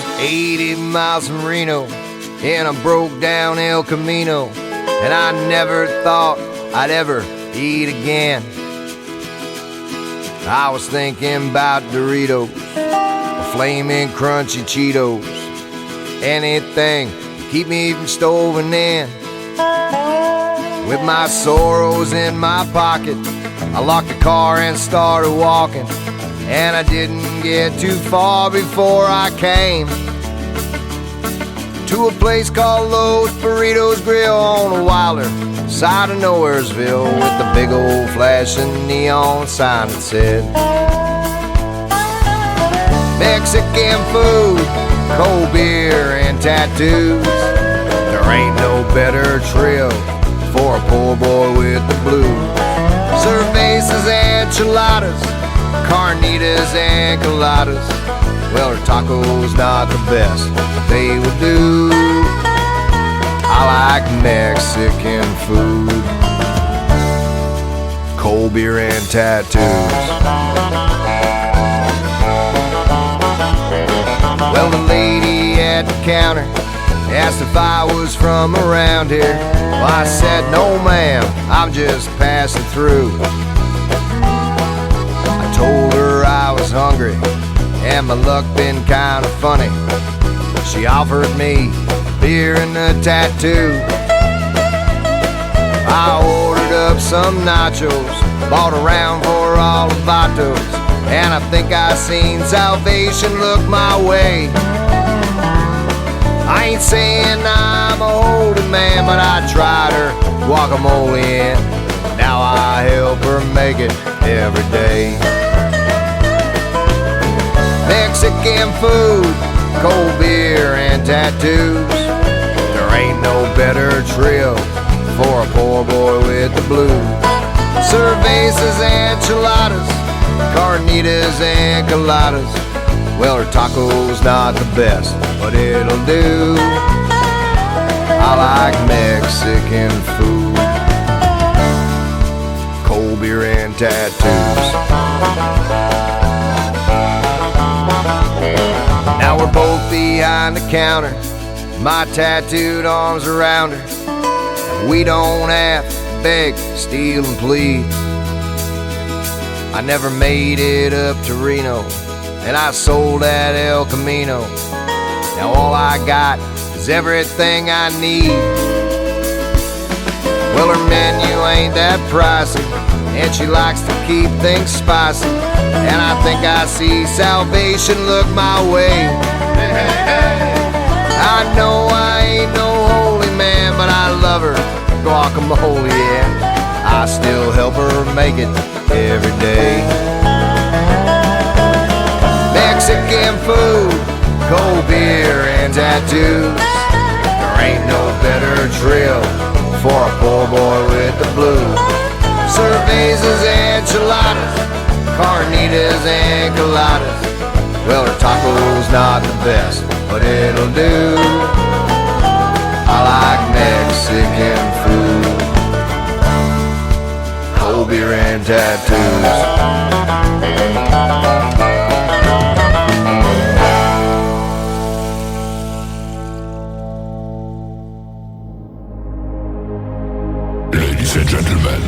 was 80 miles from Reno in a broke down El Camino, and I never thought I'd ever eat again. I was thinking about Doritos, flaming crunchy Cheetos, anything to keep me from stoving in. With my sorrows in my pocket, I locked the car and started walking, and I didn't get too far before I came to a place called Los Burritos Grill on the wilder side of Nowheresville, with the big old flashing neon sign that said Mexican food, cold beer and tattoos. There ain't no better trail for a poor boy with the blues. Cervezas and enchiladas, carnitas and coladas. Well, her taco's not the best, but they will do. I like Mexican food, cold beer and tattoos. Well, the lady at the counter asked if I was from around here. Well, I said, no ma'am, I'm just passing through. I told her I was hungry and my luck been kinda funny. She offered me beer and a tattoo. I ordered up some nachos, bought a round for all the vatos, and I think I seen salvation look my way. I ain't saying I'm a holy man, but I tried her guacamole in. Now I help her make it every day. Mexican food, cold beer and tattoos. There ain't no better trail for a poor boy with the blues. Cervezas and enchiladas, carnitas and coladas. Well, her taco's not the best, but it'll do. I like Mexican food, cold beer and tattoos. Now we're both behind the counter, my tattooed arms around her. We don't have to beg, steal and plead. I never made it up to Reno, and I sold at El Camino. Now all I got is everything I need. Well, her menu ain't that pricey, and she likes to keep things spicy. And I think I see salvation look my way. I know I ain't no holy man, but I love her guacamole, yeah. I still help her make it every day. Mexican food, cold beer and tattoos. There ain't no better trail for a poor boy with the blues. Cervezas and enchiladas, carnitas and coladas. Well, her taco's not the best, but it'll do. I like Mexican food, cold beer and tattoos. Ladies and gentlemen,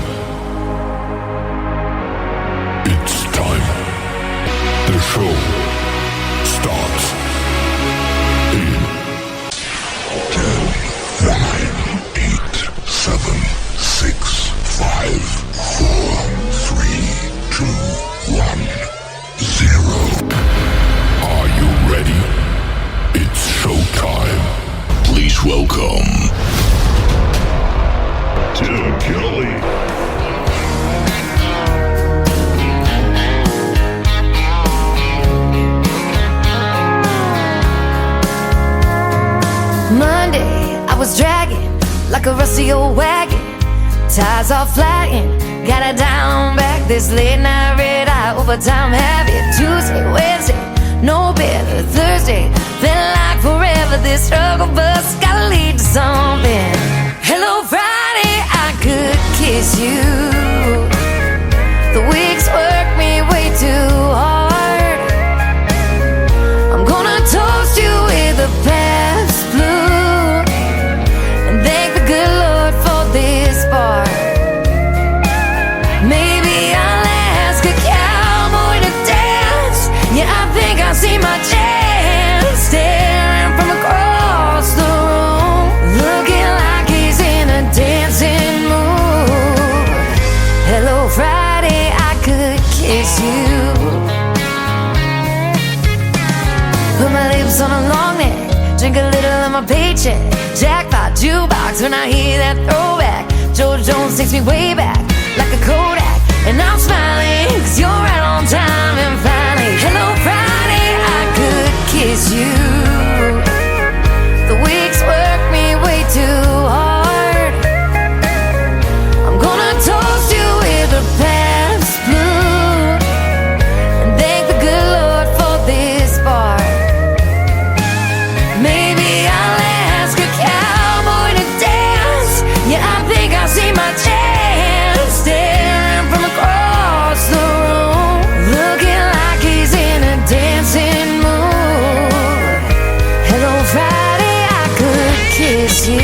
it's time. The show starts in 10, 9, 8, 7, 6, 5, 4, 3, 2, 1, 0. Are you ready? It's showtime. Please welcome Tim Kelly. Monday, I was dragging like a rusty old wagon. Tires all flying, got it down back. This late night red eye overtime heavy. Tuesday, Wednesday, no better. Thursday, felt like forever. This struggle bus gotta lead to something. Hello Friday, I could kiss you. The weeks work me way too hard. I'm gonna toast you see my chance staring from across the room, looking like he's in a dancing mood. Hello, Friday, I could kiss you. Put my lips on a long neck, drink a little of my paycheck. Jackpot jukebox when I hear that throwback. George Jones takes me way back like a Kodak, and I'm smiling 'cause you're right on time. And finally, hello Friday, I could kiss you. The weeks work me way too hard. I'm gonna toast you with a past blue and thank the good Lord for this bar. Maybe I'll ask a cowboy to dance. Yeah, I think I see my chance staring from across the room, looking like he's in a dancing mood. Hello Friday, I could kiss you.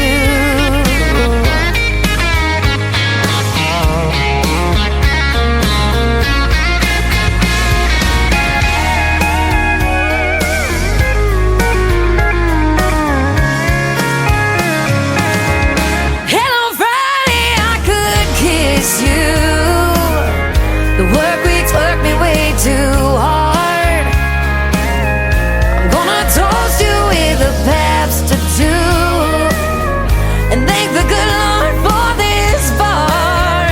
The work weeks work me way too hard. I'm gonna toast you with a Pabst tattoo and thank the good Lord for this bar.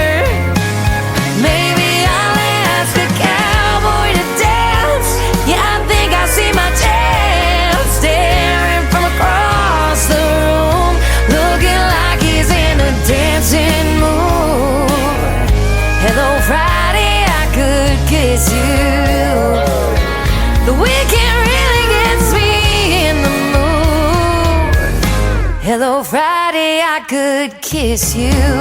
Maybe I'll ask a cowboy to dance. Yeah, I think I see my chance staring from across the room, looking like he's in a dancing mood. Hello Friday, could kiss you. The weekend really gets me in the mood. Hello Friday, I could kiss you.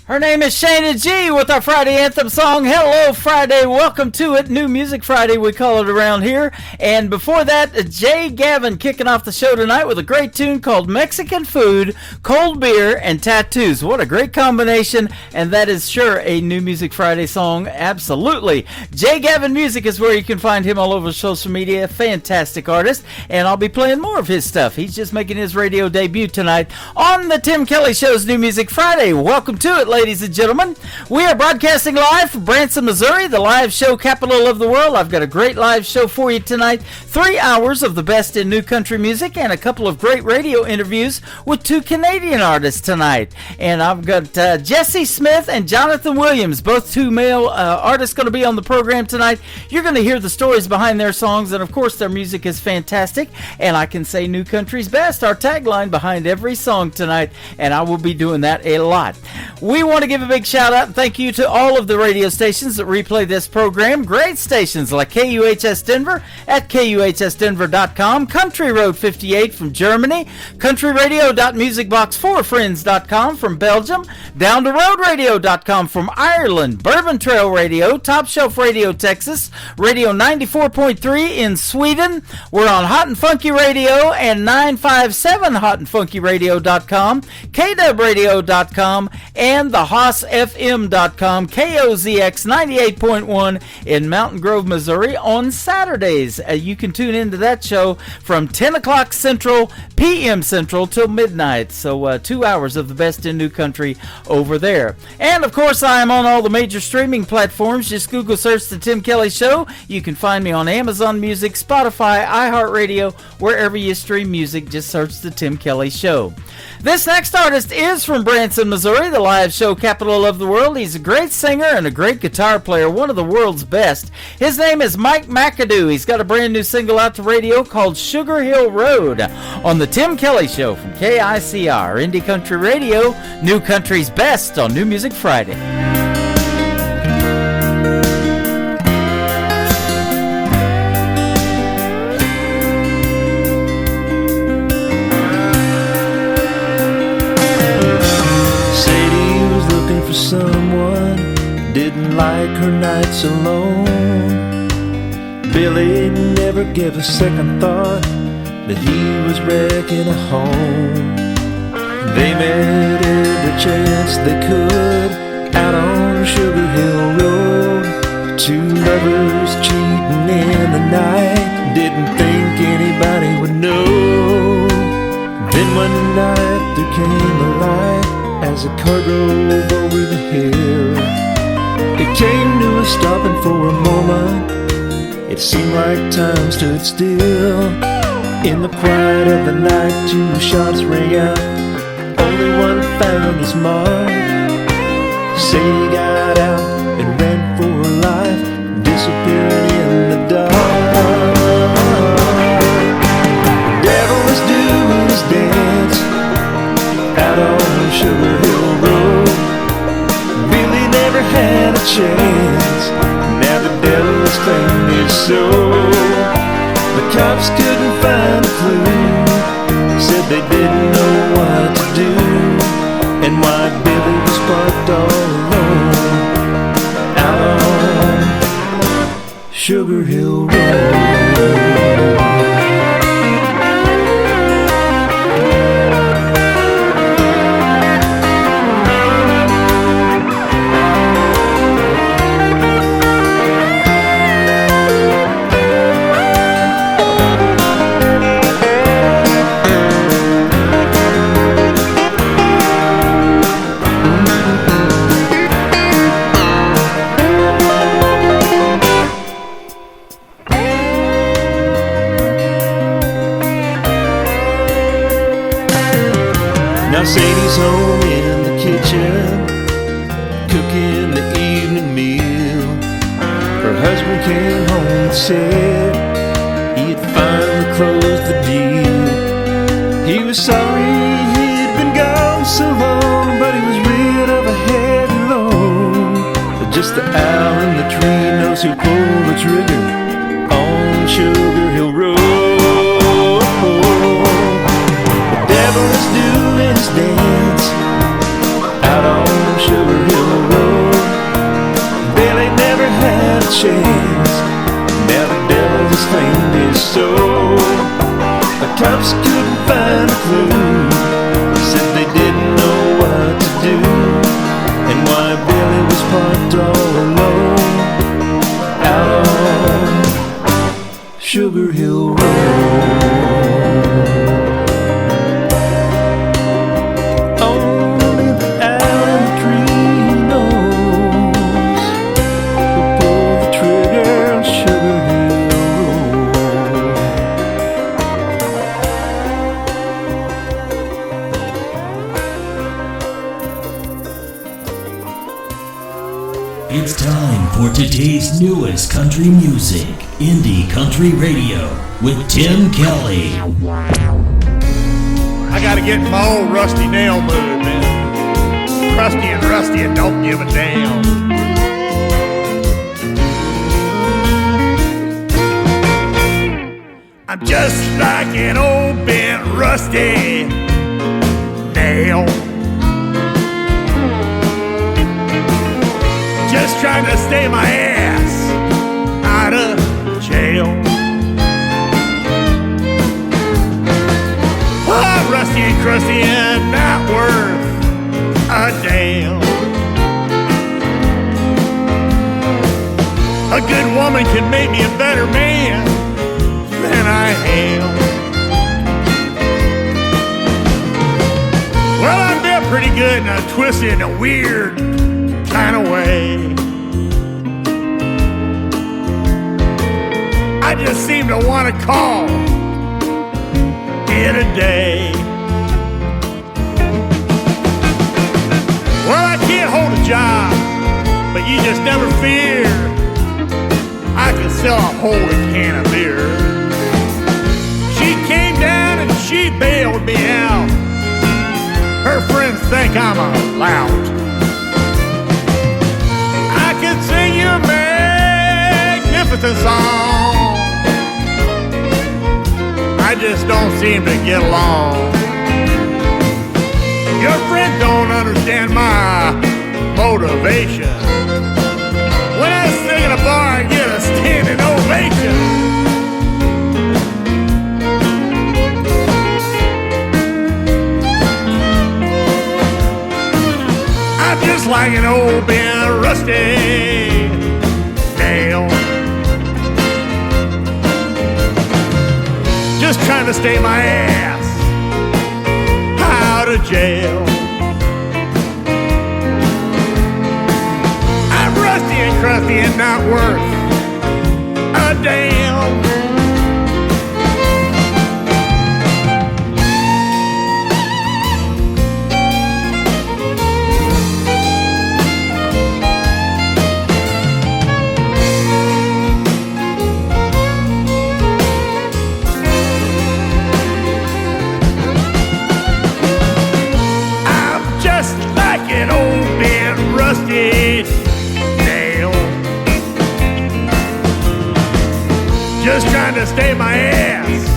Her name is Shayna G with our Friday anthem song, Hello Friday. Welcome to it. New Music Friday, we call it around here. And before that, Jay Gavin kicking off the show tonight with a great tune called Mexican Food, Cold Beer, and Tattoos. What a great combination. And that is sure a New Music Friday song. Absolutely. Jay Gavin Music is where you can find him all over social media. Fantastic artist. And I'll be playing more of his stuff. He's just making his radio debut tonight on the Tim Kelly Show's New Music Friday. Welcome to it, ladies and gentlemen. We are broadcasting live from Branson, Missouri, the live show capital of the world. I've got a great live show for you tonight. 3 hours of the best in new country music and a couple of great radio interviews with 2 Canadian artists tonight. And I've got Jesse Smith and Jonathan Williams, both 2 male artists going to be on the program tonight. You're going to hear the stories behind their songs, and of course their music is fantastic. And I can say new country's best, our tagline behind every song tonight, and I will be doing that a lot. We want to give a big shout out and thank you to all of the radio stations that replay this program. Great stations like KUHS Denver at KUHSdenver.com, Country Road 58 from Germany, countryradio.musicbox4friends.com from Belgium, Down the Road Radio.com from Ireland, Bourbon Trail Radio, Top Shelf Radio Texas, Radio 94.3 in Sweden. We're on Hot and Funky Radio and 957hotandfunkyradio.com, KWradio.com, and the HossFM.com, KOZX 98.1 in Mountain Grove, Missouri on Saturdays. You can tune into that show from 10 o'clock Central, p.m. Central till midnight. So 2 hours of the best in new country over there. And of course, I am on all the major streaming platforms. Just Google search The Tim Kelly Show. You can find me on Amazon Music, Spotify, iHeartRadio, wherever you stream music. Just search The Tim Kelly Show. This next artist is from Branson, Missouri, the live show capital of the world. He's a great singer and a great guitar player, one of the world's best. His name is Mike McAdoo. He's got a brand new single out to radio called Sugar Hill Road on the Tim Kelly Show from KICR, Indie Country Radio, New Country's best on New Music Friday. Someone didn't like her nights alone. Billy never gave a second thought that he was wrecking a home. They met every chance they could out on Sugar Hill Road. Two lovers cheating in the night, didn't think anybody would know. Then one night there came a light as the car drove over the hill. It came to a stopping for a moment. It seemed like time stood still. In the quiet of the night, two shots rang out. Only one found his mark. Say he got out and ran for life, disappearing in the dark. The devil was doing his dance out on Sugar Hill Road. Billy never had a chance. Now the devil is claiming his soul. The cops couldn't find a clue, said they didn't know what to do, and why Billy was parked all alone out on Sugar Hill Road. Now Sadie's home in the kitchen, cooking the evening meal. Her husband came home and said he had finally closed the deal. He was sorry he'd been gone so long, but he was rid of a heavy load. But just the owl in the tree knows who pulled the trigger on Sugar Hill Road. The devil is doing his dance out on Sugar Hill Road. Billy never had a chance. Now the devil has claimed his soul. The cops couldn't find a clue, said they didn't know what to do, and why Billy was parked all alone out on Sugar Hill Road. It's time for today's newest country music, Indie Country Radio, with Tim Kelly. I gotta get in my old rusty nail mood, man. Crusty and rusty and don't give a damn. I'm just like an old bent rusty nail, just trying to stay my ass out of jail. Oh, rusty and crusty and not worth a damn. A good woman can make me a better man than I am. Well, I'm built pretty good and I'm twisted in a weird kind of way. I just seem to want to call it a day. Well, I can't hold a job, but you just never fear, I can sell a whole can of beer. She came down and she bailed me out. Her friends think I'm a lout. I can sing you a magnificent song, I just don't seem to get along. Your friends don't understand my motivation. When I sing in a bar, I get a standing ovation. salvation. I'm just like an old bent rusty nail, just trying to stay my ass out of jail. I'm rusty and crusty and not worth a damn. An old bent rusty nail, just trying to stay my ass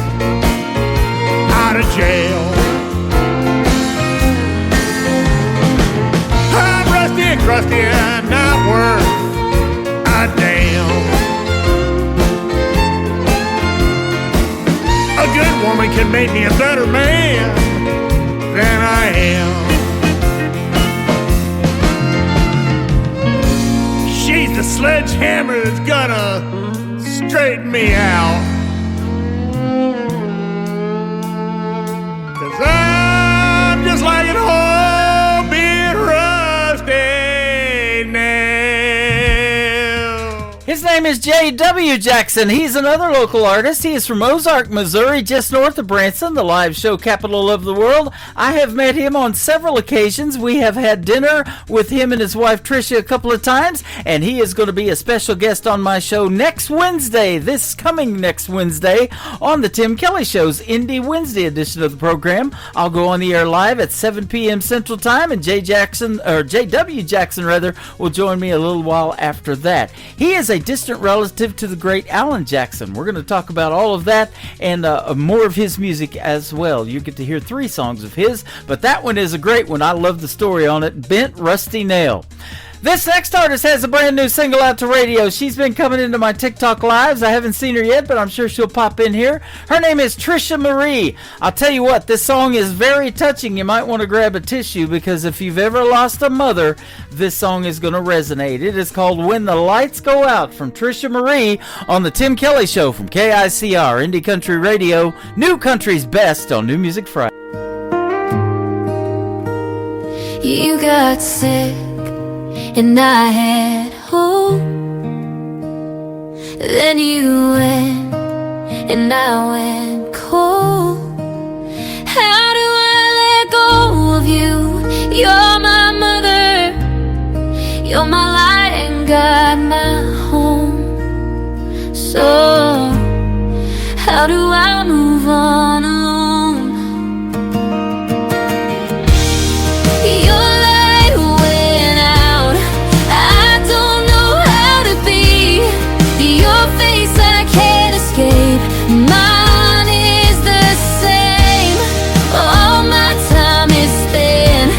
out of jail. I'm rusty and crusty and not worth a damn. A good woman can make me a better man than I am. She's the sledgehammer that's gonna straighten me out. 'Cause I'm just like an old bent rusty nail. His name is J.W. Jackson. He's another local artist. He is from Ozark, Missouri, just north of Branson, the live show capital of the world. I have met him on several occasions. We have had dinner with him and his wife Tricia a couple of times, and he is going to be a special guest on my show next Wednesday, this coming next Wednesday, on the Tim Kelly Show's Indie Wednesday edition of the program. I'll go on the air live at 7 p.m. Central Time, and J.W. Jackson will join me a little while after that. He is a distant relative to the great Alan Jackson. We're going to talk about all of that and more of his music as well. You get to hear 3 songs of his, but that one is a great one. I love the story on it, Bent Rusty Nail. This next artist has a brand new single out to radio. She's been coming into my TikTok lives. I haven't seen her yet, but I'm sure she'll pop in here. Her name is Trisha Marie. I'll tell you what, this song is very touching. You might want to grab a tissue, because if you've ever lost a mother, this song is going to resonate. It is called When the Lights Go Out from Trisha Marie on the Tim Kelly Show from KICR, Indie Country Radio, New Country's Best on New Music Friday. You got sick and I had hope. Then you went and I went cold. How do I let go of you? You're my mother, you're my light and God, my home. So how do I move on alone? Mine is the same. All my time is spent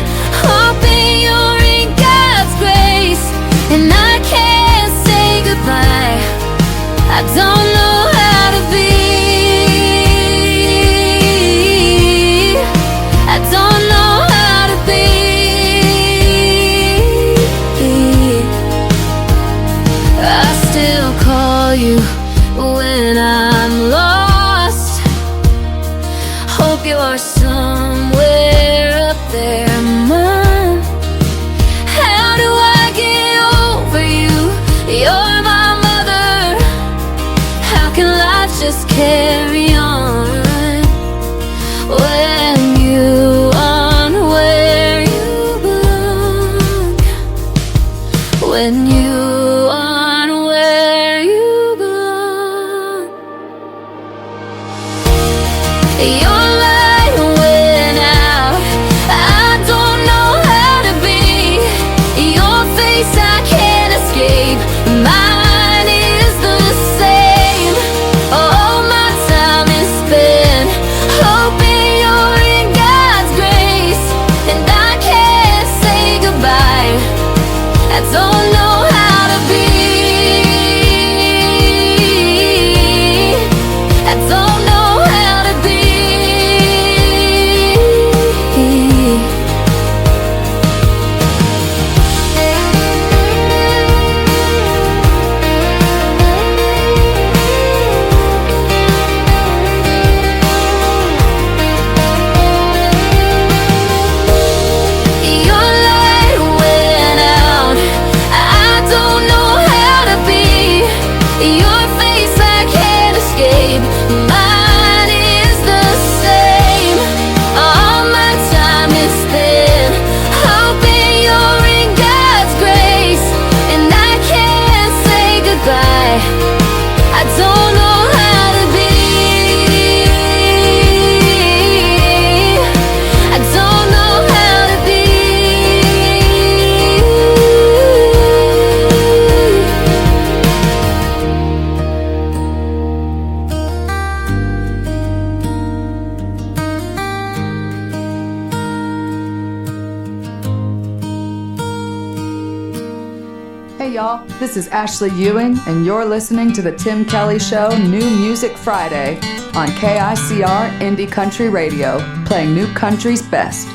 Hey y'all, this is Ashley Ewing, and you're listening to The Tim Kelly Show New Music Friday on KICR Indie Country Radio, playing new country's best.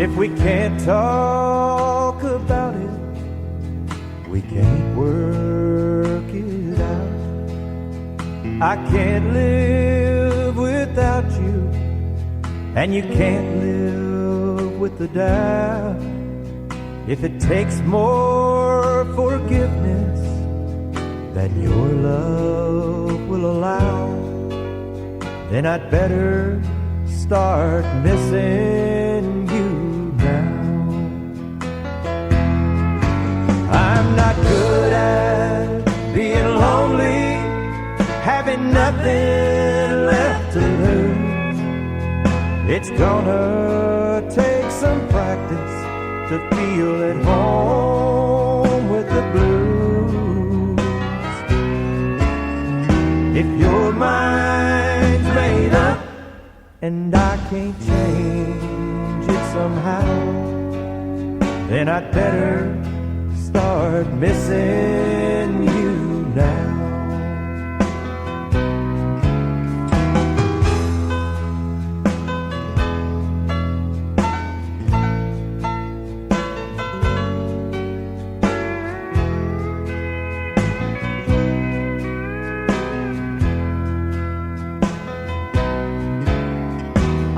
If we can't talk about it, we can't work it out. I can't live without you, and you can't live with the doubt. If it takes more forgiveness than your love will allow, then I'd better start missing you now. I'm not good at being lonely, having nothing left to lose. It's gonna take some practice to feel at home with the blues. If your mind's made up and I can't change it somehow, then I'd better start missing you now.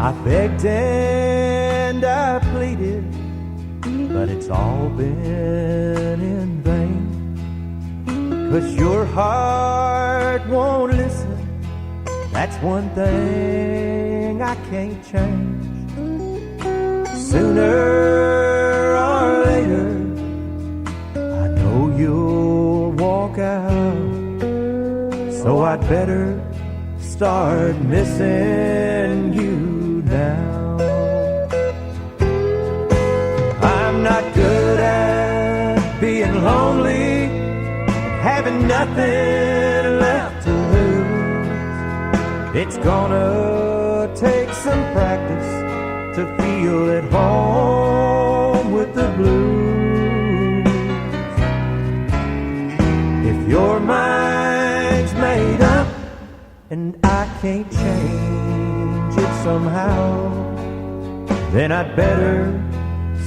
I begged and I pleaded, but it's all been in vain. 'Cause your heart won't listen, that's one thing I can't change. Sooner or later, I know you'll walk out, so I'd better start missing you now. I'm not good at being lonely, having nothing left to lose. It's gonna take some practice to feel at home with the blues. If your mind's made up and I can't change it somehow, then I'd better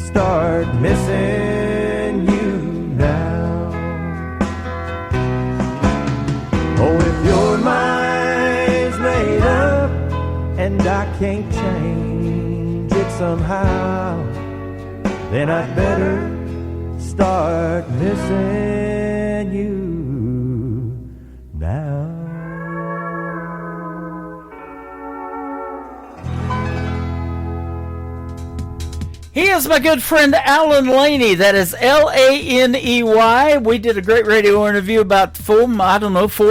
start missing you now. Oh, if your mind's made up and I can't change it somehow, then I'd better start missing you now. He is my good friend Alan Laney. That is Laney. We did a great radio interview about 4,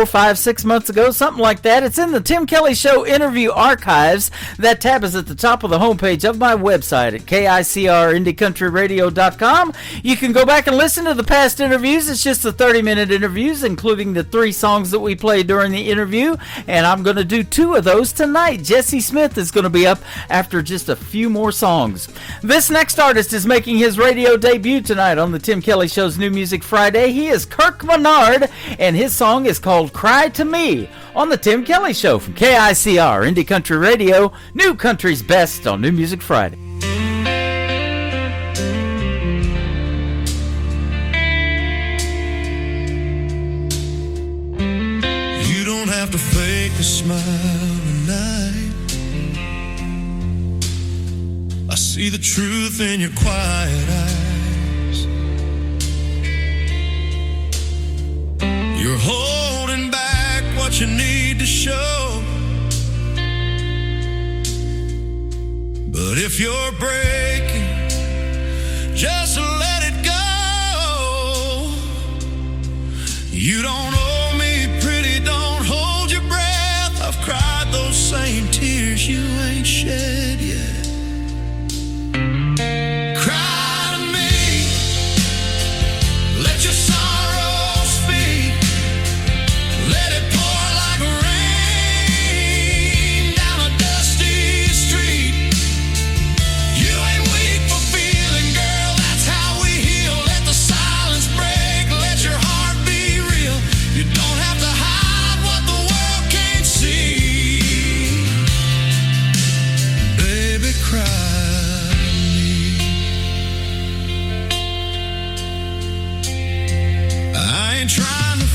5, 6 months ago, something like that. It's in the Tim Kelly Show interview archives. That tab is at the top of the homepage of my website at KICRIndieCountryRadio.com. You can go back and listen to the past interviews. It's just the 30-minute interviews, including the 3 songs that we played during the interview. And I'm going to do 2 of those tonight. Jesse Smith is going to be up after just a few more songs. This next artist is making his radio debut tonight on the Tim Kelly Show's New Music Friday. He is Kirk Menard, and his song is called Cry to Me on the Tim Kelly Show from KICR Indie Country Radio, New Country's Best on New Music Friday. You don't have to fake a smile tonight. I see the truth in your quiet eyes. You're holding back what you need to show. But if you're breaking, just let it go. You don't owe me, pretty, don't hold your breath. I've cried those same tears you ain't shed.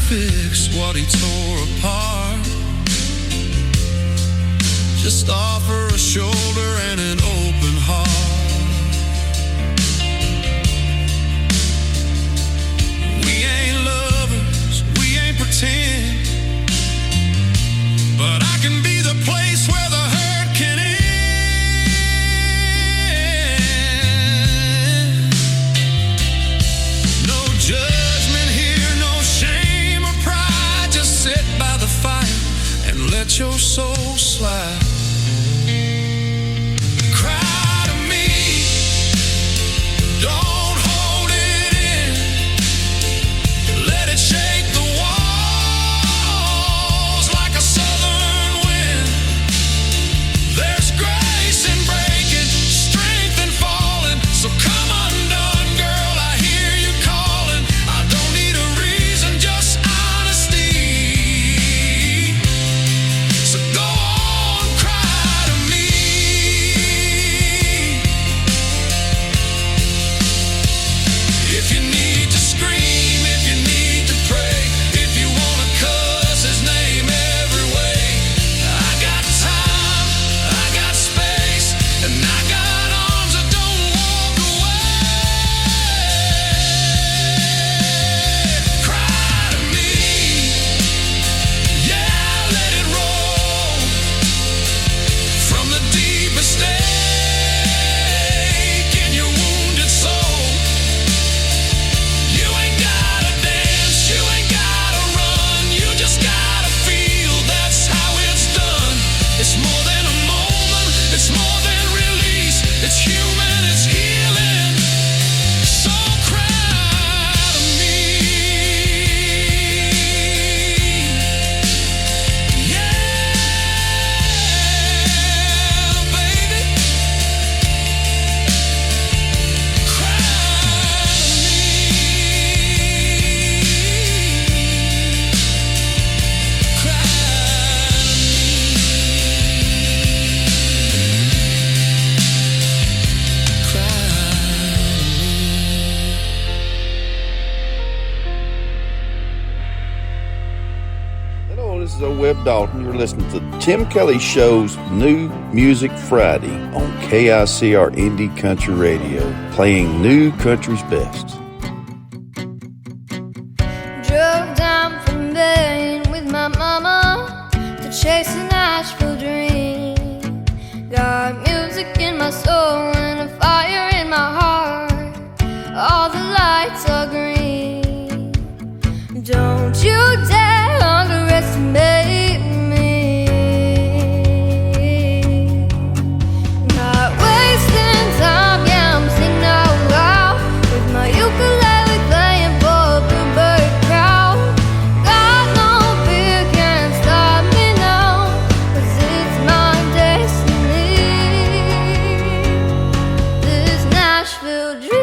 fix what he tore apart. Just offer a shoulder and an open heart. We ain't lovers, we ain't pretend, but I can be the place where the hurt can end. No judgment here, no shame or pride. Just sit by the fire and let your soul slide. Cry to me, don't hold it in. Let it shake the walls like a southern wind. There's grace in breaking, strength in falling. So come undone, girl, I hear you calling. I don't need a reason, just honesty. So go on, cry to me. If you need to scream, if you need to pray, if you wanna cuss his name every way, I got time, I got space, and I got arms that don't walk away. Cry to me, yeah, let it roll from the deepest ache in your wounded soul. You ain't gotta dance, you ain't gotta run, you just gotta feel, that's how it's done. It's more than a moment, it's more than release, it's human, it's healing. So cry to me. Yeah, baby. Cry to me. Cry to Hello, this is Old Webb Dalton. You're listening to Tim Kelly Show's New Music Friday on KICR Indie Country Radio, playing new country's best. Drove down from Maine with my mama to chase a Nashville dream. Got music in my soul and a fire in my heart. All the lights are green. Don't you dare underestimate me. Not wasting time, yeah, I'm singing out loud with my ukulele playing for a bluebird crowd. Got no fear, can't stop me now, 'cause it's my destiny. This Nashville dream.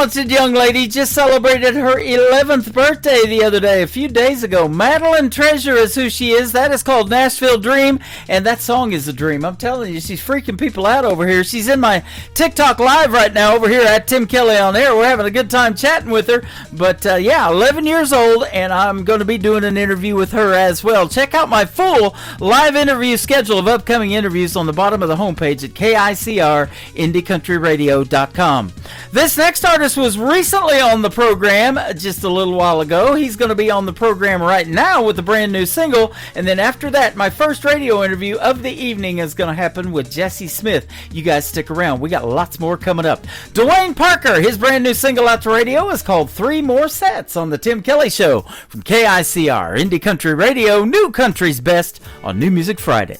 talented young lady just celebrated her 11th birthday the other day, a few days ago. Madeline Treasure is who she is. That is called Nashville Dream, and that song is a dream. I'm telling you, she's freaking people out over here. She's in my TikTok live right now over here at Tim Kelly on Air. We're having a good time chatting with her. But yeah, 11 years old, and I'm going to be doing an interview with her as well. Check out my full live interview schedule of upcoming interviews on the bottom of the homepage at KICRIndieCountryRadio.com. This next artist was recently on the program just a little while ago. He's going to be on the program right now with a brand new single. And then after that, my first radio interview of the evening is going to happen with Jesse Smith. You guys stick around. We got lots more coming up. Dwayne Parker, his brand new single out to radio is called 3 More Sets on the Tim Kelly Show from KICR, Indie Country Radio, New Country's Best on New Music Friday.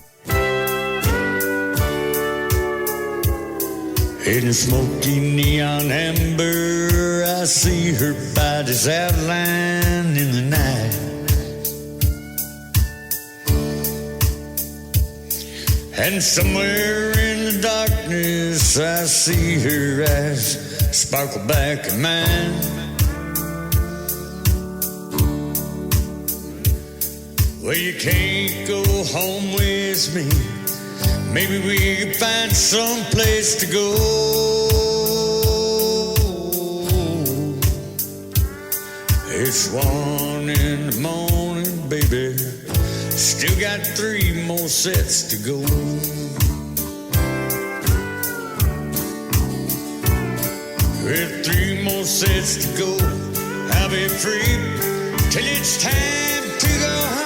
In smoky neon amber, I see her body's outline in the night. And somewhere in the darkness, I see her eyes sparkle back at mine. Well, you can't go home with me. Maybe we can find some place to go. It's 1 in the morning, baby. Still got 3 more sets to go. With 3 more sets to go, I'll be free till it's time to go home.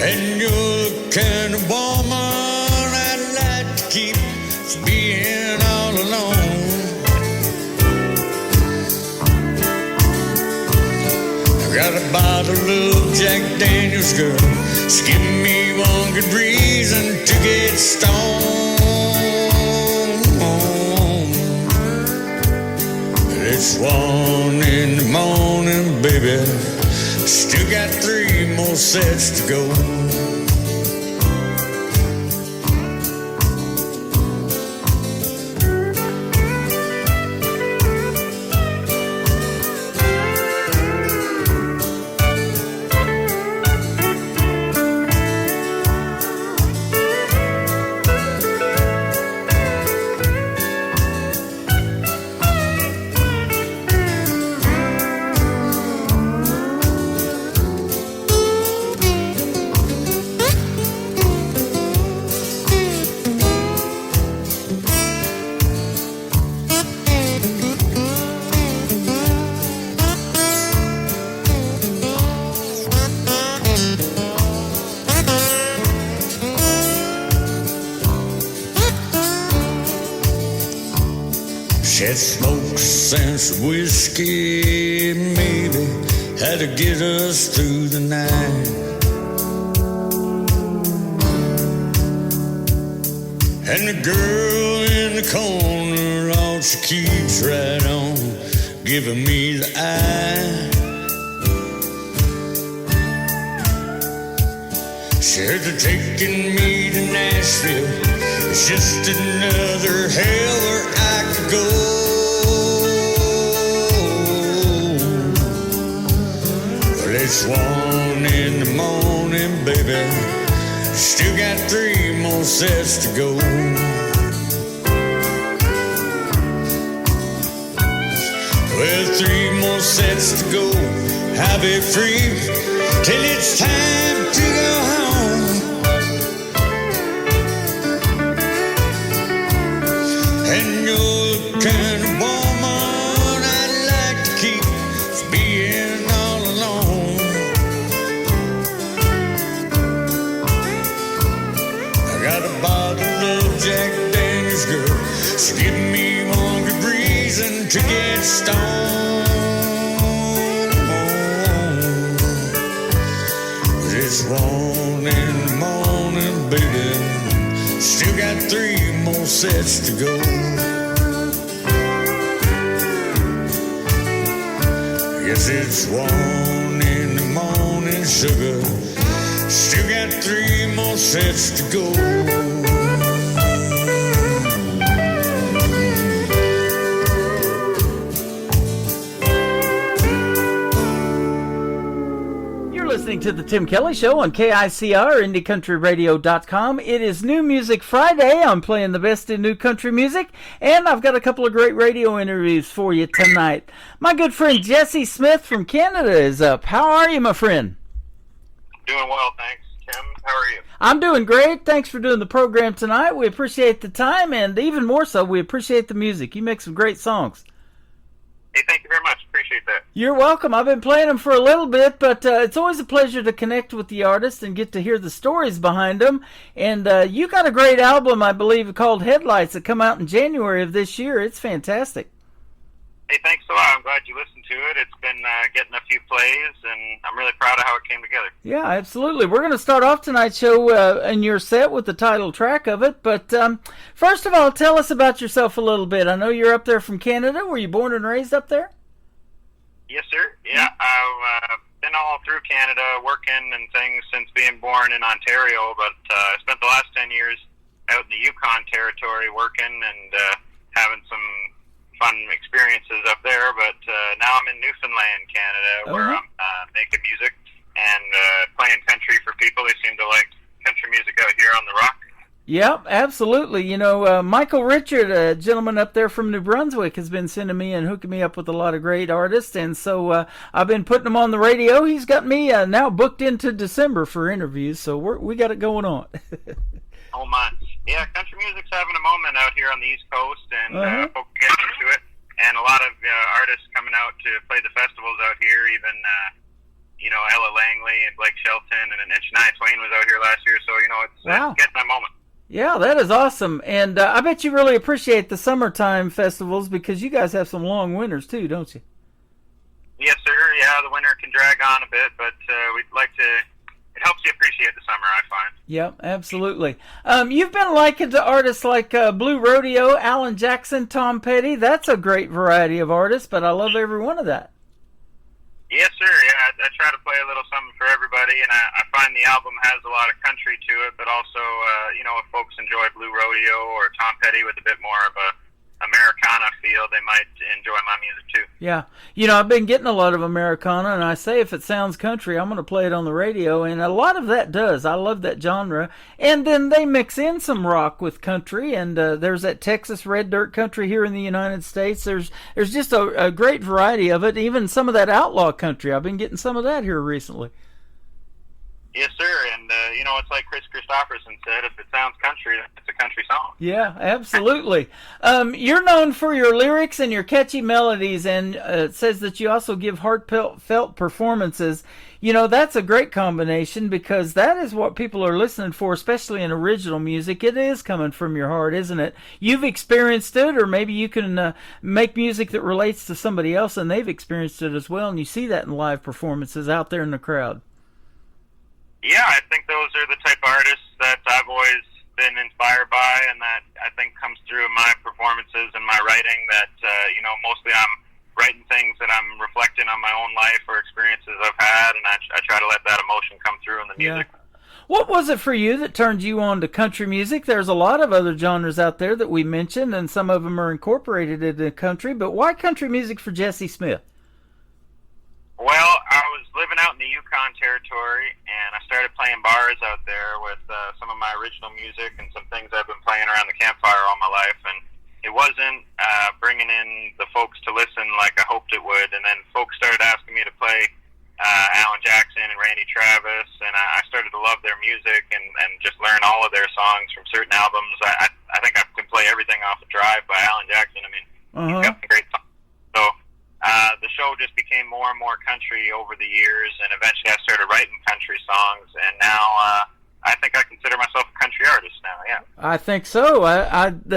And you're the kind of woman I'd like to keep from being all alone. I got a bottle of Jack Daniels, girl. Just give me one good reason to get stoned. It's 1 in the morning, baby. Still got 3 more sets to go. That smoke sense whiskey maybe had to get us through the night. And the girl in the corner, all she keeps right on giving me the eye. She heard they're taking me to Nashville. It's just another hell where I could go. Well, it's 1 in the morning, baby. Still got 3 more sets to go. Well, 3 more sets to go. I'll be free till it's time to go home. And you're the kind of woman I'd like to keep from being all alone. I got a bottle of Jack Daniels, girl. So give me one good reason to get stoned. It's 1 in the morning, baby. Still got 3 more sets to go. Yes, it's 1 in the morning, sugar. Still got 3 more sets to go. listening to the Tim Kelly Show on KICR, IndieCountryRadio.com. It is New Music Friday. I'm playing the best in new country music, and I've got a couple of great radio interviews for you tonight. My good friend Jesse Smith from Canada is up. How are you, my friend? Doing well, thanks. Tim, how are you? I'm doing great. Thanks for doing the program tonight. We appreciate the time, and even more so, we appreciate the music. You make some great songs. Hey, thank you very much. Appreciate that. You're welcome. I've been playing them for a little bit, but it's always a pleasure to connect with the artist and get to hear the stories behind them. And you got a great album, I believe, called Headlights that come out in January of this year. It's fantastic. Hey, thanks a lot. I'm glad you listened to it. It's been getting a few plays, and I'm really proud of how it came together. Yeah, absolutely. We're going to start off tonight's show in your set with the title track of it. But first of all, tell us about yourself a little bit. I know you're up there from Canada. Were you born and raised up there? Yes, sir. Yeah, I've been all through Canada working and things since being born in Ontario, but I spent the last 10 years out in the Yukon Territory working and having some fun experiences up there, but now I'm in Newfoundland, Canada, where I'm making music and playing country for people. They seem to like country music out here on the rock. Yep, absolutely. You know, Michael Richard, a gentleman up there from New Brunswick, has been sending me and hooking me up with a lot of great artists, and so I've been putting them on the radio. He's got me now booked into December for interviews, so we got it going on. Oh, my. Yeah, country music's having a moment out here on the East Coast, and folks are getting into it. And a lot of artists coming out to play the festivals out here, even, Ella Langley and Blake Shelton, and Shania Twain was out here last year, so, it's getting that moment. Yeah, that is awesome. And I bet you really appreciate the summertime festivals because you guys have some long winters, too, don't you? Yes, sir. Yeah, the winter can drag on a bit, but we'd like to... It helps you appreciate the summer, I find. Yep, absolutely. You've been likened to artists like Blue Rodeo, Alan Jackson, Tom Petty. That's a great variety of artists, but I love every one of that. Yes, sir. Yeah, I try to play a little something for everybody, and I find the album has a lot of country to it, but also, if folks enjoy Blue Rodeo or Tom Petty with a bit more of a Americana feel, they might enjoy my music too. Yeah. I've been getting a lot of Americana, and I say if it sounds country, I'm going to play it on the radio, and a lot of that does. I love that genre. And then they mix in some rock with country, and there's that Texas red dirt country here in the United States. There's just a great variety of it, even some of that outlaw country. I've been getting some of that here recently. Yes, sir, and it's like Chris Christopherson said, if it sounds country, it's a country song. Yeah, absolutely. You're known for your lyrics and your catchy melodies, and it says that you also give heartfelt performances. That's a great combination because that is what people are listening for, especially in original music. It is coming from your heart, isn't it? You've experienced it, or maybe you can make music that relates to somebody else, and they've experienced it as well, and you see that in live performances out there in the crowd. Yeah, I think those are the type of artists that I've always been inspired by, and that I think comes through in my performances and my writing, that, mostly I'm writing things that I'm reflecting on my own life or experiences I've had, and I try to let that emotion come through in the music. Yeah. What was it for you that turned you on to country music? There's a lot of other genres out there that we mentioned, and some of them are incorporated into country, but why country music for Jesse Smith? Well, I was living out in the Yukon Territory, and I started playing bars out there with some of my original music and some things I've been playing around the campfire all my life, and it wasn't bringing in the folks to listen like I hoped it would, and then folks started asking me to play Alan Jackson and Randy Travis, and I started to love their music and just learn all of their songs from certain albums. I think I can play everything off of Drive by Alan Jackson. I mean, he's got some great songs. So the show just became more and more country over the years, and eventually I started writing country songs, and now I think I consider myself a country artist now, yeah. I think so.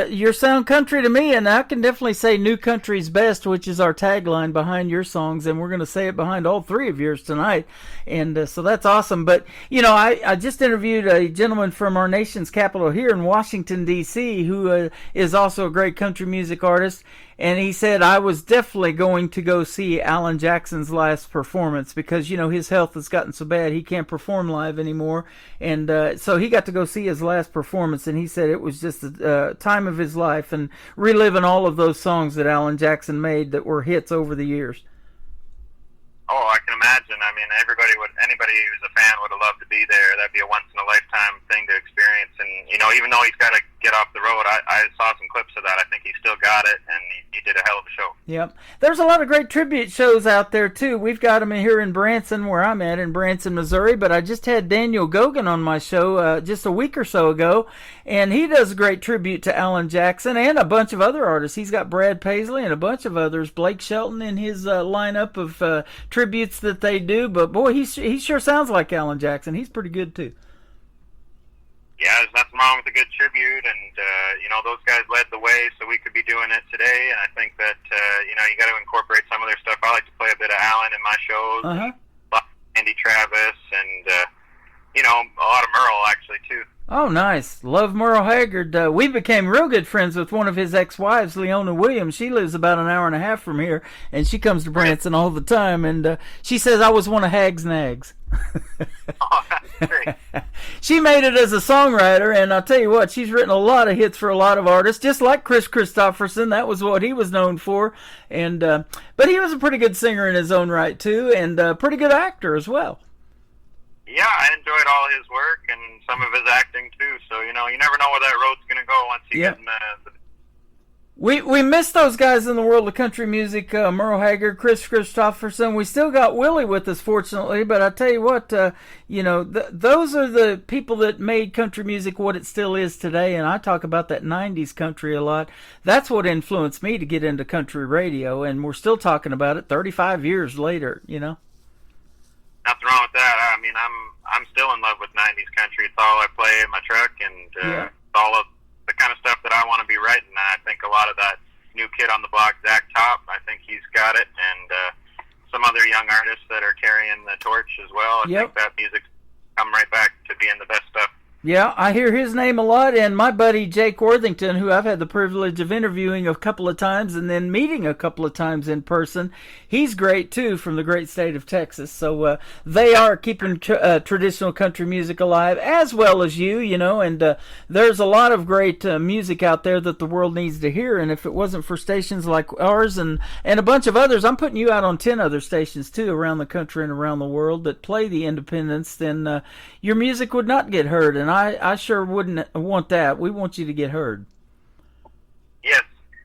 You sound country to me, and I can definitely say new country's best, which is our tagline behind your songs, and we're going to say it behind all three of yours tonight, and so that's awesome. But, I just interviewed a gentleman from our nation's capital here in Washington, D.C., who is also a great country music artist, and he said, I was definitely going to go see Alan Jackson's last performance because, his health has gotten so bad he can't perform live anymore. And so he got to go see his last performance, and he said it was just the time of his life and reliving all of those songs that Alan Jackson made that were hits over the years. Oh, I can imagine. I mean, anybody who's a fan would have loved to be there. That'd be a once-in-a-lifetime thing to experience. And, you know, even though he's got to get off the road, I saw some clips of that. I think he still got it, and he did a hell of a show. Yep. There's a lot of great tribute shows out there, too. We've got them here in Branson, where I'm at, in Branson, Missouri. But I just had Daniel Gogan on my show just a week or so ago, and he does a great tribute to Alan Jackson and a bunch of other artists. He's got Brad Paisley and a bunch of others, Blake Shelton in his lineup of tributes that they do. But, boy, he sure sounds like Alan Jackson. He's pretty good, too. Yeah, there's nothing wrong with a good tribute, and, you know, those guys led the way, so we could be doing it today, and I think that, you know, you got to incorporate some of their stuff. I like to play a bit of Alan in my shows, Andy Travis, and, you know, a lot of Merle, actually, too. Oh, nice. Love Merle Haggard. We became real good friends with one of his ex-wives, Leona Williams. She lives about an hour and a half from here, and she comes to Branson all the time, and she says I was one of Hag's nags. Oh, that's great. She made it as a songwriter, and I'll tell you what, she's written a lot of hits for a lot of artists, just like Chris Christopherson. That was what he was known for. And but he was a pretty good singer in his own right, too, and a pretty good actor as well. Yeah, I enjoyed all his work and some of his acting, too. So, you know, you never know where that road's going to go once you get in the... We miss those guys in the world of country music, Merle Haggard, Chris Christopherson. We still got Willie with us, fortunately, but I tell you what, you know, those are the people that made country music what it still is today, and I talk about that 90s country a lot. That's what influenced me to get into country radio, and we're still talking about it 35 years later, you know? Nothing wrong with that. I mean, I'm still in love with 90s country. It's all I play in my truck, and it's all of the kind of stuff that I want to be writing. I think a lot of that new kid on the block, Zach Top, I think he's got it, and some other young artists that are carrying the torch as well. I think that music's come right back to being the best stuff. Yeah, I hear his name a lot, and my buddy Jake Worthington, who I've had the privilege of interviewing a couple of times and then meeting a couple of times in person, he's great too, from the great state of Texas. So they are keeping traditional country music alive, as well as you know, and there's a lot of great music out there that the world needs to hear, and if it wasn't for stations like ours and a bunch of others, I'm putting you out on 10 other stations too around the country and around the world that play the independents, then your music would not get heard, and I sure wouldn't want that. We want you to get heard. Yes.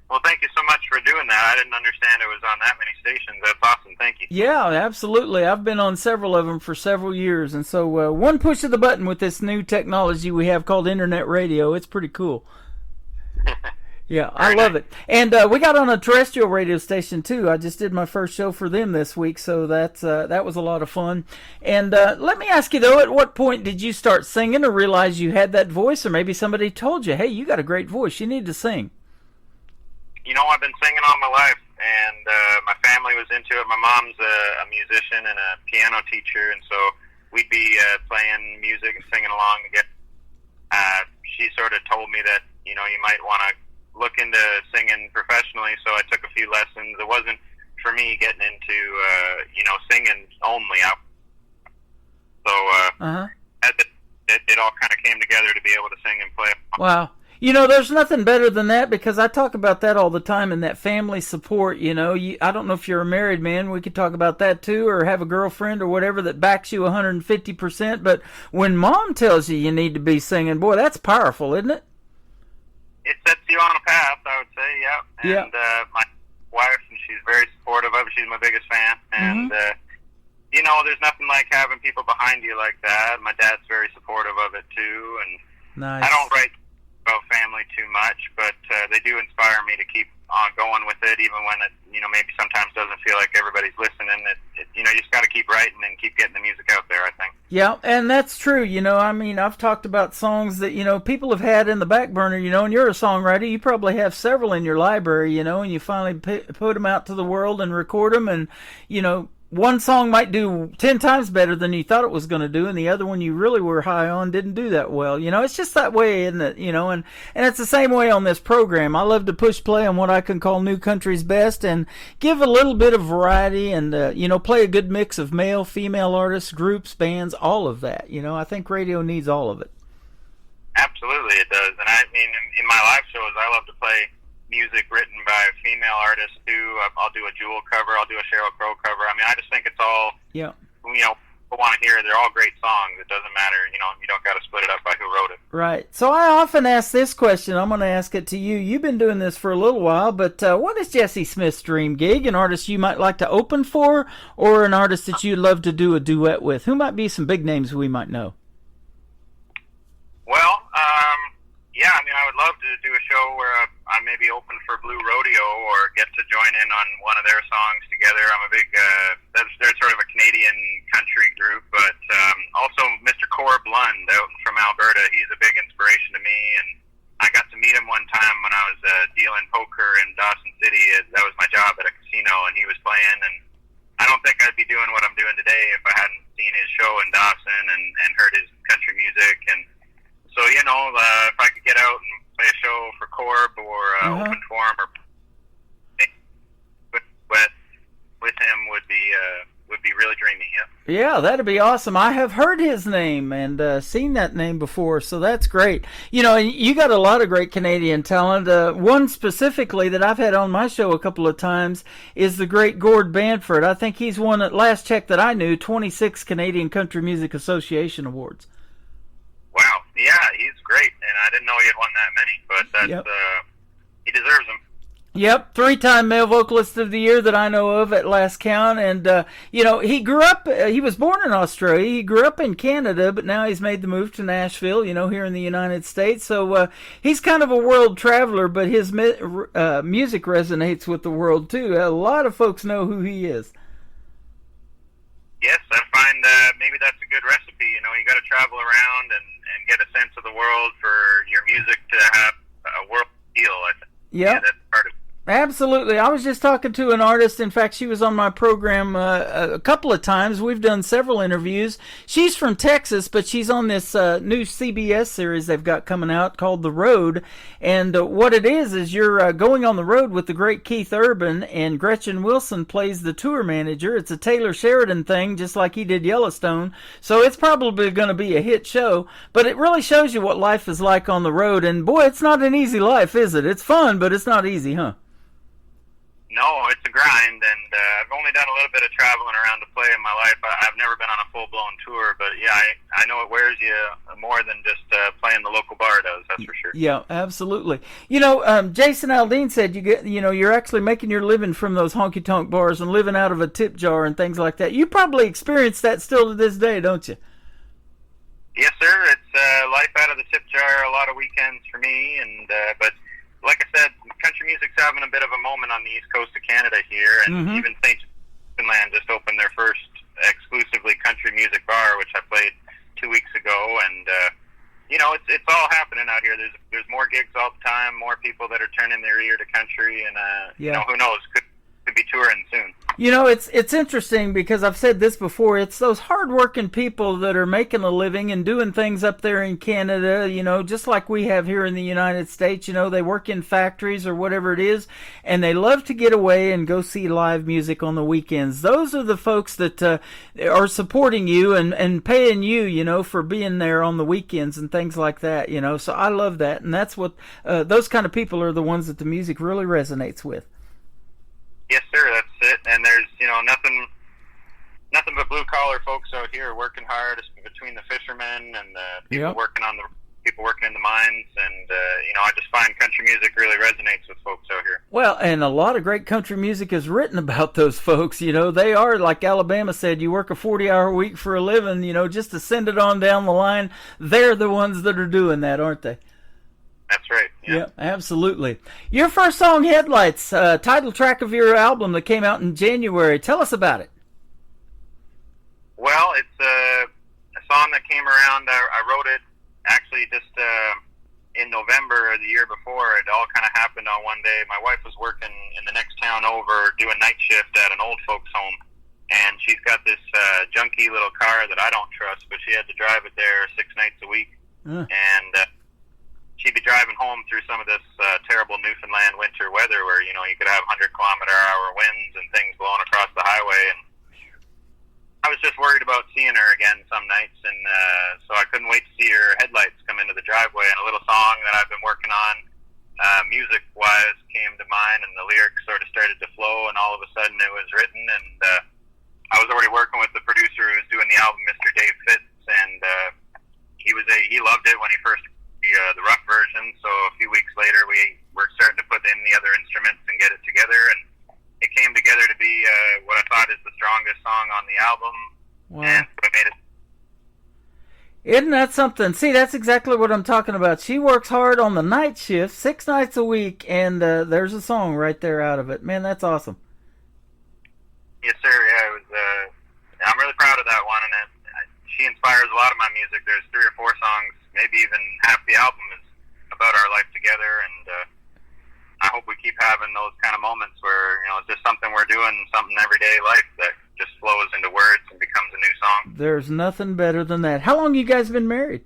Well, thank you so much for doing that. I didn't understand it was on that many stations. That's awesome. Thank you. Yeah, absolutely. I've been on several of them for several years, and so one push of the button with this new technology we have called internet radio, it's pretty cool. Yeah, I love it. And we got on a terrestrial radio station, too. I just did my first show for them this week, so that was a lot of fun. And let me ask you, though, at what point did you start singing or realize you had that voice, or maybe somebody told you, hey, you got a great voice, you need to sing? You know, I've been singing all my life, and my family was into it. My mom's a musician and a piano teacher, and so we'd be playing music and singing along together. She sort of told me that, you know, you might want to look into singing professionally, so I took a few lessons. It wasn't for me getting into you know, singing only. It all kind of came together to be able to sing and play. Wow. You know, there's nothing better than that, because I talk about that all the time, and that family support, you know. I don't know if you're a married man, we could talk about that too, or have a girlfriend or whatever that backs you 150%, but when mom tells you you need to be singing, boy, that's powerful, isn't it? It sets you on a path, I would say, yeah. And my wife, and she's very supportive of it. She's my biggest fan. And, you know, there's nothing like having people behind you like that. My dad's very supportive of it, too. And nice. I don't write about family too much, but they do inspire me to keep on going with it, even when it, you know, maybe sometimes doesn't feel like everybody's listening. You know, you just got to keep writing and keep getting the music out there, I think. Yeah, and that's true. You know, I mean, I've talked about songs that, you know, people have had in the back burner, you know, and you're a songwriter. You probably have several in your library, you know, and you finally put them out to the world and record them, and, you know, one song might do 10 times better than you thought it was going to do, and the other one you really were high on didn't do that well. You know, it's just that way, isn't it? You know, and it's the same way on this program. I love to push play on what I can call New Country's best and give a little bit of variety and, you know, play a good mix of male, female artists, groups, bands, all of that. You know, I think radio needs all of it. Absolutely, it does. And I mean, in my live shows, I love to play music written by female artists too. I'll do a Jewel cover, I'll do a Sheryl Crow cover. I mean, I just think it's all you know, people want to hear. They're all great songs. It doesn't matter, you know, you don't got to split it up by who wrote it. Right. So I often ask this question. I'm going to ask it to you. You've been doing this for a little while, but what is Jesse Smith's dream gig? An artist you might like to open for, or an artist that you'd love to do a duet with? Who might be some big names we might know? Well, yeah, I mean, I would love to do a show where I maybe open for Blue Rodeo or get to join in on one of their songs together. I'm a big, they're sort of a Canadian country group, but also Mr. Corb Lund out from Alberta. He's a big inspiration to me, and I got to meet him one time when I was dealing poker in Dawson City. That was my job at a casino, and he was playing, and I don't think I'd be doing what I'm doing today if I hadn't seen his show in Dawson and heard his country music. And so, you know, if I could get out and play a show for Corb or open for him or with him would be really dreamy. Yeah, that'd be awesome. I have heard his name and seen that name before, so that's great. You know, you got a lot of great Canadian talent. One specifically that I've had on my show a couple of times is the great Gord Banford. I think he's won, at last check that I knew, 26 Canadian Country Music Association awards. Wow, yeah, he's great, and I didn't know he had won that many, but that's he deserves them. Yep, 3-time male vocalist of the year that I know of at last count. And, you know, he grew up, he was born in Australia. He grew up in Canada, but now he's made the move to Nashville, you know, here in the United States. So he's kind of a world traveler, but his music resonates with the world, too. A lot of folks know who he is. Yes, I find maybe that's a good recipe. You know, you got to travel around and get a sense of the world for your music to have a world feel, I think. Yep. Yeah, that's part of it. Absolutely. I was just talking to an artist. In fact, she was on my program a couple of times. We've done several interviews. She's from Texas, but she's on this new CBS series they've got coming out called The Road. And what it is you're going on the road with the great Keith Urban, and Gretchen Wilson plays the tour manager. It's a Taylor Sheridan thing, just like he did Yellowstone. So it's probably going to be a hit show. But it really shows you what life is like on the road. And boy, it's not an easy life, is it? It's fun, but it's not easy, huh? No, it's a grind, and I've only done a little bit of traveling around to play in my life. I've never been on a full-blown tour, but yeah, I know it wears you more than just playing the local bar does, that's for sure. Yeah, absolutely. You know, Jason Aldean said you're actually making your living from those honky-tonk bars and living out of a tip jar and things like that. You probably experience that still to this day, don't you? Yes, sir. It's life out of the tip jar a lot of weekends for me, and but like I said, country music's having a bit of a moment on the east coast of Canada here, and even St. Newfoundland just opened their first exclusively country music bar, which I played 2 weeks ago, and you know, it's all happening out here. There's more gigs all the time, more people that are turning their ear to country, and you know, who knows, could be touring soon. You know, it's interesting because I've said this before. It's those hard-working people that are making a living and doing things up there in Canada, you know, just like we have here in the United States. You know, they work in factories or whatever it is, and they love to get away and go see live music on the weekends. Those are the folks that are supporting you and paying you, you know, for being there on the weekends and things like that, you know. So I love that, and that's what those kind of people are the ones that the music really resonates with. Yes, sir, that's it. And there's, you know, nothing but blue-collar folks out here working hard, between the fishermen and the people working in the mines. And, you know, I just find country music really resonates with folks out here. Well, and a lot of great country music is written about those folks. You know, they are, like Alabama said, you work a 40-hour week for a living, you know, just to send it on down the line. They're the ones that are doing that, aren't they? That's right. Yeah, absolutely. Your first song, Headlights, title track of your album that came out in January. Tell us about it. Well, it's a song that came around. I wrote it actually just in November of the year before. It all kind of happened on one day. My wife was working in the next town over doing night shift at an old folks home, and she's got this junky little car that I don't trust, but she had to drive it there 6 nights a week. And she'd be driving home through some of this terrible Newfoundland winter weather where, you know, you could have 100-kilometer-hour winds and things blowing across the highway. And I was just worried about seeing her again some nights, and so I couldn't wait to see her headlights come into the driveway. And a little song that I've been working on, music-wise, came to mind, and the lyrics sort of started to flow, and all of a sudden it was written. And I was already working with the producer who's on the album. Wow. And we made it. Isn't that something? See, that's exactly what I'm talking about. She works hard on the night shift, 6 nights a week, and there's a song right there out of it. Man, that's awesome. Yes, sir. Yeah, it was. I'm really proud of that one, and she inspires a lot of my music. There's 3 or 4 songs, maybe even half the album is about our life together, and I hope we keep having those kind of moments where, it's just something we're doing, something everyday life that just flows into words and becomes a new song. There's nothing better than that. How long you guys been married?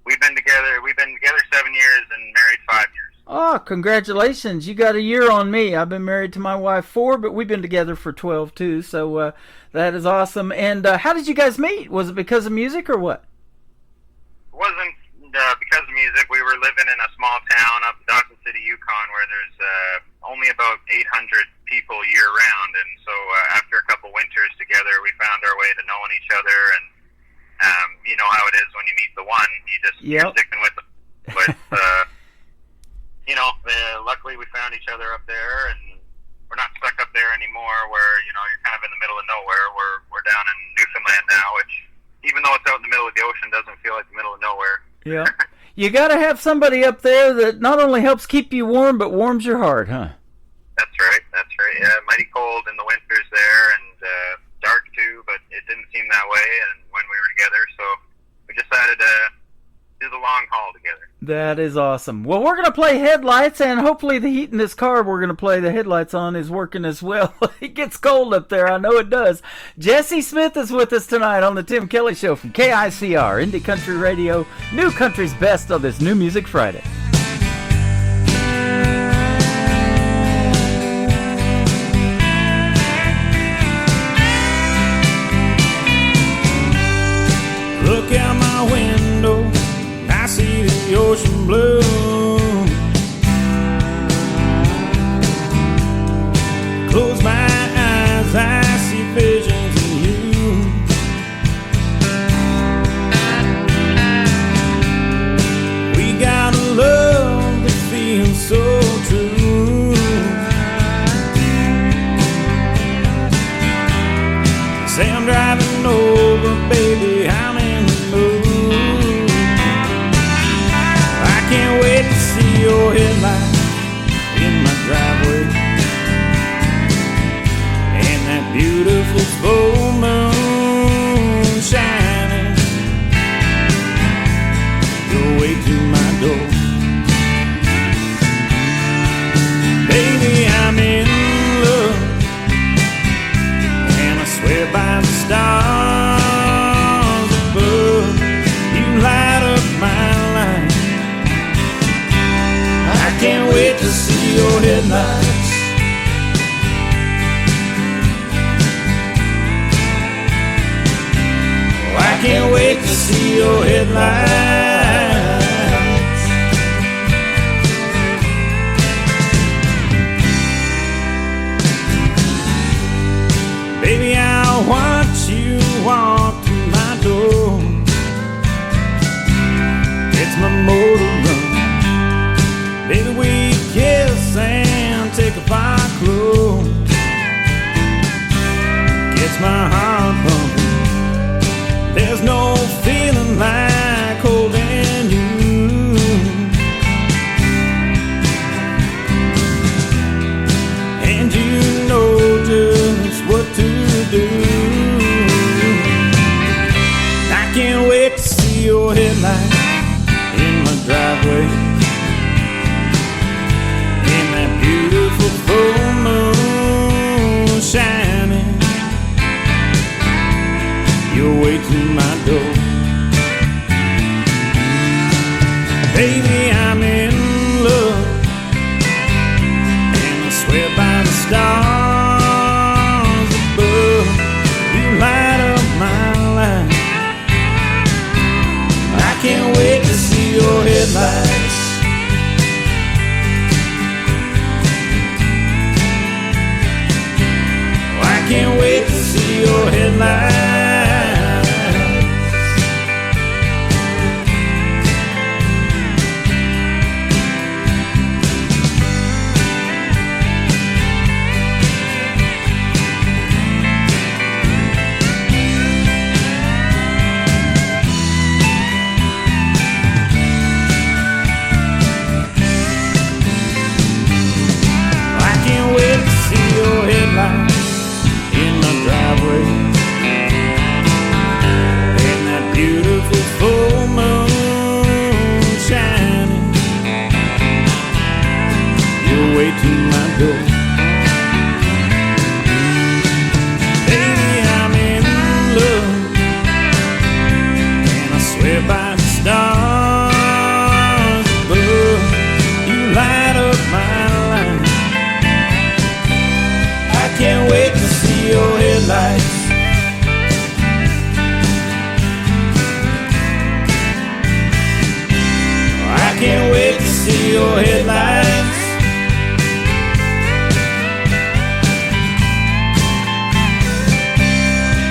We've been together 7 years and married 5 years. Oh, congratulations. You got a year on me. I've been married to my wife 4, but we've been together for 12 too, so that is awesome. And how did you guys meet? Was it because of music or what? It wasn't because of music. We were living in a small town up in Dawson City, Yukon, where there's only about 800 people year-round, and so after a couple winters together, we found our way to knowing each other, and you know how it is when you meet the one, you're sticking with them. But luckily we found each other up there, and we're not stuck up there anymore where, you're kind of in the middle of nowhere. We're down in Newfoundland now, which, even though it's out in the middle of the ocean, doesn't feel like the middle of nowhere. Yeah. You got to have somebody up there that not only helps keep you warm, but warms your heart, huh? That's right. Yeah, mighty cold in the winters there, and dark too, but it didn't seem that way and when we were together, so we decided to do the long haul together. That is awesome. Well, we're going to play Headlights, and hopefully the heat in this car we're going to play the headlights on is working as well. It gets cold up there. I know it does. Jesse Smith is with us tonight on the Tim Kelly Show from KICR, Indie Country Radio, New Country's Best on this New Music Friday. Look out my window, I see the ocean blue. Close my eyes, I see visions of you. We got a love that feels so true. Say I'm driving over, baby, I'm in the mood. I can't wait to see your headlights in my driveway, and that beautiful full moon shining your way to my door. Baby, I'm in love, and I swear by the stars above, you light up my life. I can't wait to see your headlights. Oh, I can't wait to see your headlights. Baby, I watch you walk to my door. It's my motor run. Baby, we kiss and take off our clothes. Gets my heart pumping. There's no feeling like holding you. And you know just what to do. I can't wait to see your headlights in my driveway, in that beautiful full moon shining your way to my door. Baby, I'm in love, and I swear by the stars above, you light up my life. I can't wait to see your headlights. Oh, I can't wait to see your headlights. your headlights.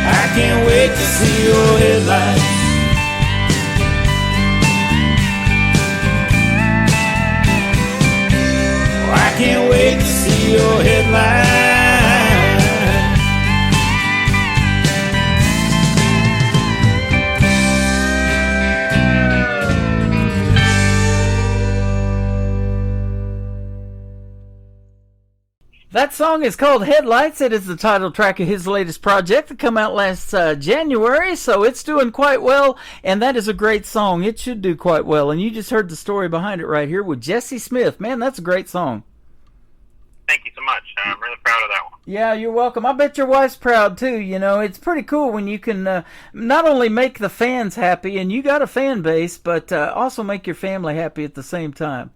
I can't wait to see your headlights. I can't wait to see your headlights. That song is called Headlights. It is the title track of his latest project that came out last January, so it's doing quite well, and that is a great song. It should do quite well, and you just heard the story behind it right here with Jesse Smith. Man, that's a great song. Thank you so much. I'm really proud of that one. Yeah, you're welcome. I bet your wife's proud, too. You know, it's pretty cool when you can not only make the fans happy, and you got a fan base, but also make your family happy at the same time.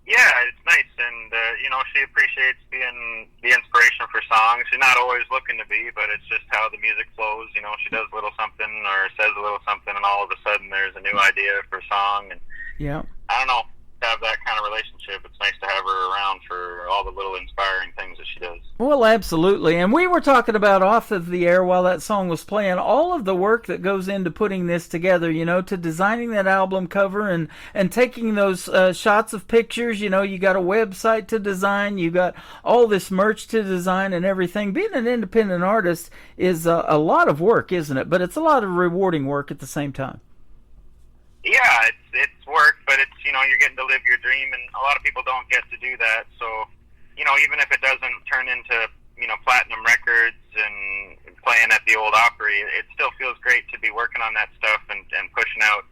Yeah, it's nice, and you know, she appreciates being the inspiration for songs. She's not always looking to be, but it's just how the music flows. You know, she does a little something or says a little something, and all of a sudden there's a new idea for a song. And yeah, I don't know, to have that kind of relationship. It's nice to have her around for all the little inspiring things that she does. Well, absolutely. And we were talking about off of the air while that song was playing, all of the work that goes into putting this together, you know, to designing that album cover and taking those shots of pictures. You know, you got a website to design, you got all this merch to design and everything. Being an independent artist is a lot of work, isn't it? But it's a lot of rewarding work at the same time. Yeah, it's work, but it's, you know, you're getting to live your dream, and a lot of people don't get to do that. So, you know, even if it doesn't turn into, you know, platinum records and playing at the Old Opry, it still feels great to be working on that stuff and pushing out,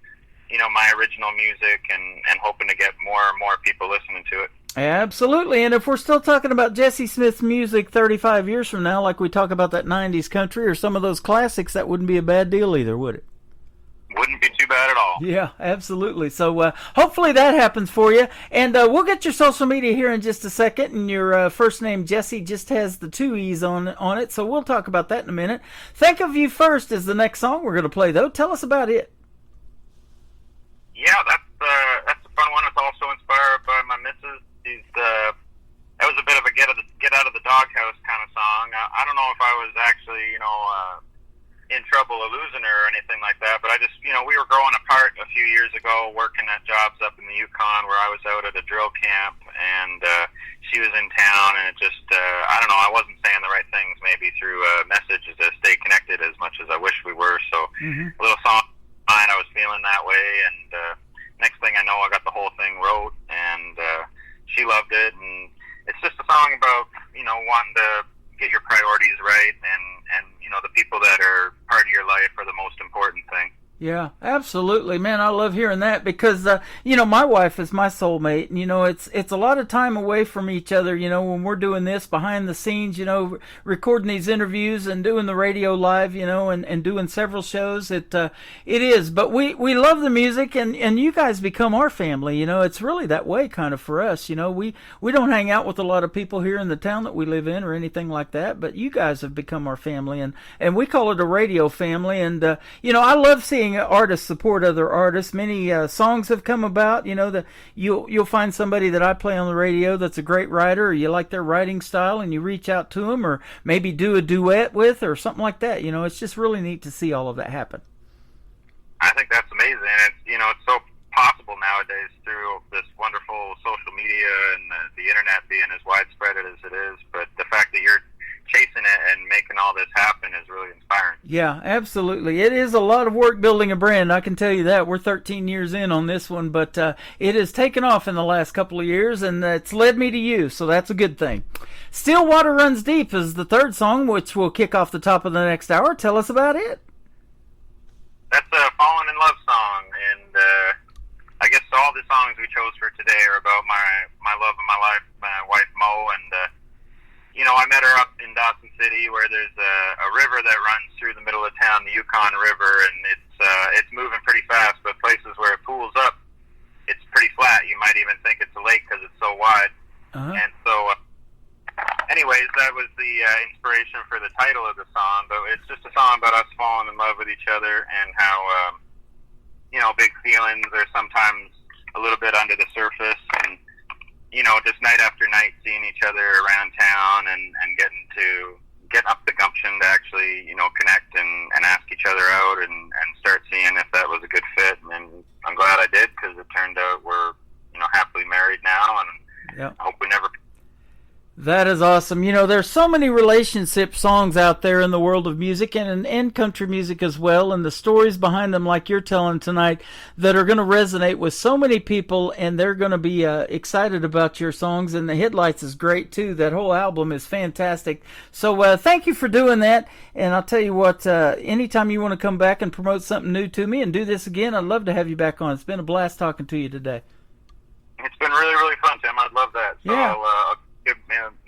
you know, my original music and hoping to get more and more people listening to it. Absolutely. And if we're still talking about Jesse Smith's music 35 years from now, like we talk about that 90s country or some of those classics, that wouldn't be a bad deal either, would it? Wouldn't be too bad at all. Yeah, absolutely. So hopefully that happens for you. And we'll get your social media here in just a second. And your first name, Jesse, just has the 2 E's on it. So we'll talk about that in a minute. Think of You First is the next song we're going to play, though. Tell us about it. Yeah, that's a fun one. It's also inspired by my missus. That was a bit of a get out of the doghouse kind of song. I don't know if I was actually, you know, in trouble of losing her or anything like that, but I just, you know, we were growing apart a few years ago, working at jobs up in the Yukon where I was out at a drill camp, and she was in town, and it just, I don't know, I wasn't saying the right things maybe through messages to stay connected as much as I wish we were, so a little song I was feeling that way, and next thing I know, I got the whole thing wrote, and she loved it, and it's just a song about, you know, wanting to get your priorities right, and you know, the people that are part of your life are the most important thing. Yeah, absolutely, man. I love hearing that because, you know, my wife is my soulmate, and, you know, it's a lot of time away from each other, you know, when we're doing this behind the scenes, you know, recording these interviews and doing the radio live, you know, and doing several shows. It is, but we love the music, and you guys become our family, you know. It's really that way kind of for us, you know. We don't hang out with a lot of people here in the town that we live in or anything like that, but you guys have become our family, and we call it a radio family, and, you know, I love seeing artists support other artists. Many songs have come about, you know, you'll find somebody that I play on the radio that's a great writer, or you like their writing style and you reach out to them, or maybe do a duet with or something like that. You know, it's just really neat to see all of that happen. I think that's amazing, and it's, you know, it's so possible nowadays through this wonderful social media and the internet being as widespread as it is, but the fact that you're chasing it and making all this happen is really inspiring. Yeah, absolutely. It is a lot of work building a brand, I can tell you that. We're 13 years in on this one, but it has taken off in the last couple of years, and it's led me to you, so that's a good thing. Still Water Runs Deep is the third song, which will kick off the top of the next hour. Tell us about it. That's a Fallen in Love song, and I guess all the songs we chose for today are about my love of my life, my wife Mo, and you know, I met her up in Dawson City where there's a river that runs through the middle of town, the Yukon River, and it's moving pretty fast, but places where it pools up, it's pretty flat. You might even think it's a lake because it's so wide. And so, anyways, that was the inspiration for the title of the song, but it's just a song about us falling in love with each other and how, you know, big feelings are sometimes a little bit under the surface, and just night after night seeing each other around town and getting up the gumption to actually connect and ask each other out and start seeing if that was a good fit. And I'm glad I did, because it turned out we're happily married now, and Yep. I hope we never. That is awesome. There's so many relationship songs out there in the world of music and country music as well, and the stories behind them, like you're telling tonight, that are going to resonate with so many people, and they're going to be excited about your songs. And the Headlights is great too. That whole album is fantastic. So thank you for doing that. And I'll tell you what, anytime you want to come back and promote something new to me and do this again, I'd love to have you back on. It's been a blast talking to you today. It's been really, really fun, Tim. I'd love that. So Yeah.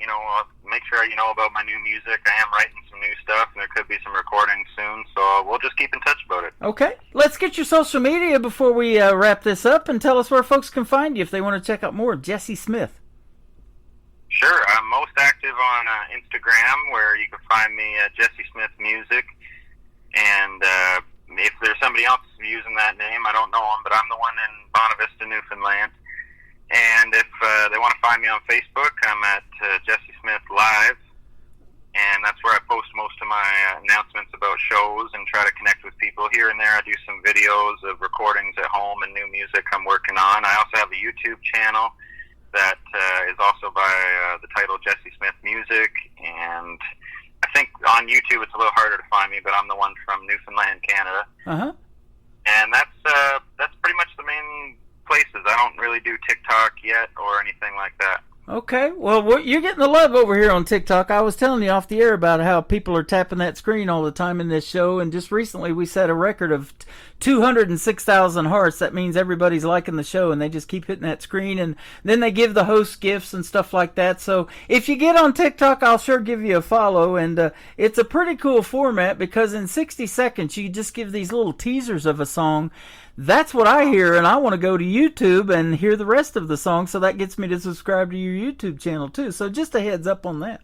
I'll make sure you know about my new music. I am writing some new stuff, and there could be some recordings soon. So we'll just keep in touch about it. Okay. Let's get your social media before we wrap this up, and tell us where folks can find you if they want to check out more Jesse Smith. Sure. I'm most active on Instagram, where you can find me Jesse Smith Music. And if there's somebody else using that name, I don't know them, but I'm the one in Bonavista, Newfoundland. And if they want to find me on Facebook, I'm at Jesse Smith Live, and that's where I post most of my announcements about shows and try to connect with people. Here and there I do some videos of recordings at home and new music I'm working on. I also have a YouTube channel that is also by the title Jesse Smith Music, and I think on YouTube it's a little harder to find me, but I'm the one from Newfoundland, Canada. Uh-huh. And that's pretty much the main places. I don't really do TikTok yet or anything like that. Okay, well, you're getting the love over here on TikTok. I was telling you off the air about how people are tapping that screen all the time in this show, and just recently we set a record of 206,000 hearts. That means everybody's liking the show, and they just keep hitting that screen, and then they give the host gifts and stuff like that. So if you get on TikTok, I'll sure give you a follow, and it's a pretty cool format, because in 60 seconds you just give these little teasers of a song. That's what I hear, and I want to go to YouTube and hear the rest of the song, so that gets me to subscribe to your YouTube channel too. So just a heads up on that.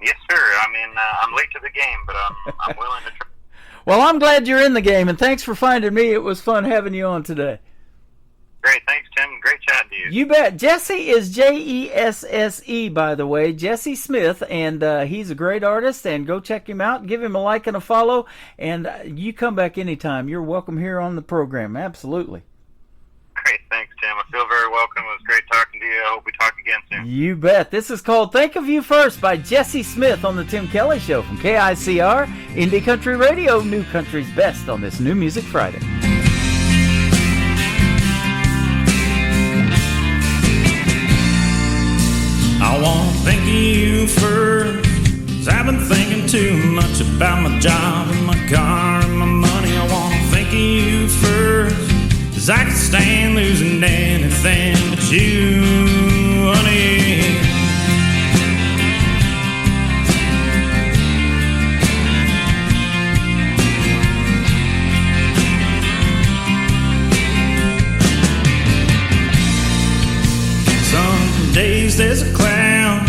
Yes, sir. I mean, I'm late to the game, but I'm willing to try. Well, I'm glad you're in the game, and thanks for finding me. It was fun having you on today. Great. Thanks, Tim. Great chatting to you. You bet. Jesse is Jesse, by the way, Jesse Smith, and he's a great artist, and go check him out. Give him a like and a follow, and you come back anytime. You're welcome here on the program. Absolutely. Great. Thanks, Tim. I feel very welcome. It was great talking to you. I hope we talk again soon. You bet. This is called Think of You First by Jesse Smith on the Tim Kelly Show from KICR, Indie Country Radio, New Country's Best on this New Music Friday. I wanna thank you first, 'cause I've been thinking too much about my job and my car and my money. I wanna thank you first, 'cause I can't stand losing anything but you, honey. Some days there's a cloud,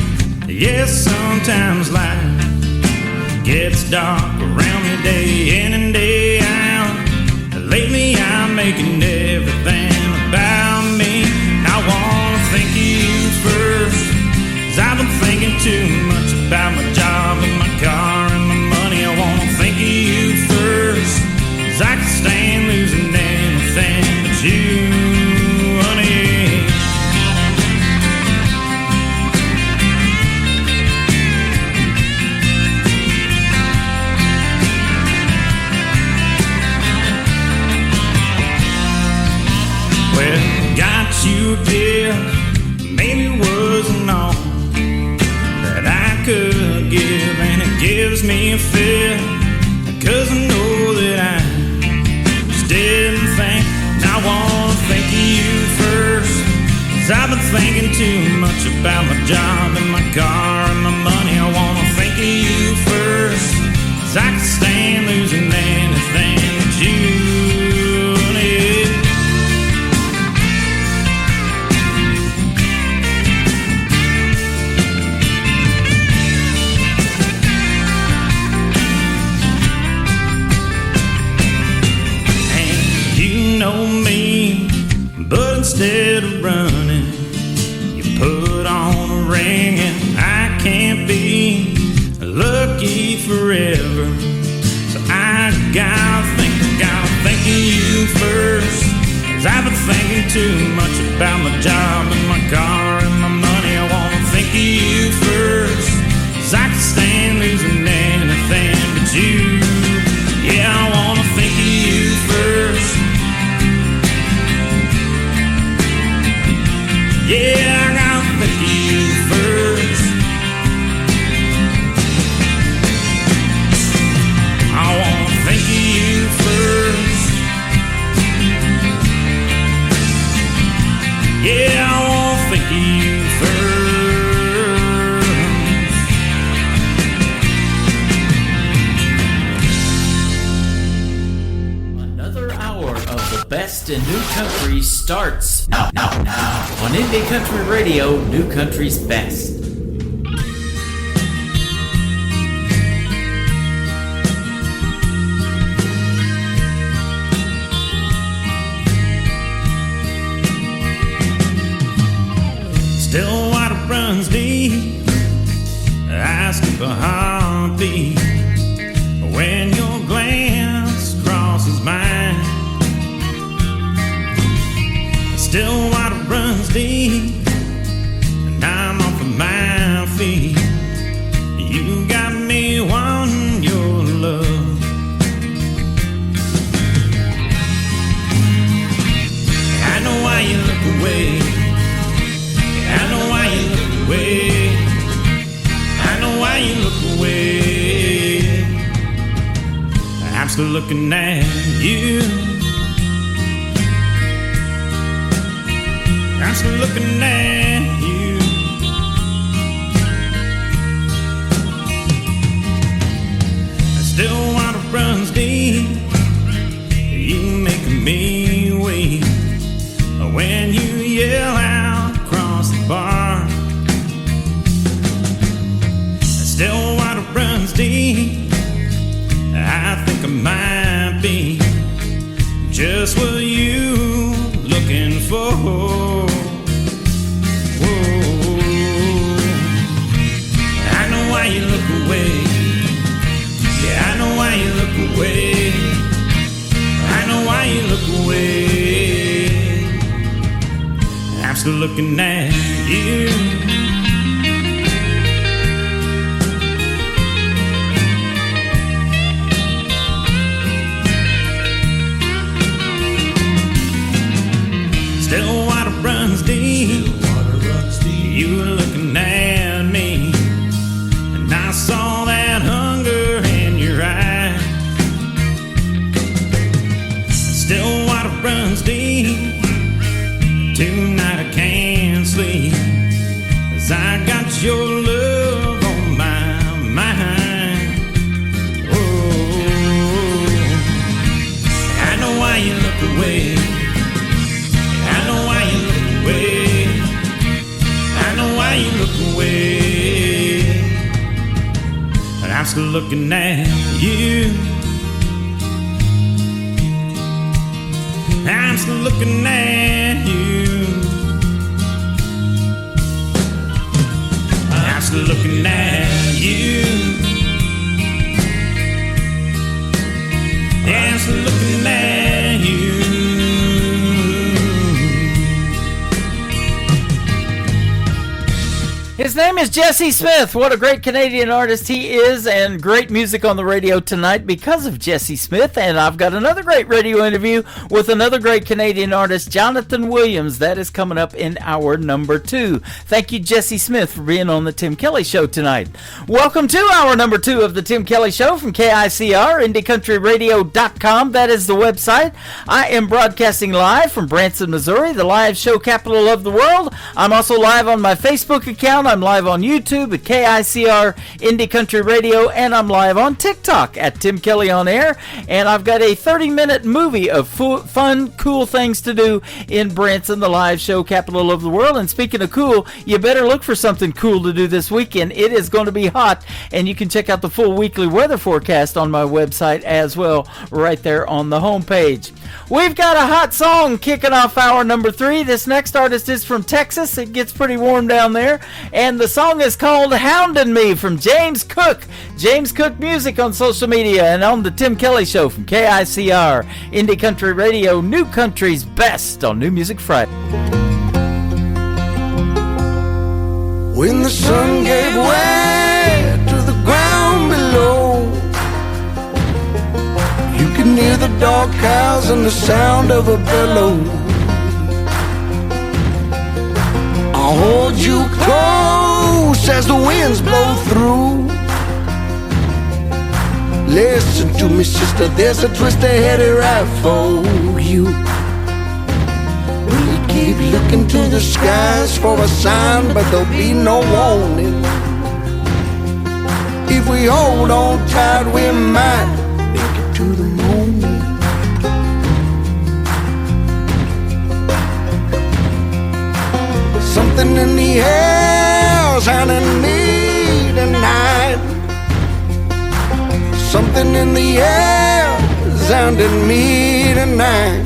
yes, sometimes light gets dark around me day in and day out. Lately I'm making everything about me. I wanna thank you first, 'cause I've been thinking too much about my job and my car and my money. I wanna thank you first, 'cause I can't stand losing anything but you, honey. Well, got you a gift, maybe it wasn't all that I could give, and it gives me a feel, 'cause I know that I just didn't think. And I wanna thank you first, 'cause I've been thinking too much about my job and my car and my money. I wanna thank you first, 'cause I can't stand losing anything but you, honey. Know me, but in instead of running. You put on a ring and I can't be lucky forever. So I gotta think of you first. 'Cause I've been thinking too much about my job and my car and my money. I wanna think of you first. 'Cause I can stand losing anything but you. Yeah, I wanna think of you first. Yeah, I gotta think of you first. I wanna think of you first. Yeah, I wanna think of you first. Another hour of the best in new country starts now on Indie Country Radio, New Country's Best. Still water runs deep, asking for heartbeat. When your glance crosses mine, still water runs deep, and I'm off of my feet. You got me wanting your love. I know why you look away. I know why you look away. I know why you look away. I'm still looking at you. I'm still looking at you. Still water runs deep. You making me wait. When you yell out across the bar, still water runs deep. I think I might be just what you looking for. Whoa. I know why you look away. Yeah, I know why you look away. I know why you look away. I'm still looking at you. Still water runs deep. You were looking at me, and I saw that hunger in your eyes. Still water runs deep. Tonight I can't sleep, 'cause I got your love on my mind. Oh, I know why you look away. I know why you look away. I know why you look away. But I'm still looking at you. I'm still looking at you. I'm still looking at you. Yeah, I'm still looking at you. His name is Jesse Smith. What a great Canadian artist he is, and great music on the radio tonight because of Jesse Smith. And I've got another great radio interview with another great Canadian artist, Jonathan Williams. That is coming up in hour number 2. Thank you, Jesse Smith, for being on the Tim Kelly Show tonight. Welcome to hour number 2 of the Tim Kelly Show from KICR, IndieCountryRadio.com. That is the website. I am broadcasting live from Branson, Missouri, the live show capital of the world. I'm also live on my Facebook account. I'm live on YouTube at KICR Indie Country Radio, and I'm live on TikTok at Tim Kelly On Air. And I've got a 30-minute movie of fun, cool things to do in Branson, the live show capital of the world. And speaking of cool, you better look for something cool to do this weekend. It is going to be hot, and you can check out the full weekly weather forecast on my website as well, right there on the homepage. We've got a hot song kicking off hour number 3. This next artist is from Texas. It gets pretty warm down there. And the song is called Houndin' Me from James Cook. James Cook Music on social media and on the Tim Kelly Show from KICR, Indie Country Radio, New Country's best on New Music Friday. When the sun gave way to the ground below, you can hear the dog howls and the sound of a bellow. I'll hold you close as the winds blow through. Listen to me, sister, there's a twist ahead right for you. We keep looking to the skies for a sign, but there'll be no warning. If we hold on tight, we might make it to the morning. Something in the air's hounding me tonight. Something in the air's hounding me tonight.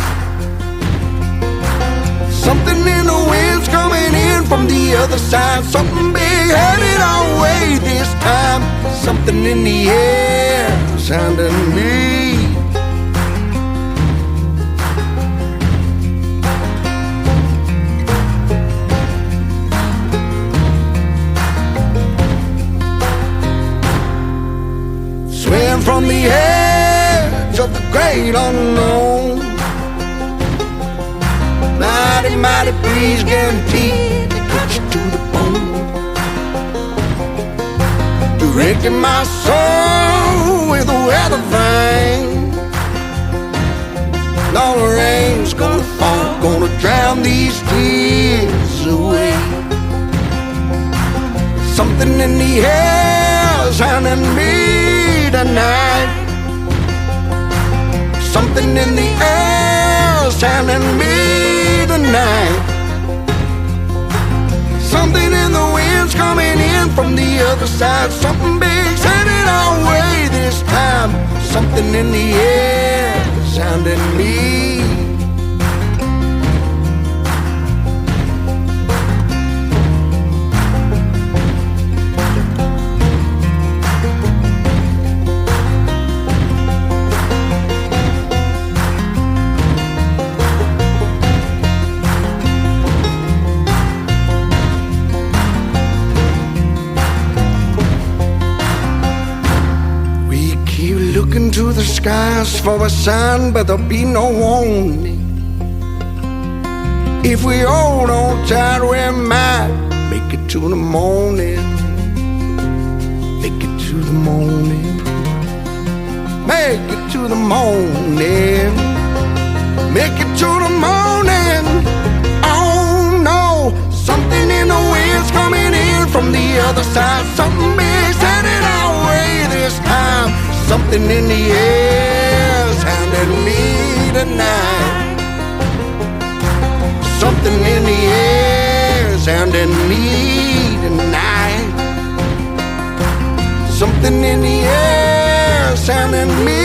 Something in the wind's coming in from the other side. Something big headed our way this time. Something in the air sounding me. Swim from the edge of the great unknown. Mighty, mighty breeze guaranteed to cut you to the bone. Directing my soul with a weather vane. All the rain's gonna fall, gonna drown these tears away. Something in the air's hounding me tonight. Something in the air's hounding me tonight. Something in the wind's coming in from the other side. Something big's headed our way this time. Something in the air sounding me. To the skies for a sign, but there'll be no warning. If we hold on tight, we might make it to the morning. Make it to the morning. Make it to the morning. Make it to the morning. Oh no, something in the wind's coming in from the other side. Something big's headed our way this time. Something in the air's hounding me tonight. Something in the air's hounding me tonight. Something in the air's hounding me.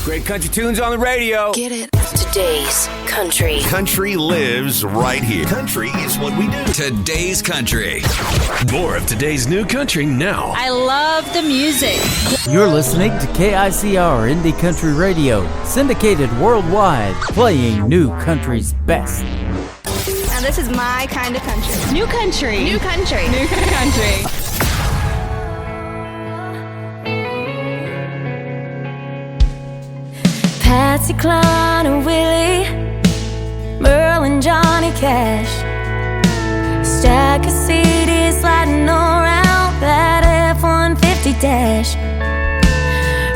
Great country tunes on the radio. Get it? Today's country. Country lives right here. Country is what we do. Today's country. More of today's new country now. I love the music. You're listening to KICR Indie Country Radio, syndicated worldwide, playing new country's best. Now this is my kind of country. New country. New country. New country. Patsy Cline and Willie, Merle and Johnny Cash, stack of CDs sliding around that F-150 dash,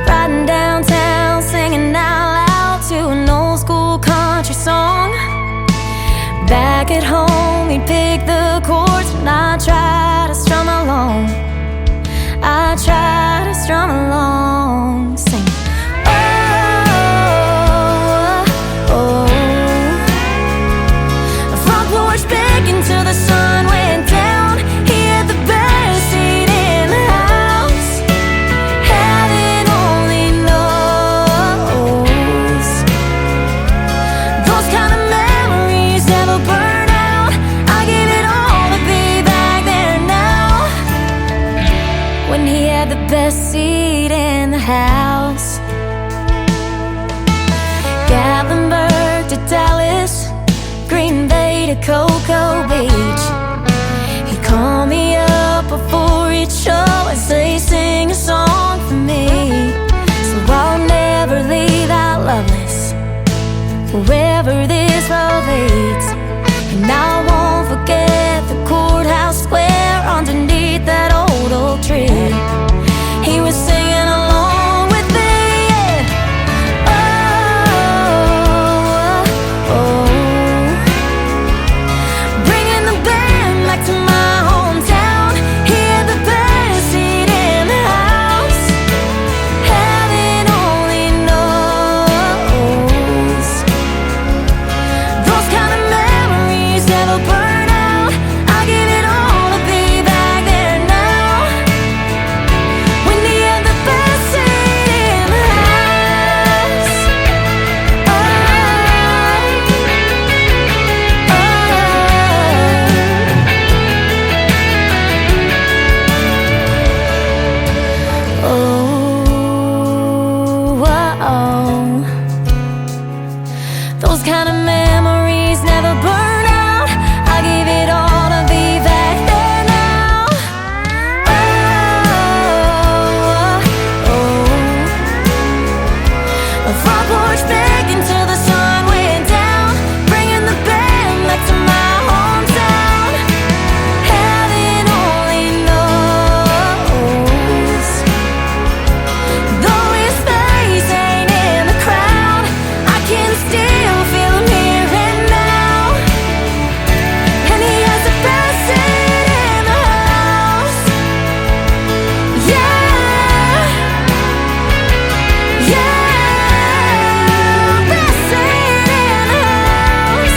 riding downtown singing out loud to an old school country song. Back at home he'd pick the chords and I try to strum along. I try to strum along, sing. at Cocoa Beach. He'd call me up before each show and say, sing a song for me. So I'll never leave out Loveless, wherever this road leads. And I won't forget the courthouse square underneath that old oak tree. He was singing along with me, yeah. Oh, oh, bringing the band back to my hometown. He had the best seat in the house. Heaven only knows. Those kind of memories never burn out. I give it all to be back there now. When he had the best seat in the house. Oh, oh, oh. Those kind of memories never burn out. I give it all to be back there now. Oh, oh. A front porch begging till the sun went down, bringing the band back to my hometown. Heaven only knows. Though his face ain't in the crowd, I can still feel him here and now. And he has the best seat in the house. Yeah, yeah, best seat in the house.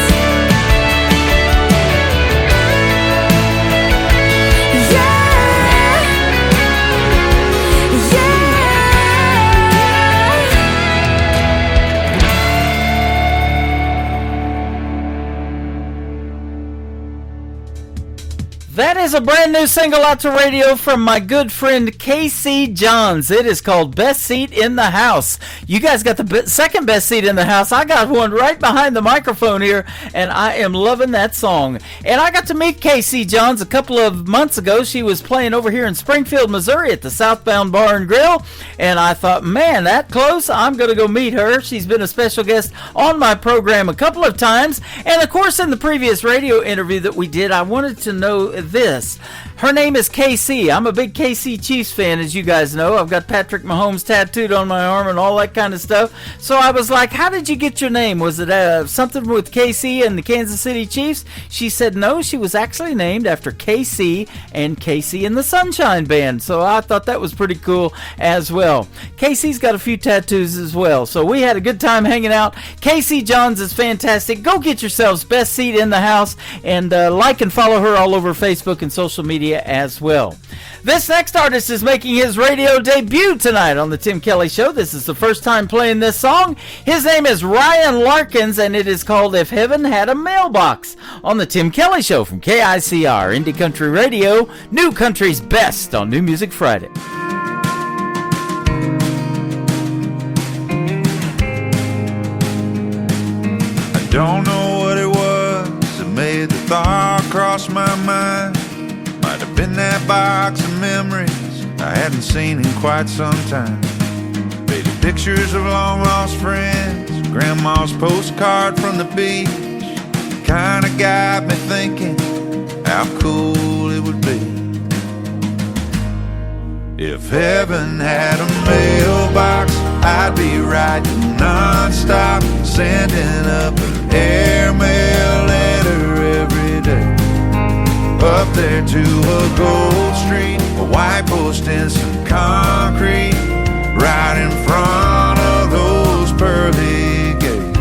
That is a brand new single out to radio from my good friend KC Johns. It is called Best Seat in the House. You guys got the second best seat in the house. I got one right behind the microphone here, and I am loving that song. And I got to meet KC Johns a couple of months ago. She was playing over here in Springfield, Missouri at the Southbound Bar and Grill, and I thought, man, that close? I'm going to go meet her. She's been a special guest on my program a couple of times. And, of course, in the previous radio interview that we did, I wanted to know this. Her name is KC. I'm a big KC Chiefs fan, as you guys know. I've got Patrick Mahomes tattooed on my arm and all that kind of stuff. So I was like, how did you get your name? Was it something with KC and the Kansas City Chiefs? She said no, she was actually named after KC and KC and the Sunshine Band. So I thought that was pretty cool as well. KC's got a few tattoos as well. So we had a good time hanging out. KC Johns is fantastic. Go get yourselves Best Seat in the House, and like and follow her all over Facebook and social media as well. This next artist is making his radio debut tonight on the Tim Kelly Show. This is the first time playing this song. His name is Ryan Larkins, and it is called If Heaven Had a Mailbox on the Tim Kelly Show from KICR, Indie Country Radio, New Country's best on New Music Friday. I don't know what it was that made the thought cross my mind. Might have been that box of memories I hadn't seen in quite some time. Faded pictures of long lost friends, grandma's postcard from the beach. Kinda got me thinking how cool it would be if heaven had a mailbox. I'd be writing non-stop, sending up an airmail letter every day. Up there to a gold street, a white post and some concrete, right in front of those pearly gates.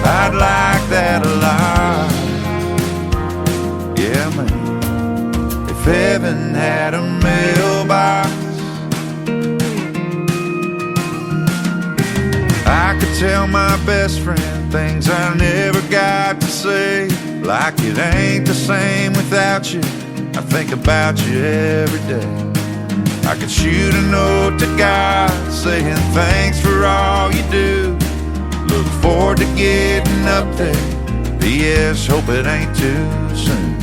I'd like that a lot, yeah man, if heaven had a mailbox. I could tell my best friend things I never got to say, like it ain't the same without you. I think about you every day. I could shoot a note to God saying thanks for all you do. Look forward to getting up there, Yes, hope it ain't too soon.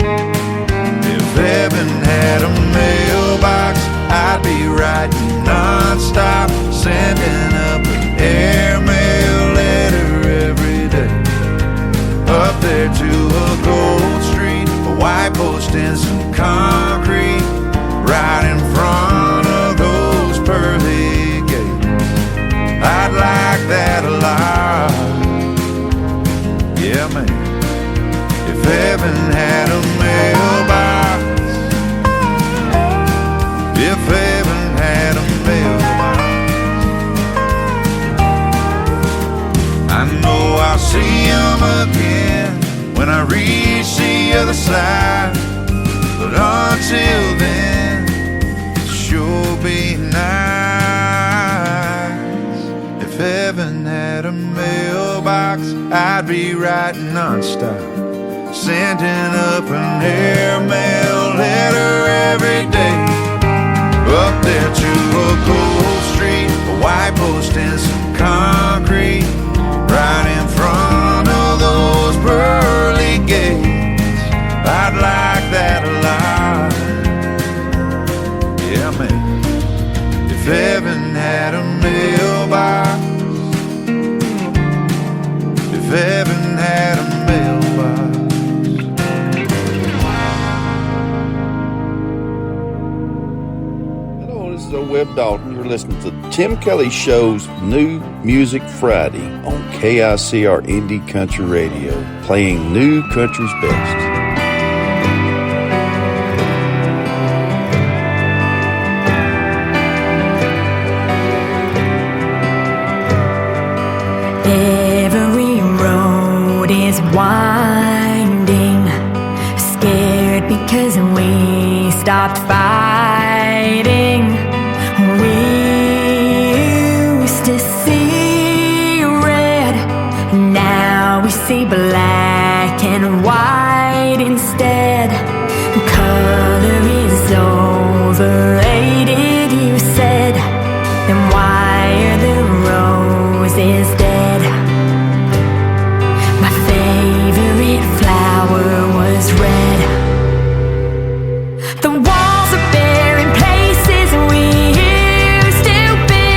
If heaven had a mailbox, I'd be writing non-stop, sending up an airmail letter every day. Up there to a Gold Street, a white post and some concrete, right in front of those pearly gates. I'd like that a lot. Yeah, man. If heaven had a mailbox, if heaven had a mailbox, I know I'll see him again when I reach the other side. But until then, it'll sure be nice. If heaven had a mailbox, I'd be writing non-stop, sending up an airmail letter every day. Up there to a Gold Street, a white post and some concrete, right in front of those pearly gates. I'd like that a lot. Yeah, man. If heaven had a mailbox, if heaven had a mailbox. Hello, this is Webb Dalton. You're listening to Tim Kelly Show's New Music Friday on KICR Indie Country Radio, playing new country's best. Every road is winding, scared because we stopped fighting. We used to see red, now we see black and white instead. Color is overrated, you said. Then why are the roses dead? My favorite flower was red. The walls are bare in places we used to be.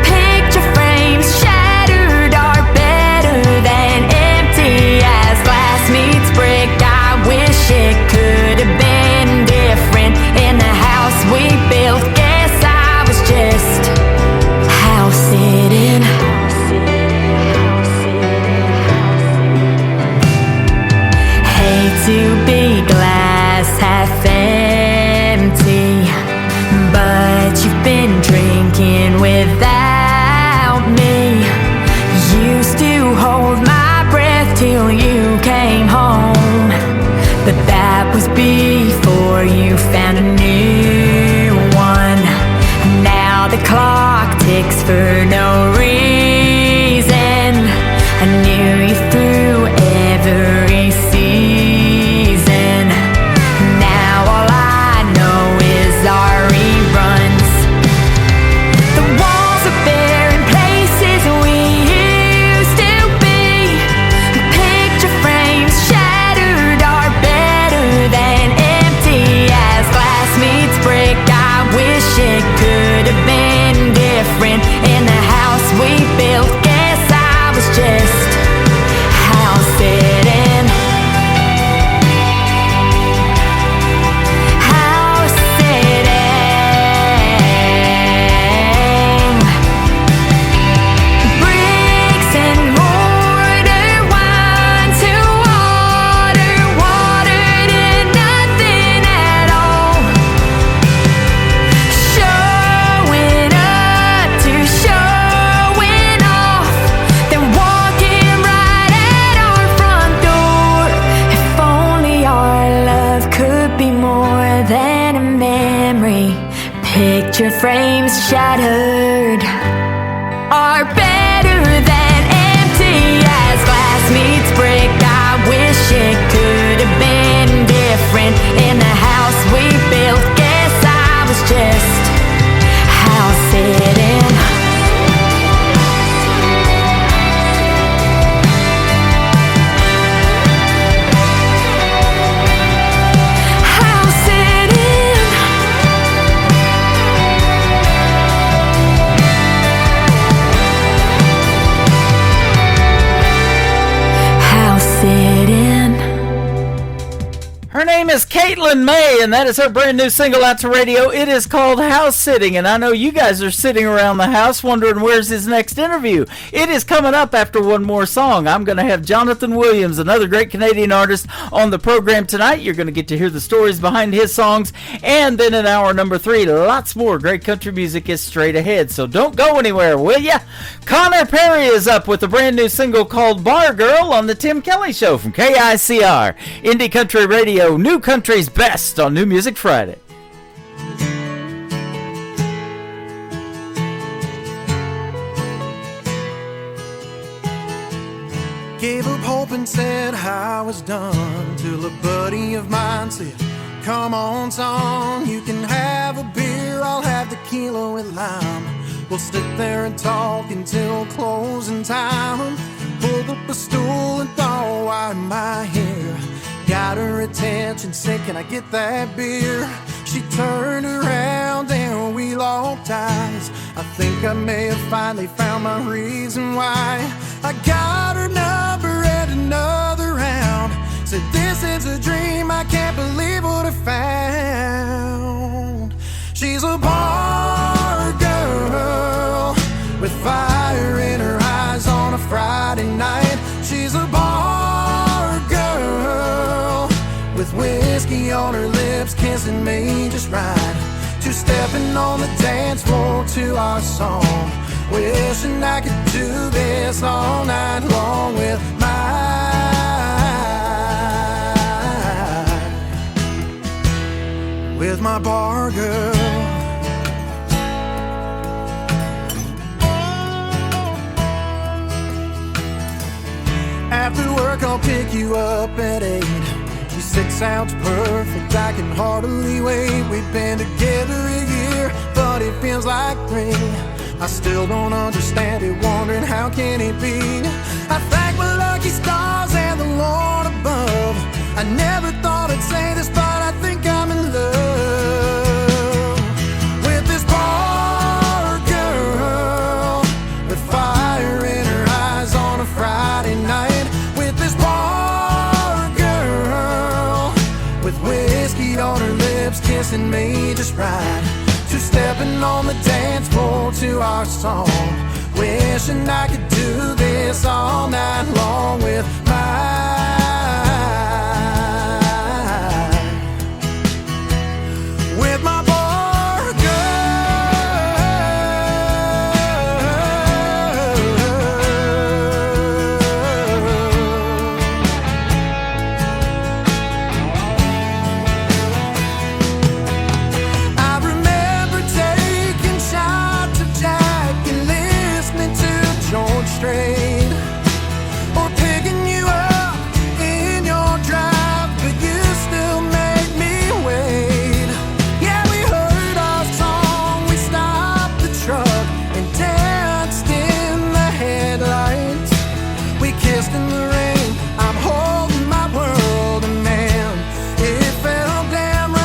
Picture frames shattered are better than empty as glass meets brick. I wish it could have been different in the house we built. Guess I was just house sitting. Hate to be glass half empty, but you've been drinking without me. Used to hold my breath till you came home, but that was before you found a new one. Now the clock ticks for no reason. I knew you through every season. Now all I know is our reruns. The walls are bare in places we used to be. Picture frames shattered are better than empty as glass meets brick. I wish it could have been different in the house we is Caitlin May, and that is her brand new single out to radio. It is called House Sitting, and I know you guys are sitting around the house wondering where's his next interview. It is coming up after one more song. I'm going to have Jonathan Williams, another great Canadian artist, on the program tonight. You're going to get to hear the stories behind his songs, and then in hour number 3, lots more great country music is straight ahead, so don't go anywhere, will ya? Connor Perry is up with a brand new single called Bar Girl on the Tim Kelly Show from KICR, Indie Country Radio, New Country's best on New Music Friday. Gave up hope and said I was done, till a buddy of mine said, come on son, you can have a beer, I'll have tequila with lime. We'll sit there and talk until closing time. Pulled up a stool and thought, why am I here? Got her attention, said, can I get that beer? She turned around and we locked eyes. I think I may have finally found my reason why. I got her number at another round. Said, this is a dream, I can't believe what I found. She's a bar girl with fire in her eyes on a Friday night. She's a bar girl with whiskey on her lips, kissing me just right. Two-stepping on the dance floor to our song. Wishing I could do this all night long with my bar girl. After work I'll pick you up at 8. She said, sounds perfect, I can hardly wait. We've been together a year, but it feels like 3. I still don't understand it, wondering how can it be. I thank my lucky stars and the Lord above. I never thought I'd say this, but I think I'm in love with this bar girl, with fire in her eyes on a Friday night. With this bar girl, with whiskey on her lips, kissing me just right. Two-stepping on the dance floor to our song. Wishing I could do this all night long with my bar I remember taking shots of Jack and listening to George Strait, or picking you up in your drive, but you still made me wait. Yeah, we heard our song, we stopped the truck and danced in the headlights. We kissed in the rain, I'm holding my world, and man, it felt damn right.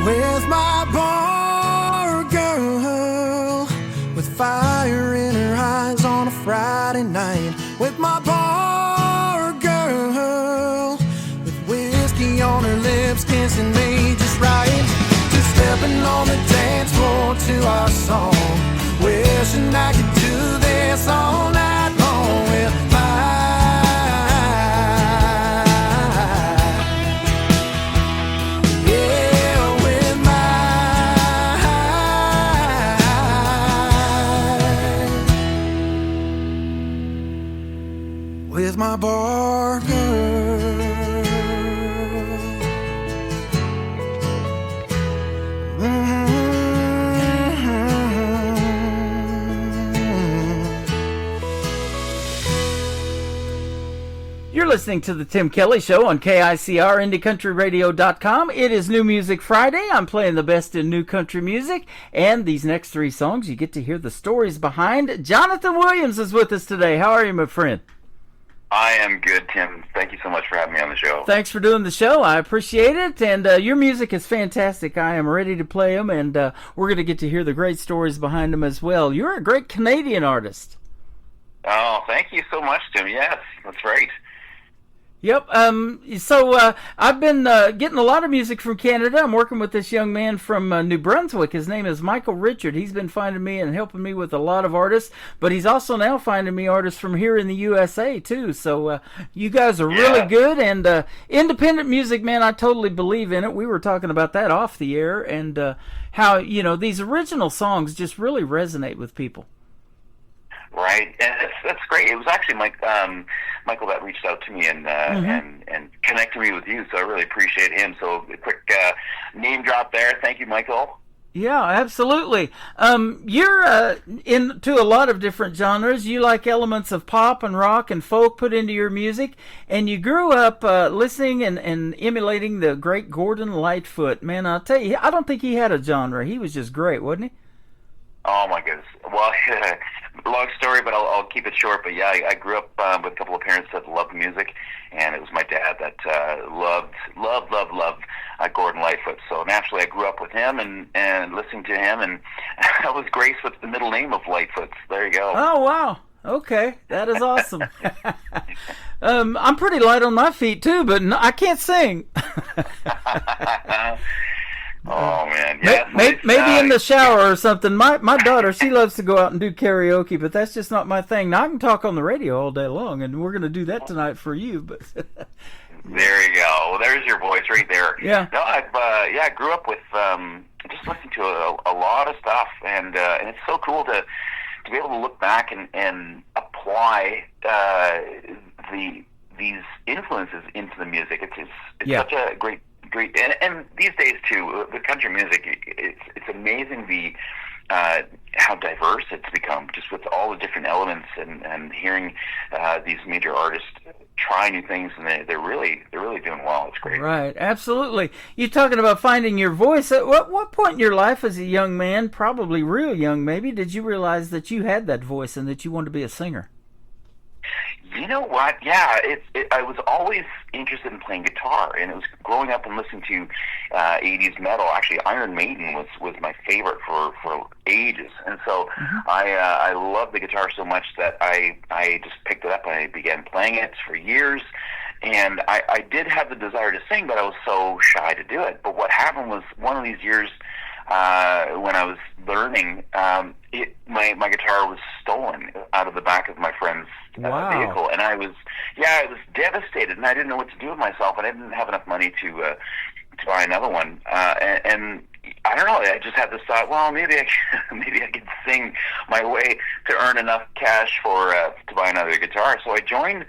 With my bar girl, with fire in her eyes on a Friday night. With my bar girl, with whiskey on her lips, kissing me just right. Two-stepping on the dance floor to our song. Wishing I could do this all night long with my bar girl. You're listening to the Tim Kelly Show on KICR, IndieCountryRadio.com. It is New Music Friday. I'm playing the best in new country music. And these next three songs, you get to hear the stories behind. Jonathan Williams is with us today. How are you, my friend? I am good, Tim. Thank you so much for having me on the show. Thanks for doing the show. I appreciate it. And your music is fantastic. I am ready to play them, and we're going to get to hear the great stories behind them as well. You're a great Canadian artist. Oh, thank you so much, Tim. Yes, that's right. Yep. So I've been getting a lot of music from Canada. I'm working with this young man from New Brunswick. His name is Michael Richard. He's been finding me and helping me with a lot of artists, but he's also now finding me artists from here in the USA too. So you guys are really good, and independent music, man, I totally believe in it. We were talking about that off the air, and how, you know, these original songs just really resonate with people. Right, and that's great. It was actually Michael that reached out to me and connected me with you, so I really appreciate him. So a quick name drop there. Thank you, Michael. Yeah, absolutely. You're into a lot of different genres. You like elements of pop and rock and folk put into your music, and you grew up listening and emulating the great Gordon Lightfoot. Man, I'll tell you, I don't think he had a genre. He was just great, wasn't he? Oh my goodness. Well, long story, but I'll keep it short. But yeah, I grew up with a couple of parents that loved music, and it was my dad that loved Gordon Lightfoot. So naturally, I grew up with him and listening to him, and I was graced with the middle name of Lightfoot. There you go. Oh wow. Okay, that is awesome. I'm pretty light on my feet too, but I can't sing. Oh man, yeah. Maybe in the shower or something. My daughter, she loves to go out and do karaoke, but that's just not my thing. Now I can talk on the radio all day long, and we're going to do that tonight for you. But there you go. Well, there's your voice right there. Yeah. No, I grew up with just listening to a lot of stuff, and it's so cool to be able to look back and apply these influences into the music. It's such a great, and these days too, with country music, it's amazing how diverse it's become, just with all the different elements and hearing these major artists try new things, and they're really doing well. It's great. Right, absolutely. You're talking about finding your voice. At what point in your life as a young man, probably real young maybe, did you realize that you had that voice and that you wanted to be a singer? You know what? Yeah, I was always interested in playing guitar, and it was growing up and listening to 80s metal. Actually, Iron Maiden was my favorite for ages, and so I loved the guitar so much that I just picked it up and I began playing it for years. And I did have the desire to sing, but I was so shy to do it. But what happened was, one of these years when I was learning, my guitar was stolen out of the back of my friend's vehicle, and I was devastated, and I didn't know what to do with myself, and I didn't have enough money to buy another one, and I don't know, I just had this thought, well, maybe I could sing my way to earn enough cash to buy another guitar. So I joined.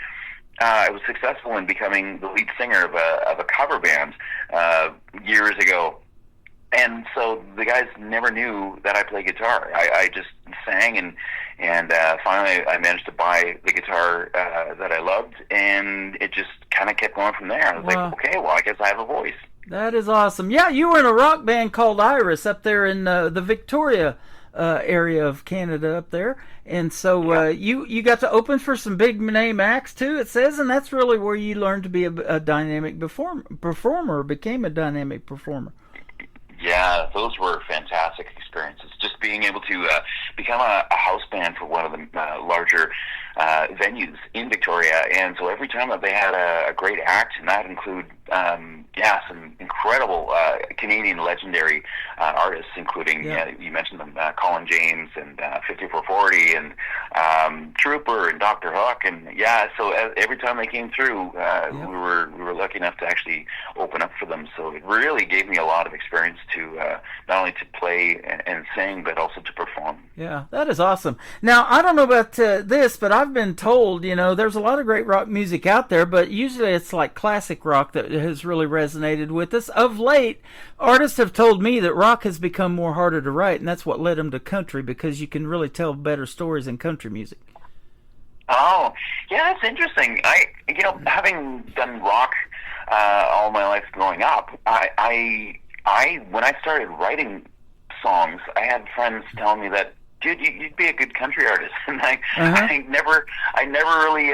I was successful in becoming the lead singer of a cover band years ago. And so the guys never knew that I played guitar. I just sang, and finally I managed to buy the guitar that I loved, and it just kind of kept going from there. I was like, okay, well, I guess I have a voice. That is awesome. Yeah, you were in a rock band called Iris up there in the Victoria area of Canada up there, and so you got to open for some big name acts too, it says, and that's really where you learned to be a dynamic performer, became a dynamic performer. Yeah, those were fantastic experiences. Just being able to become a house band for one of the larger venues in Victoria, and so every time that they had a great act, and that include some incredible Canadian legendary artists, including you mentioned them, Colin James and 5440 and Trooper and Dr. Hook, and so every time they came through, we were lucky enough to actually open up for them. So it really gave me a lot of experience to not only to play and sing, but also to perform. Yeah, that is awesome. Now, I don't know about this, but I've been told, there's a lot of great rock music out there, but usually it's like classic rock that has really resonated with us. Of late, artists have told me that rock has become more harder to write, and that's what led them to country, because you can really tell better stories in country music. Oh, yeah, that's interesting. Having done rock all my life growing up, I when I started writing songs, I had friends telling me that, dude, you'd be a good country artist, and I never really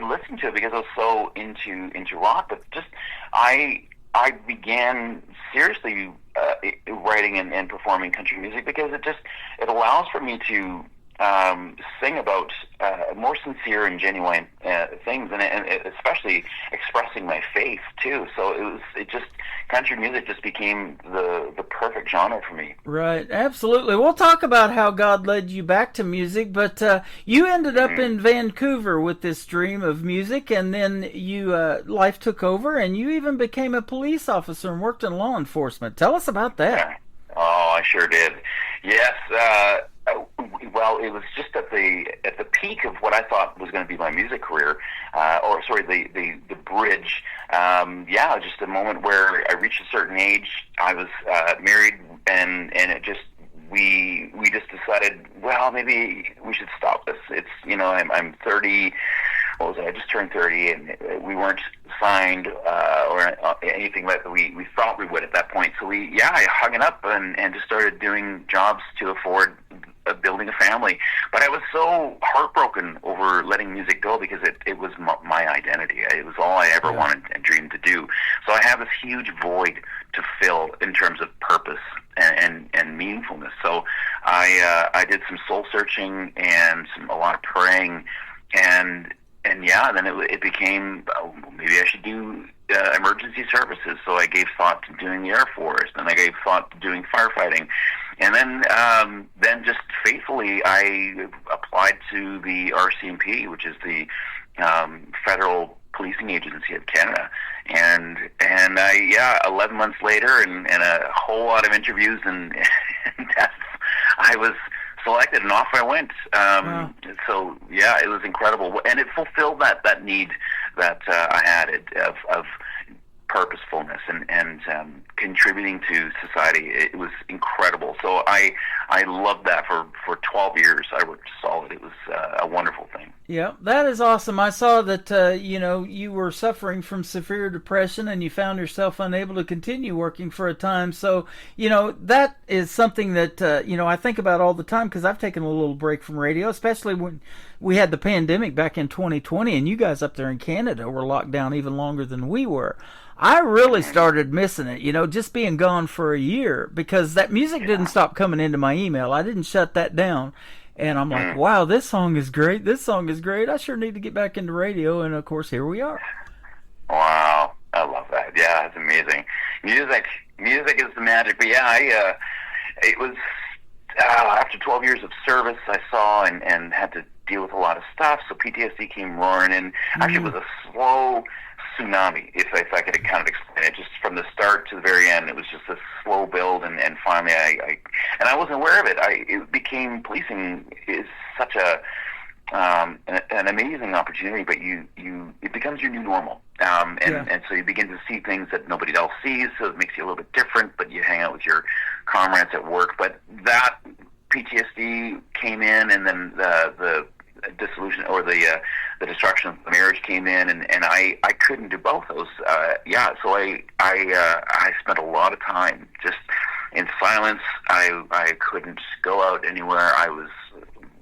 listened to it because I was so into rock. But just I began seriously writing and performing country music because it allows for me to sing about more sincere and genuine things, and especially expressing my faith too. So country music just became the perfect genre for me. Right, absolutely. We'll talk about how God led you back to music, but you ended up in Vancouver with this dream of music, and then life took over, and you even became a police officer and worked in law enforcement. Tell us about that. Oh, I sure did. Yes. Well, it was just at the peak of what I thought was going to be my music career, the bridge. Just a moment where I reached a certain age. I was married, and it just we just decided, well, maybe we should stop this. It's I'm 30. What was it? I just turned 30, and we weren't signed or anything like we thought we would at that point. So I hung it up and just started doing jobs to afford building a family. But I was so heartbroken over letting music go because it was my identity. It was all I ever wanted and dreamed to do. So I have this huge void to fill in terms of purpose and meaningfulness. So I did some soul searching and a lot of praying, and then it became, maybe I should do emergency services. So I gave thought to doing the Air Force, and I gave thought to doing firefighting. And then just faithfully, I applied to the RCMP, which is the Federal Policing Agency of Canada. And 11 months later, and a whole lot of interviews and tests, I was selected, and off I went. So it was incredible, and it fulfilled that need that I had of purposefulness and contributing to society. It was incredible. So I loved that for 12 years. I worked solid. It was a wonderful thing. Yeah, that is awesome. I saw that you were suffering from severe depression, and you found yourself unable to continue working for a time. So that is something that I think about all the time, because I've taken a little break from radio, especially when we had the pandemic back in 2020, and you guys up there in Canada were locked down even longer than we were. I really started missing it, just being gone for a year, because that music didn't stop coming into my email. I didn't shut that down. And I'm like, wow, this song is great. This song is great. I sure need to get back into radio. And, of course, here we are. Wow. I love that. Yeah, it's amazing. Music is the magic. But, it was after 12 years of service I saw and had to deal with a lot of stuff. So PTSD came roaring in. Actually, it was a slow tsunami, if I could kind of explain it. Just from the start to the very end, it was just a slow build, and finally I wasn't aware of it. It became, policing is such an amazing opportunity, but it becomes your new normal, and so you begin to see things that nobody else sees, so it makes you a little bit different, but you hang out with your comrades at work. But that PTSD came in, and then the dissolution or the destruction of the marriage came in, and I couldn't do both those. So I spent a lot of time just in silence. I couldn't go out anywhere. I was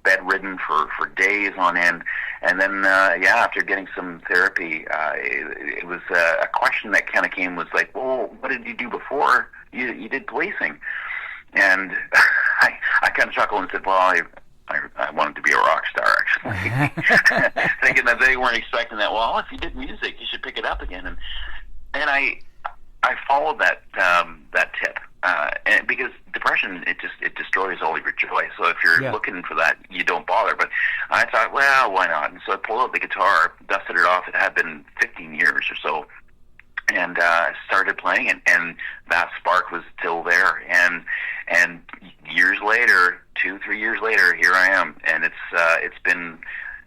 bedridden for days on end. And then after getting some therapy, it was a question that kind of came, was like, well, what did you do before you did policing? And I kind of chuckled and said, well, I wanted to be a rock star, actually. Thinking that they weren't expecting that. Well, if you did music, you should pick it up again. And I followed that tip, and because depression, it destroys all your joy. So if you're looking for that, you don't bother. But I thought, well, why not? And so I pulled out the guitar, dusted it off. It had been 15 years or so, and started playing it. And that spark was still there. And years later, 2-3 years later, here I am, and it's been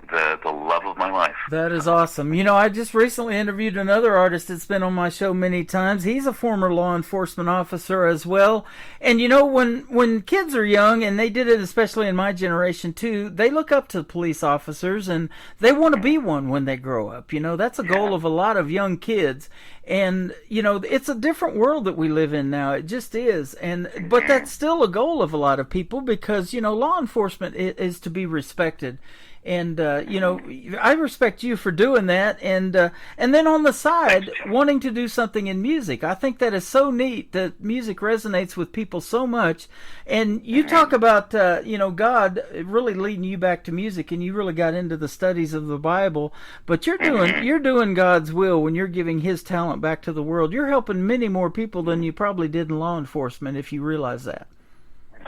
the love of my life. That is awesome. You know, I just recently interviewed another artist that's been on my show many times. He's a former law enforcement officer as well. And you know, when kids are young, and they did it especially in my generation too, they look up to police officers and they want to be one when they grow up. You know, that's a goal of a lot of young kids. And, you know, it's a different world that we live in now. It just is. But that's still a goal of a lot of people because, you know, law enforcement is to be respected. And, you know, I respect you for doing that. And then on the side, wanting to do something in music. I think that is so neat that music resonates with people so much. And you talk about, you know, God really leading you back to music, and you really got into the studies of the Bible. But you're doing God's will when you're giving his talent back to the world. You're helping many more people than you probably did in law enforcement, if you realize that.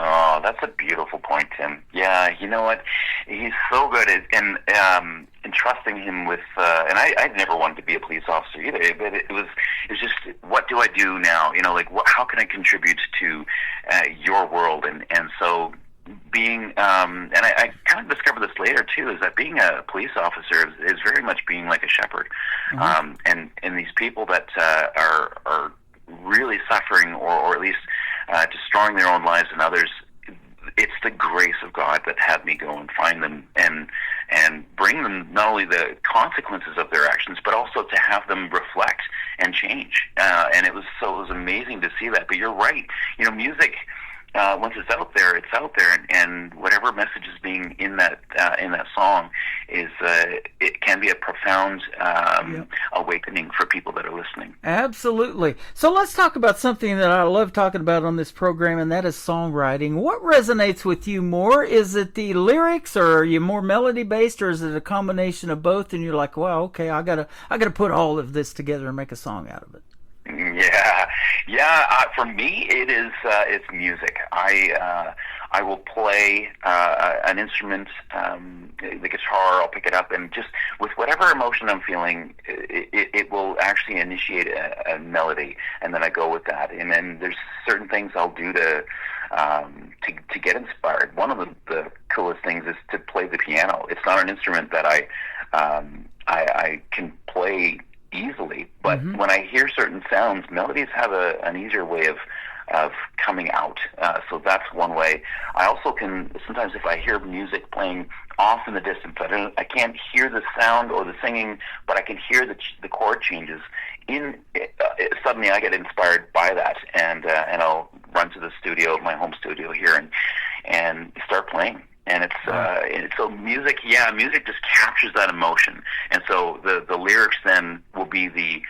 Oh, that's a beautiful point, Tim. Yeah, you know what? He's so good at entrusting him with. And I never wanted to be a police officer either, but it was just, what do I do now? You know, like how can I contribute to your world? And so being, and I kind of discovered this later too, is that being a police officer is very much being like a shepherd, and these people that are really suffering, or at least destroying their own lives and others. It's the grace of God that had me go and find them and bring them not only the consequences of their actions, but also to have them reflect and change. And it was amazing to see that. But you're right. You know, music, once it's out there, and whatever message is being in that song is it can be a profound awakening for people that are listening. Absolutely. So let's talk about something that I love talking about on this program, and that is songwriting. What resonates with you more? Is it the lyrics, or are you more melody based, or is it a combination of both? And you're like, wow, okay, I gotta put all of this together and make a song out of it. Yeah. For me, it's music. I will play an instrument, the guitar. I'll pick it up, and just with whatever emotion I'm feeling, it will actually initiate a melody, and then I go with that. And then there's certain things I'll do to get inspired. One of the coolest things is to play the piano. It's not an instrument that I can play easily, but when I hear certain sounds, melodies have an easier way of coming out. So that's one way. I also can, sometimes if I hear music playing off in the distance, I can't hear the sound or the singing, but I can hear the chord changes. Suddenly I get inspired by that, and I'll run to the studio, my home studio here, and start playing. And it's so music just captures that emotion, and so the lyrics then will be the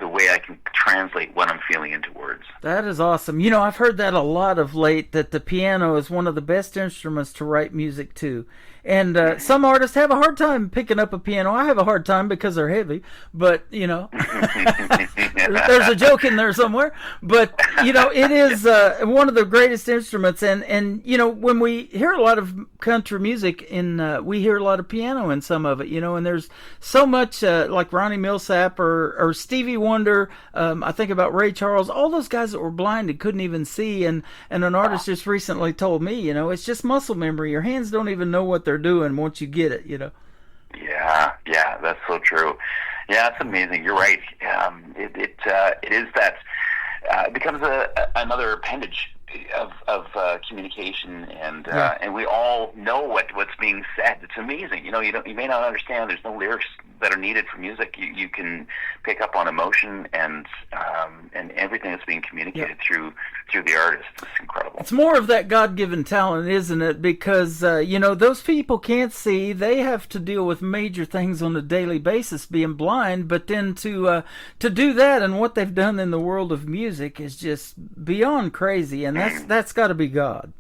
way I can translate what I'm feeling into words. That is awesome. You know, I've heard that a lot of late, that the piano is one of the best instruments to write music to. And some artists have a hard time picking up a piano. I have a hard time because they're heavy, but, you know, there's a joke in there somewhere. But, you know, it is one of the greatest instruments. And you know, when we hear a lot of country music, we hear a lot of piano in some of it, you know, and there's so much like Ronnie Millsap or Stevie Wonder. I think about Ray Charles, all those guys that were blind and couldn't even see. And an artist just recently told me, you know, it's just muscle memory. Your hands don't even know what they're doing once you get it, you know. Yeah, that's so true. Yeah, it's amazing. You're right. It is that it becomes another appendage of communication, and we all know what's being said. It's amazing. You know, you may not understand. There's no lyrics that are needed for music. You can pick up on emotion and everything that's being communicated through the artist. It's incredible. It's more of that God-given talent, isn't it? Because you know, those people can't see. They have to deal with major things on a daily basis, being blind. But then to do that, and what they've done in the world of music is just beyond crazy. And that's got to be God.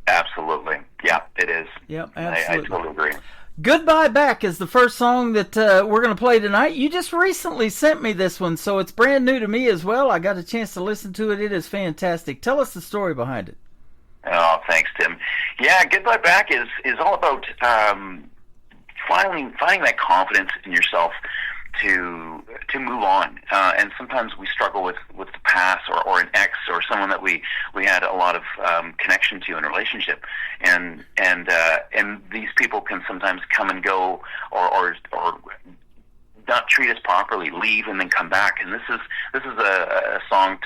Absolutely. Yeah, it is. Yep, absolutely. I totally agree. Goodbye Back is the first song that we're going to play tonight. You just recently sent me this one, so it's brand new to me as well. I got a chance to listen to it. It is fantastic. Tell us the story behind it. Oh, thanks, Tim. Yeah, Goodbye Back is all about finding that confidence in yourself to to move on. And sometimes we struggle with the past or an ex or someone that we had a lot of connection to in a relationship, and these people can sometimes come and go or not treat us properly, leave and then come back. And this is a song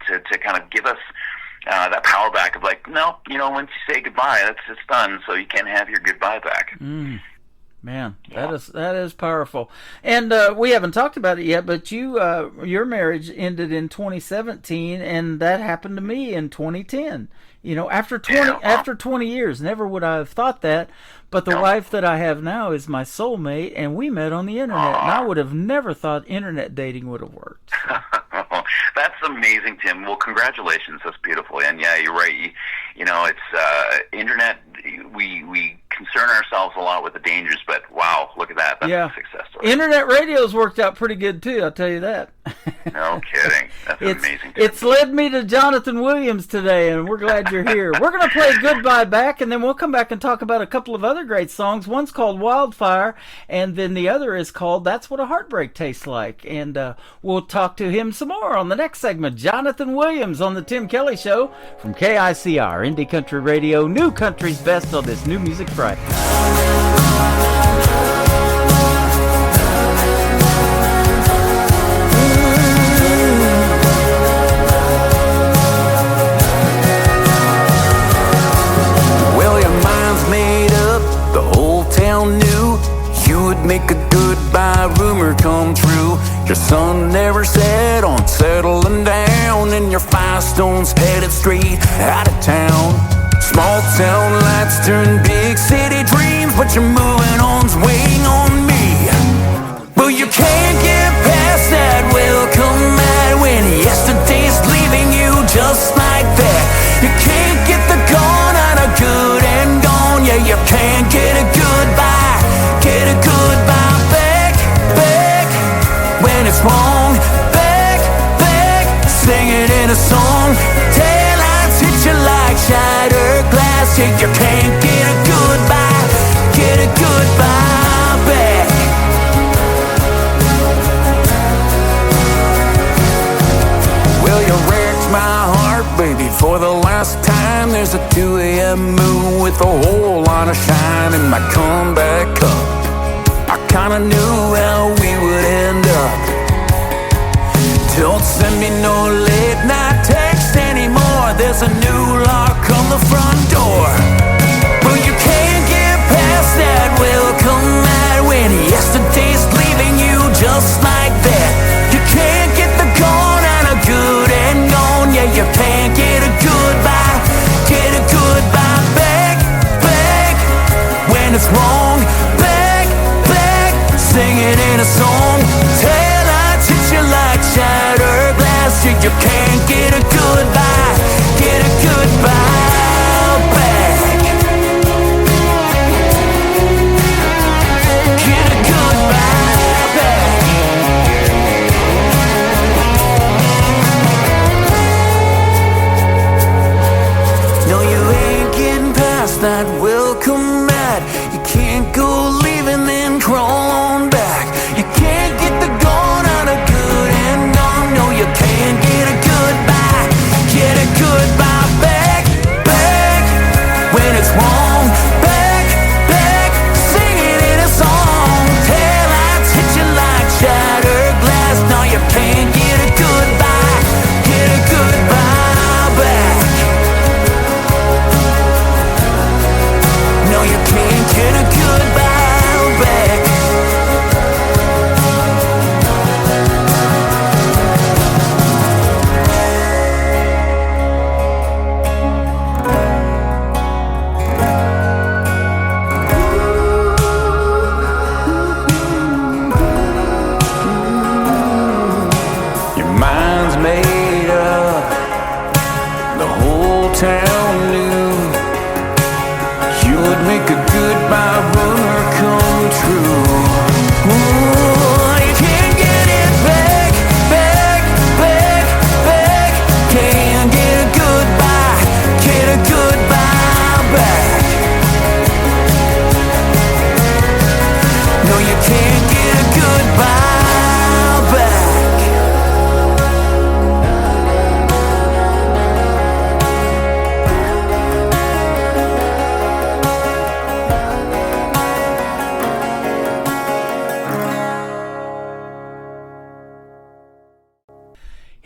to kind of give us that power back of like, no, once you say goodbye, it's done. So you can't have your goodbye back. Man, that is powerful. And we haven't talked about it yet, but your marriage ended in 2017, and that happened to me in 2010. After 20 years, never would I have thought that. But the wife that I have now is my soulmate, and we met on the internet. And I would have never thought internet dating would have worked. That's amazing, Tim. Well, congratulations. That's beautiful. And yeah, you're right. It's internet. We concern ourselves a lot with the dangers, but wow, look at that. That's a success story. Internet radio's worked out pretty good too, I'll tell you that. No kidding. That's amazing. It's led me to Jonathan Williams today, and we're glad you're here. We're going to play Goodbye Back, and then we'll come back and talk about a couple of other great songs. One's called Wildfire, and then the other is called That's What a Heartbreak Tastes Like. And we'll talk to him some more on the next segment. Jonathan Williams on the Tim Kelly Show from KICR, Indie Country Radio, New Country's Best on this New Music Friday. Well, your mind's made up, the whole town knew you would make a goodbye rumor come true. Your son never set on settling down, and your 5 stones headed straight out of town. Small town lights turn big city dreams, but you're moving on's weighing on me. But you can't get past that welcome mat when yesterday's leaving you just like that. You can't get the gone out of good and gone. Yeah, you can't get a goodbye back, back when it's wrong. Back, sing it in a song. Taillights hit you like shattered glass. Yeah, you can't get a goodbye back. Well, you wrecked my heart, baby, for the last time. There's a 2 a.m. moon with a whole lot of shine in my comeback cup. I kinda knew how we would end up. Don't send me no late night text anymore. There's a new lock on the front door. But you can't get past that welcome mat when yesterday's leaving you just like that. You can't get the gone out of good and gone. Yeah, you can't get a goodbye back when it's wrong. Back, sing it in a song. Taillights hit you like shattered glass. You can't get a goodbye back. Get a goodbye back. No, you ain't getting past that welcome mat. You can't go leaving then crawl on back. You can't get the gone out of good and gone. No, you can't get a goodbye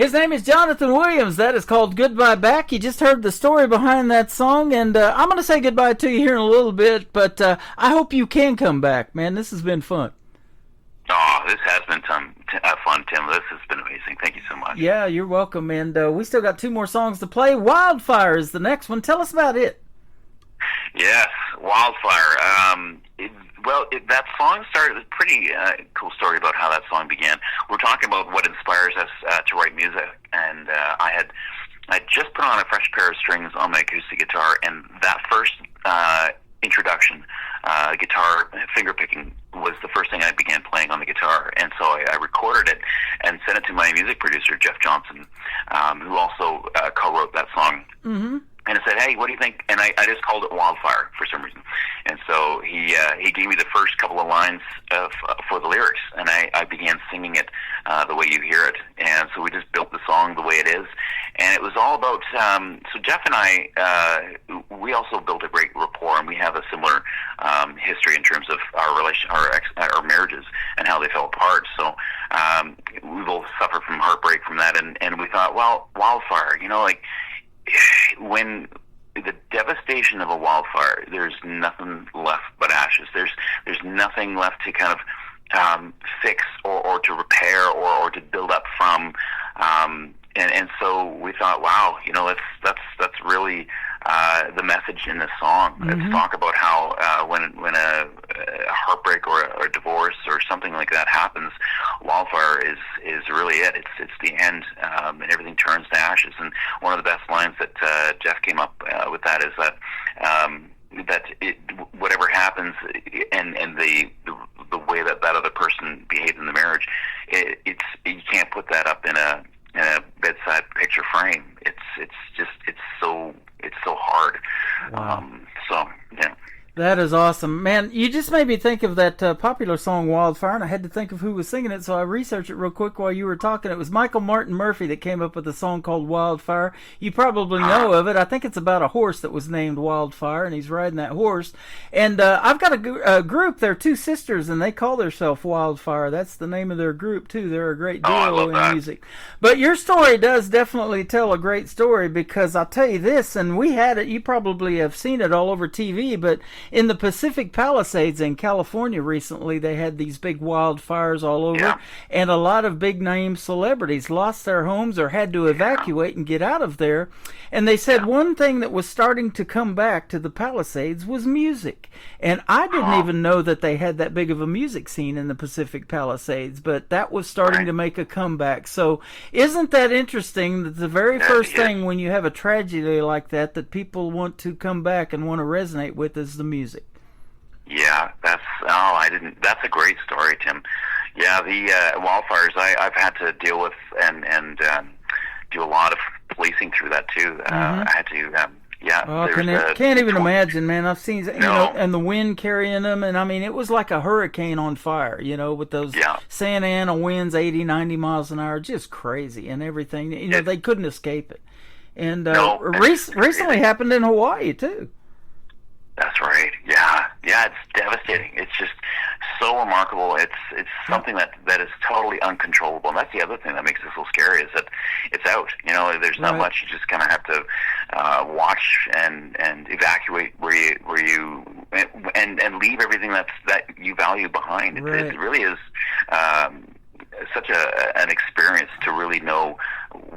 His name is Jonathan Williams. That is called Goodbye Back. You just heard the story behind that song, and I'm going to say goodbye to you here in a little bit, but I hope you can come back, man. This has been fun. Oh, this has been fun, Tim. This has been amazing. Thank you so much. Yeah, you're welcome, and we still got 2 more songs to play. Wildfire is the next one. Tell us about it. Yes, Wildfire. That song started with a pretty cool story about how that song began. We're talking about what inspires us to write music, and I just put on a fresh pair of strings on my acoustic guitar, and that first introduction, guitar finger picking, was the first thing I began playing on the guitar, and so I recorded it and sent it to my music producer, Jeff Johnson, who also co-wrote that song. Mm-hmm. And I said, hey, what do you think? And I just called it Wildfire for some reason. And so he gave me the first couple of lines for the lyrics, and I began singing it the way you hear it. And so we just built the song the way it is. And it was all about, so Jeff and I, we also built a great rapport, and we have a similar history in terms of our marriages and how they fell apart. So we both suffered from heartbreak from that, and we thought, well, wildfire, like, when the devastation of a wildfire, there's nothing left but ashes. There's nothing left to kind of fix or to repair or to build up from. And so we thought, wow, that's really the message in this song. Mm-hmm. Let's talk about how when a heartbreak or a divorce or something like that happens, wildfire is really it. It's the end, and everything turns to ashes. And one of the best lines that Jeff came up with that is that whatever happens and the way that other person behaves in the marriage, you can't put that up in a bedside picture frame. It's so hard. Wow. So yeah. That is awesome. Man, you just made me think of that popular song Wildfire, and I had to think of who was singing it, so I researched it real quick while you were talking. It was Michael Martin Murphey that came up with a song called Wildfire. You probably know of it. I think it's about a horse that was named Wildfire, and he's riding that horse. And I've got a group. They're 2 sisters, and they call themselves Wildfire. That's the name of their group, too. They're a great duo in music. But your story does definitely tell a great story, because I'll tell you this, and we had it, you probably have seen it all over TV, but in the Pacific Palisades in California recently, they had these big wildfires all over, and a lot of big-name celebrities lost their homes or had to evacuate and get out of there. And they said one thing that was starting to come back to the Palisades was music. And I didn't even know that they had that big of a music scene in the Pacific Palisades, but that was starting to make a comeback. So isn't that interesting that the very first thing when you have a tragedy like that people want to come back and want to resonate with is the music? Yeah, that's a great story, Tim. Yeah, the wildfires I've had to deal with and do a lot of policing through that too. I had to can't even imagine, man. I've seen and the wind carrying them, and I mean it was like a hurricane on fire, with those Santa Ana winds 80, 90 miles an hour, just crazy and everything. They couldn't escape it. And recently happened in Hawaii too. That's right. Yeah, it's devastating. It's just so remarkable. It's something that is totally uncontrollable, and that's the other thing that makes it so scary, is that it's out. There's not much. You just kind of have to watch and evacuate where you and leave everything that you value behind. It really is such an experience to really know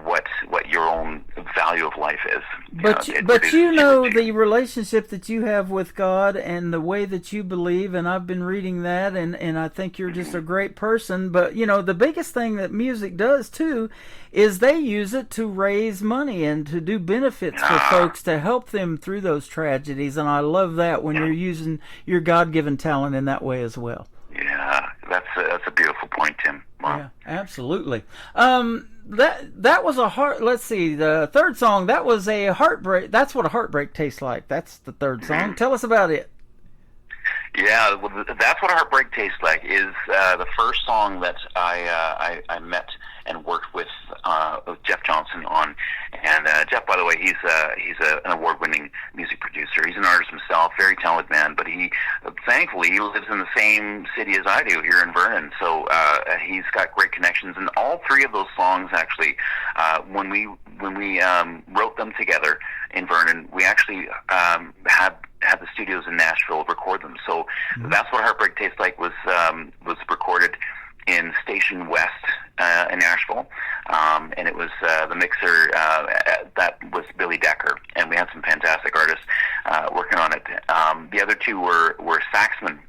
what your own value of life is. But the relationship that you have with God and the way that you believe, and I've been reading that, and I think you're just a great person. But the biggest thing that music does too is they use it to raise money and to do benefits for folks to help them through those tragedies. And I love that when you're using your God-given talent in that way as well. Yeah, that's a beautiful point, Tim. Wow. Yeah, absolutely. That was a heart. Let's see, the third song, that was a heartbreak. That's what a heartbreak tastes like. That's the third song. Tell us about it. Yeah, well, that's what a heartbreak tastes like. Is the first song that I met and worked with Jeff Johnson on. And Jeff, by the way, he's an award-winning music producer. He's an artist himself, very talented man. But thankfully, he lives in the same city as I do here in Vernon. So he's got great connections. And all three of those songs, actually, when we wrote them together in Vernon, we actually had the studios in Nashville record them. So That's What Heartbreak Tastes Like was recorded in Station West in Nashville, and it was the mixer that was Billy Decker, and we had some fantastic artists working on it. The other two were Saxman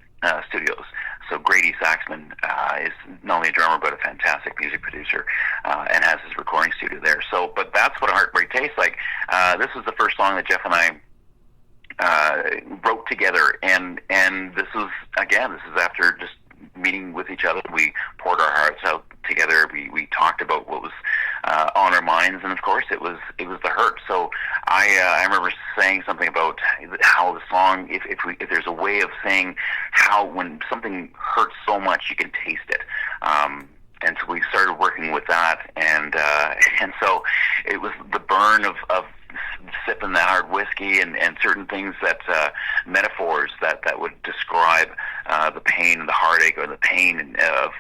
Studios. So Grady Saxman is not only a drummer but a fantastic music producer, and has his recording studio there. So, but That's What a Heartbreak Tastes Like. This was the first song that Jeff and I wrote together, and this is after just meeting with each other. We poured our hearts out together. We talked about what was on our minds, and of course it was the hurt. So I remember saying something about how the song, if there's a way of saying how when something hurts so much you can taste it. And so we started working with that, and so it was the burn of sipping that hard whiskey and certain things that metaphors that would describe the pain and the heartache or the pain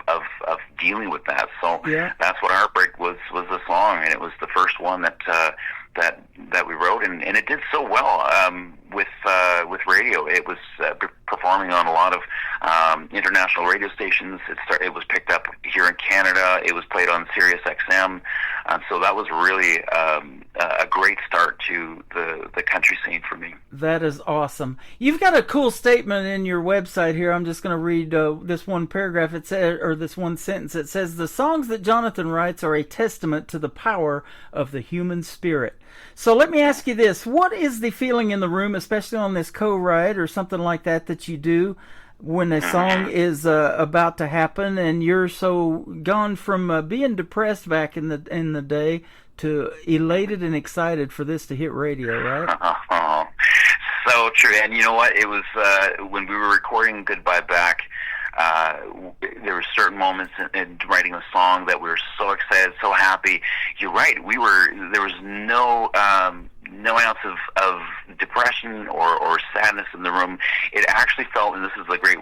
of dealing with that. So That's What Heartbreak was the song, and it was the first one that we wrote, and it did so well with radio. It was performing on a lot of international radio stations. It was picked up here in Canada. It was played on Sirius XM. So that was really a great start to the country scene for me. That is awesome. You've got a cool statement in your website here. I'm just going to read this one paragraph. It says, or this one sentence. It says, "The songs that Jonathan writes are a testament to the power of the human spirit." So let me ask you this. What is the feeling in the room, especially on this co-write or something like that you do when a song is about to happen, and you're so gone from being depressed back in the day to elated and excited for this to hit radio, right? So true. And you know what? It was when we were recording Goodbye Back, there were certain moments in writing a song that we were so excited, so happy. You're right. There was no ounce of depression or sadness in the room. It actually felt, and this is the great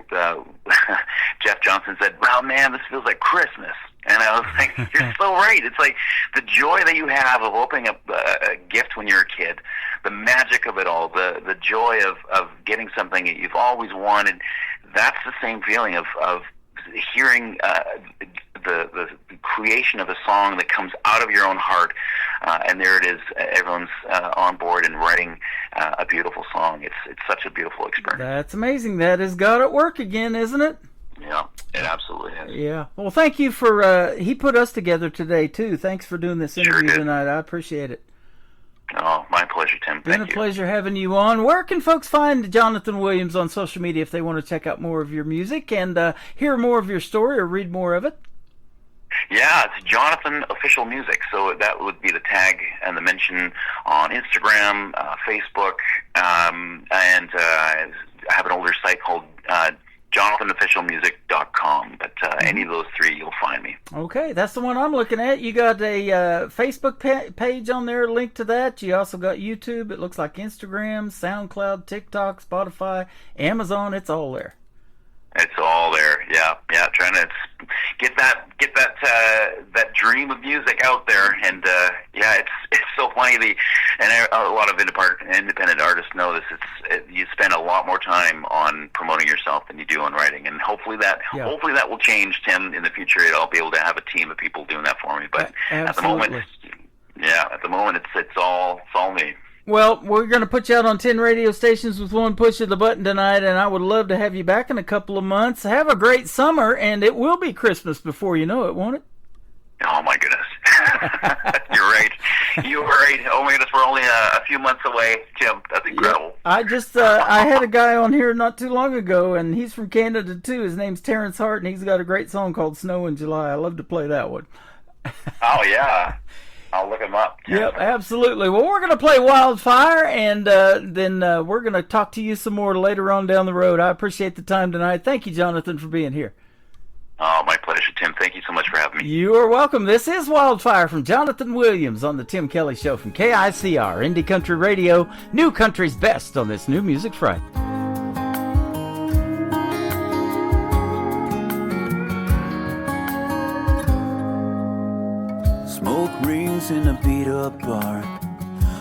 Jeff Johnson said, "Well, man, this feels like Christmas." And I was like, "You're so right." It's like the joy that you have of opening up a gift when you're a kid, the magic of it all, the joy of getting something that you've always wanted. That's the same feeling of hearing the creation of a song that comes out of your own heart, and there it is. Everyone's on board and writing a beautiful song. It's such a beautiful experience. That's amazing. That is God at work again, isn't it? Yeah, it absolutely is. Yeah. Well, thank you for he put us together today too. Thanks for doing this interview tonight. I appreciate it. Oh, my pleasure, Tim. Been a pleasure having you on. Where can folks find Jonathan Williams on social media if they want to check out more of your music and hear more of your story or read more of it? Yeah, it's Jonathan Official Music. So that would be the tag and the mention on Instagram, Facebook, and I have an older site called JonathanOfficialMusic.com, but any of those three, you'll find me. Okay, that's the one I'm looking at. You got a Facebook page on there, link to that. You also got YouTube. It looks like Instagram, SoundCloud, TikTok, Spotify, Amazon. It's all there. It's all there. Yeah. Trying to get that dream of music out there, and it's so funny. And a lot of independent artists know this. You spend a lot more time on promoting yourself than you do on writing, and hopefully that will change, Tim, in the future. I'll be able to have a team of people doing that for me. But at the moment, it's all me. Well, we're going to put you out on 10 radio stations with one push of the button tonight, and I would love to have you back in a couple of months. Have a great summer, and it will be Christmas before you know it, won't it? Oh, my goodness. You're right. You're right. Oh, my goodness, we're only a few months away, Tim. That's incredible. I just, I had a guy on here not too long ago, and he's from Canada, too. His name's Terrence Hart, and he's got a great song called Snow in July. I love to play that one. Oh, yeah. I'll look him up. Yep, absolutely. Well, we're going to play Wildfire, and then we're going to talk to you some more later on down the road. I appreciate the time tonight. Thank you, Jonathan, for being here. Oh, my pleasure. pleasure, Tim. Thank you so much for having me. You are welcome. This is Wildfire from Jonathan Williams on the Tim Kelly Show from KICR, Indie Country Radio, New Country's Best on this New Music Friday. Smoke rings in a beat-up bar,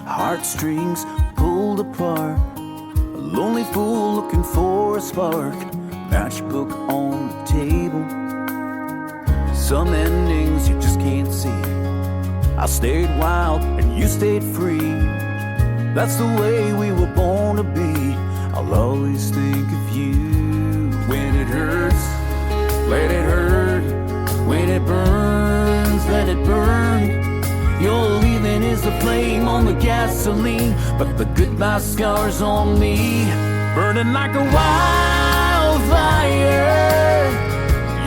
heartstrings pulled apart, a lonely fool looking for a spark, matchbook on the table. Some endings you just can't see. I stayed wild and you stayed free. That's the way we were born to be. I'll always think of you. When it hurts, let it hurt. When it burns, let it burn. Your leaving is the flame on the gasoline, but the goodbye scars on me, burning like a wildfire.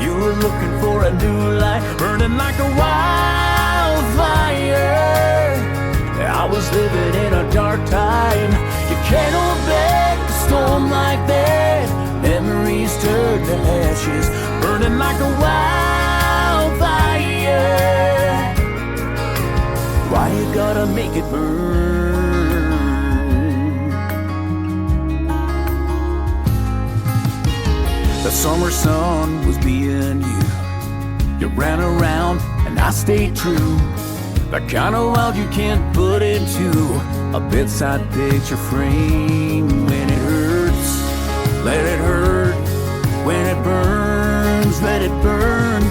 You were looking for a new light, burning like a wildfire. I was living in a dark time. You can't hold back a storm like that. Memories turn to ashes, burning like a wildfire. Why you gotta make it burn? The summer sun was being you. You ran around and I stayed true. The kind of wild you can't put into a bedside picture frame. When it hurts, let it hurt. When it burns, let it burn.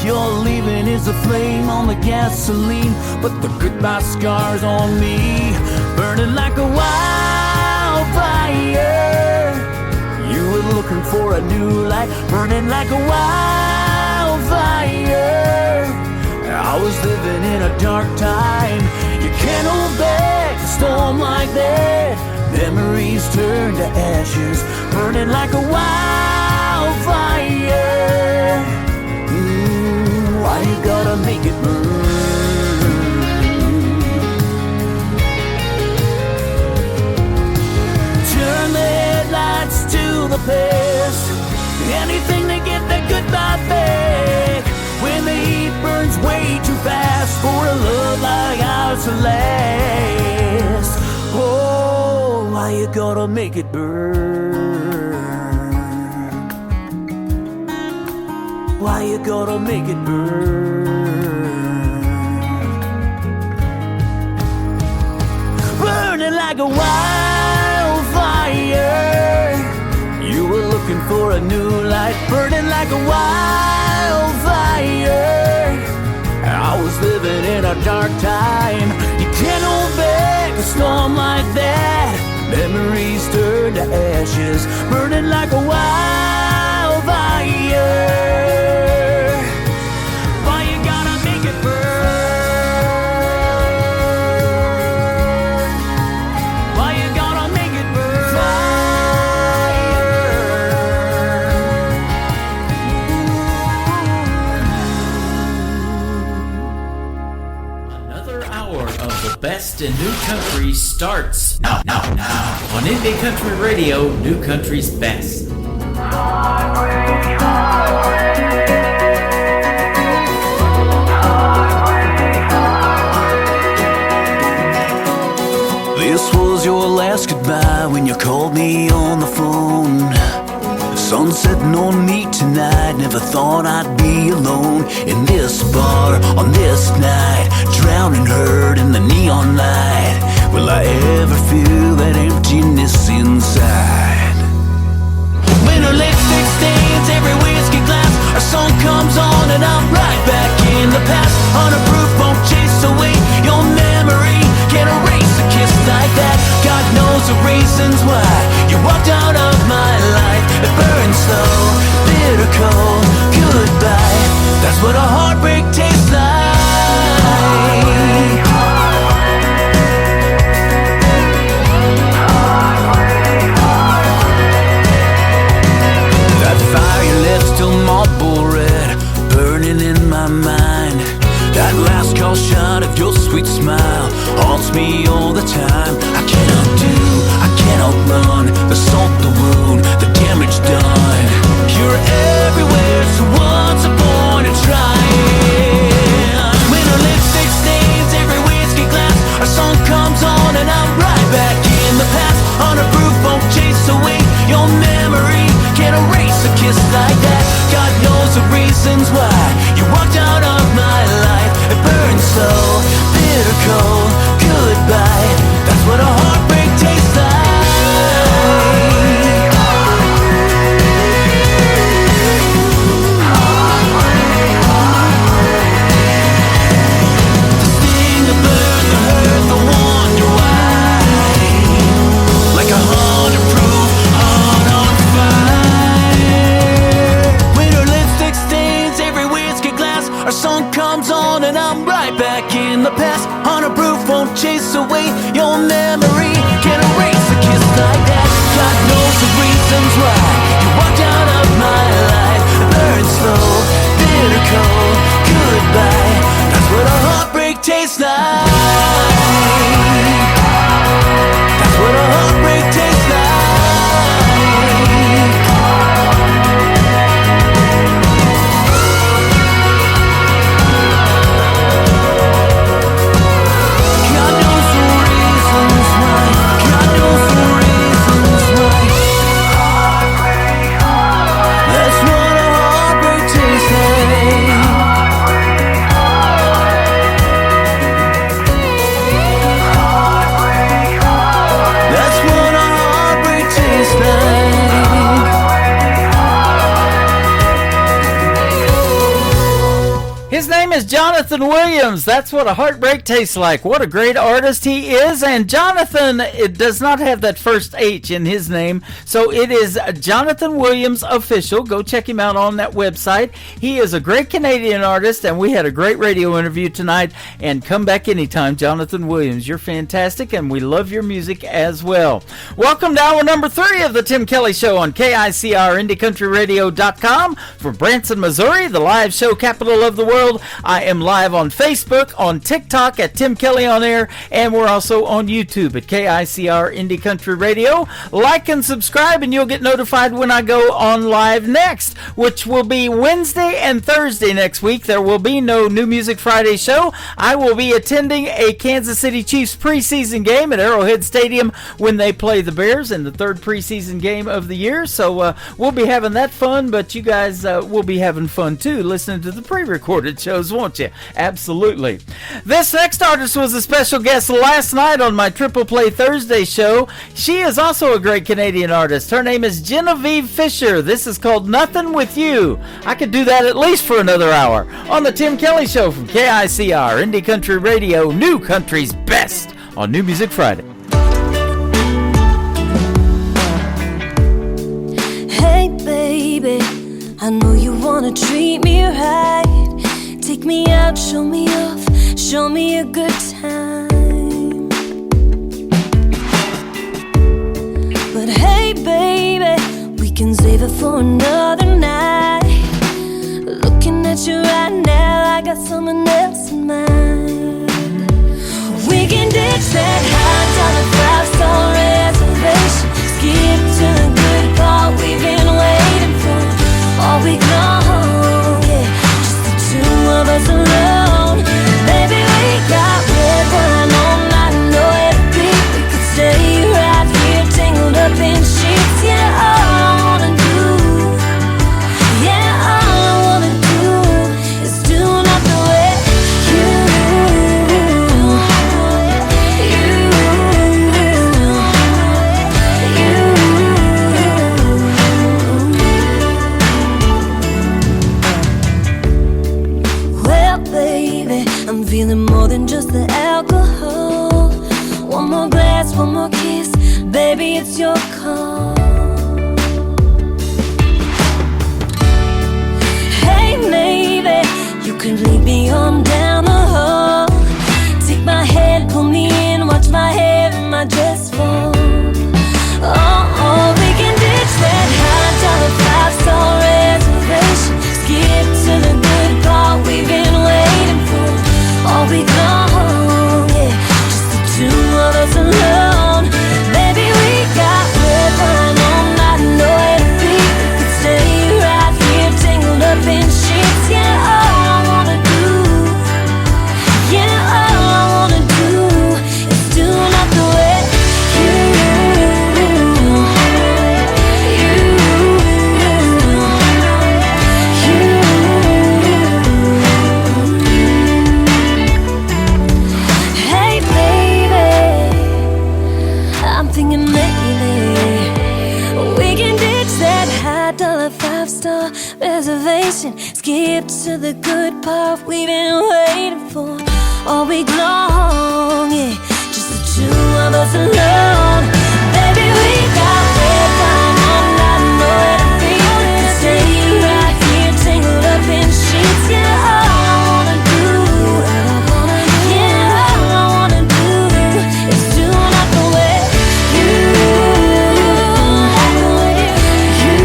Your leaving is a flame on the gasoline, but the goodbye scars on me, burning like a wildfire. You were looking for a new light, burning like a wildfire. I was living in a dark time. You can't hold back a storm like that. Memories turn to ashes, burning like a wildfire. Why you gotta make it burn? Turn the headlights to the past. Anything to get that goodbye back. When the heat burns way too fast for a love like ours to last. Oh, why you gotta make it burn? Why you gotta make it burn? Burning like a wildfire. You were looking for a new light, burning like a wildfire. I was living in a dark time. You can't hold back a storm like that. Memories turn to ashes, burning like a wildfire. Why you gotta make it burn? Why you gotta make it burn? Another hour of the best in new country starts now on Indie Country Radio, New Country's Best. This was your last goodbye when you called me on the phone. The sun setting on me tonight. Never thought I'd be alone in this bar on this night, drowning hurt in the neon light. Will I ever feel that emptiness inside? When her lipstick stains every whiskey glass, our song comes on and I'm right back in the past. Unapproved won't chase away your memory, can't erase a kiss like that. God knows the reasons why you walked out of my life. It burns slow, bitter cold, goodbye. That's what a heartbreak tastes like. That fire you left still marble red, burning in my mind. That last call shot of your sweet smile haunts me all the time. I cannot do, I cannot run, the salt, the wound, the damage done. You're everywhere, so what's the point? kiss like that. God knows the reasons why you walked out of my life. It burns so bitter cold. Goodbye. That's what a heartbreak tastes like. Our song comes on and I'm right back in the past. 100 proof won't chase away your memory. Can't erase a kiss like that. God knows the reasons why you walked out of my life. It burns slow, bitter cold. Goodbye. That's what a heartbreak tastes like. That's what a heartbreak tastes like. His name is Jonathan Williams. That's what a heartbreak tastes like. What a great artist he is. And Jonathan, it does not have that first H in his name, so it is Jonathan Williams Official. Go check him out on that website. He is a great Canadian artist, and we had a great radio interview tonight. And come back anytime, Jonathan Williams. You're fantastic, and we love your music as well. Welcome to hour number 3 of the Tim Kelly Show on KICR IndieCountryRadio.com from Branson, Missouri, the live show capital of the world. I am live on Facebook, on TikTok at Tim Kelly On Air, and we're also on YouTube at KICR Indie Country Radio. Like and subscribe, and you'll get notified when I go on live next, which will be Wednesday and Thursday next week. There will be no New Music Friday show. I will be attending a Kansas City Chiefs preseason game at Arrowhead Stadium when they play the Bears in the 3rd preseason game of the year. So we'll be having that fun, but you guys will be having fun too, listening to the pre-recorded shows, won't you? Absolutely. This next artist was a special guest last night on my Triple Play Thursday show. She is also a great Canadian artist. Her name is Genevieve Fisher. This is called Nothing With You. I could do that at least for another hour on the Tim Kelly Show from KICR Indie Country Radio, New Country's Best on New Music Friday. Hey baby, I know you wanna treat me right. Take me out, show me off, show me a good time. But hey baby, we can save it for another night. Looking at you right now, I got someone else in mind. We can ditch that $5 reservation. Skip to the good part we've been waiting for all week long, yeah. Just the two of us alone. Baby, we got red wine all night, nowhere to be. We could stay right here, tangled up in sheets. Yeah, all I wanna do, yeah, all I wanna do is do nothing with you. Well, baby, I'm feeling more than just the alcohol. One more glass, one more kiss, baby, it's your call. Hey, maybe you can lead me on down the hall. Take my hand, pull me in, watch my hair and my dress fall. Oh, we can ditch that $5 reservation. Skip to the good part we've been waiting for all week long, yeah. Just the two of us alone. Baby, we got red wine all night, nowhere to be. We could stay right here, tangled up in sheets. Yeah, all I wanna do reservation. Skip to the good part we've been waiting for all week long. Yeah, just the two of us alone. Baby, we got red time all night, nowhere to be. Stay right here, tangled up in sheets. Yeah, all I wanna do, yeah, all I wanna do is do not the way you, like the way you.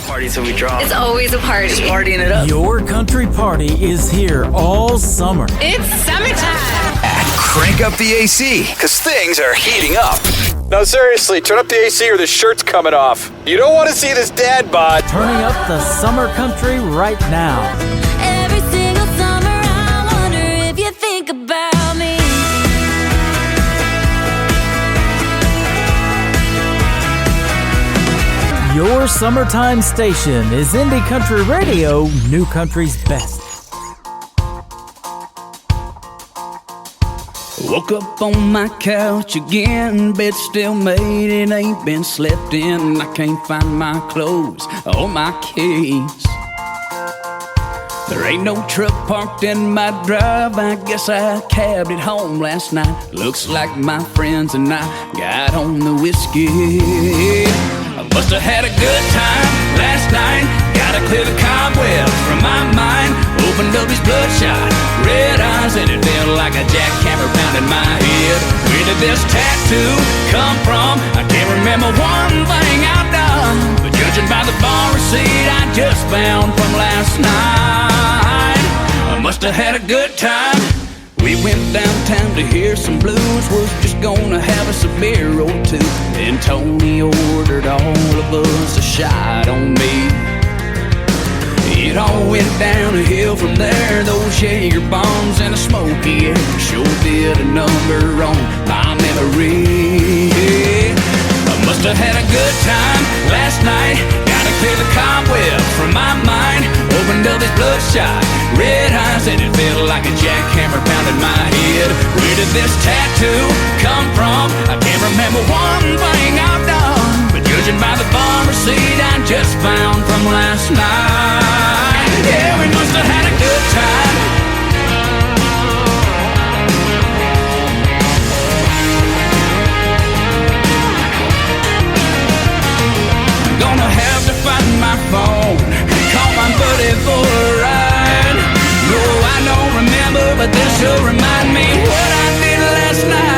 Party till we drop. It's always a party. Just partying it up. Your country party is here all summer. It's summertime. Crank up the AC, because things are heating up. No, seriously, turn up the AC or the shirt's coming off. You don't want to see this dad bod. Turning up the summer country right now. Every single summer I wonder if you think about me. Your summertime station is Indie Country Radio, New Country's best. Woke up on my couch again, bed still made, it ain't been slept in. I can't find my clothes or my keys. There ain't no truck parked in my drive, I guess I cabbed it home last night. Looks like my friends and I got on the whiskey. I must have had a good time last night. Gotta clear the cobwebs from my mind. Opened up his bloodshot red eyes and it felt like a jackhammer pounding my head. Where did this tattoo come from? I can't remember one thing I've done, but judging by the bar receipt I just found from last night, I must have had a good time. We went downtown to hear some blues, was just gonna have us a beer or two. Then Tony ordered all of us a shot on me. It all went downhill from there. Those Jaeger bombs and a smoky air sure did a number on my memory. I must have had a good time last night. Gotta clear the cobwebs from my mind. Opened up his bloodshot red eyes and it felt like a jackhammer pounding my head. Where did this tattoo come from? I can't remember one thing I've done, but judging by the bar receipt I just found from last night, yeah, we must have had a good time. I'm gonna have to find my phone, call my buddy for a ride. No, I don't remember, but this will remind me what I did last night.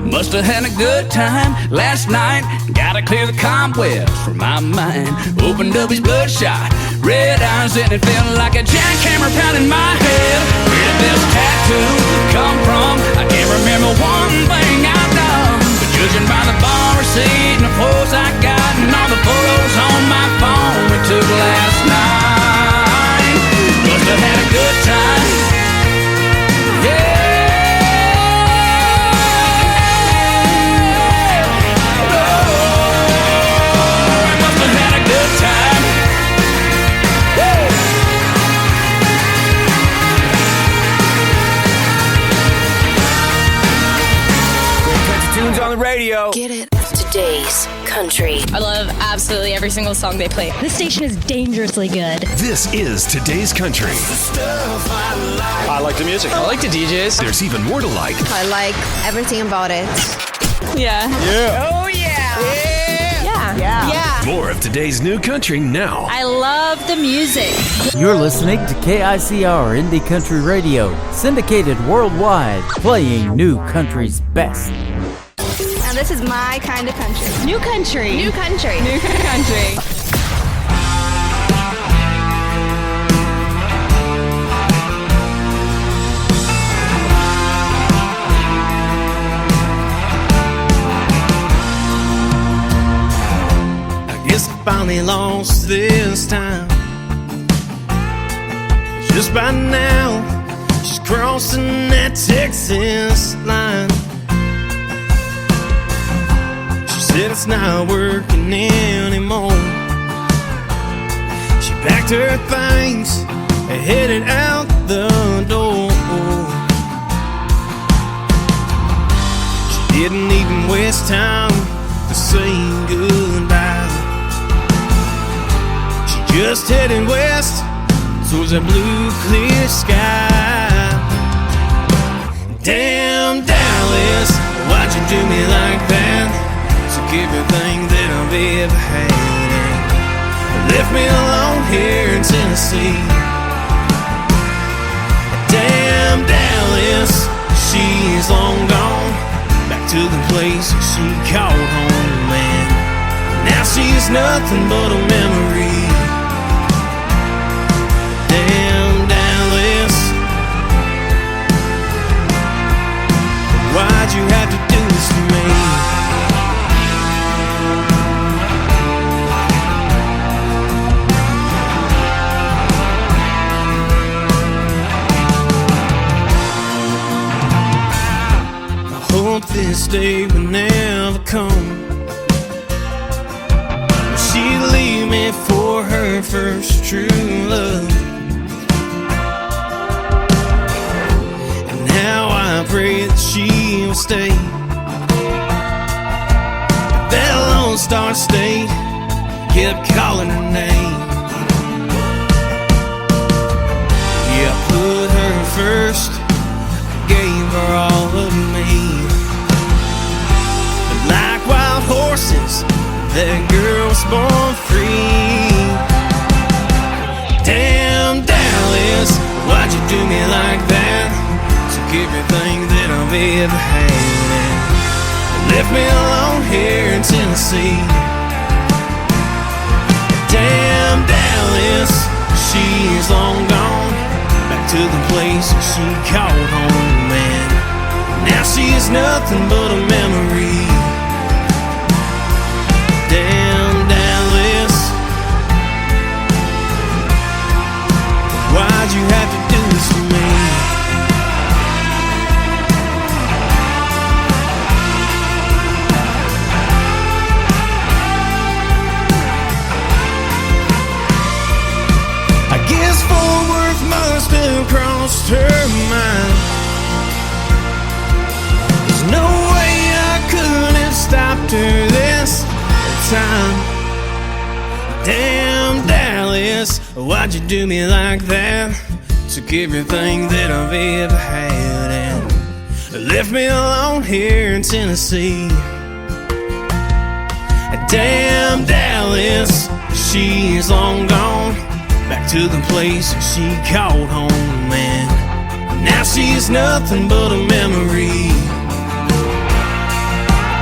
Must have had a good time last night. Gotta clear the cobwebs from my mind. Opened up his bloodshot red eyes and it felt like a jackhammer pounding my head. Where did this tattoo come from? I can't remember one thing I've done, but judging by the bar receipt and the photos I got and all the photos on my phone we took last night, must have had a good time. Yeah. Tunes on the radio. Get it. Today's country. I love absolutely every single song they play. This station is dangerously good. This is Today's Country. I like the music. I like the DJs. There's even more to like. I like everything about it. Yeah. Yeah. Oh, yeah. Yeah. More of today's new country now. I love the music. You're listening to KICR Indie Country Radio, syndicated worldwide, playing New Country's best. And this is my kind of country. New country. New country. New country. finally lost this time. Just by now, she's crossing that Texas line. She said it's not working anymore. She packed her things and headed out the door. She didn't even waste time to say goodbye. She just headed west towards a blue, clear sky. Damn, Dallas, why'd you do me like that? Took everything that I've ever had and left me alone here in Tennessee. Damn, Dallas, she's long gone back to the place she called home, man. Now she's nothing but a memory. Damn, Dallas, why'd you have to do this to me? I hope this day will never come. She'd leave me for her first true love. Now I pray that she will stay. But that Lone Star State kept calling her name. Yeah, I put her first, gave her all of me. But like wild horses, that girl's born free. Damn, Dallas, why'd you do me like that? Everything that I've ever had and left me alone here in Tennessee. Damn, Dallas, she's long gone back to the place she called home, man. Now she's nothing but a memory. Damn, Dallas, why'd you have to do this to me? Must have crossed her mind. There's no way I could have stopped her this time. Damn, Dallas, why'd you do me like that? Took everything that I've ever had and left me alone here in Tennessee. Damn, Dallas, she's long gone back to the place she called home, man. Now she's nothing but a memory.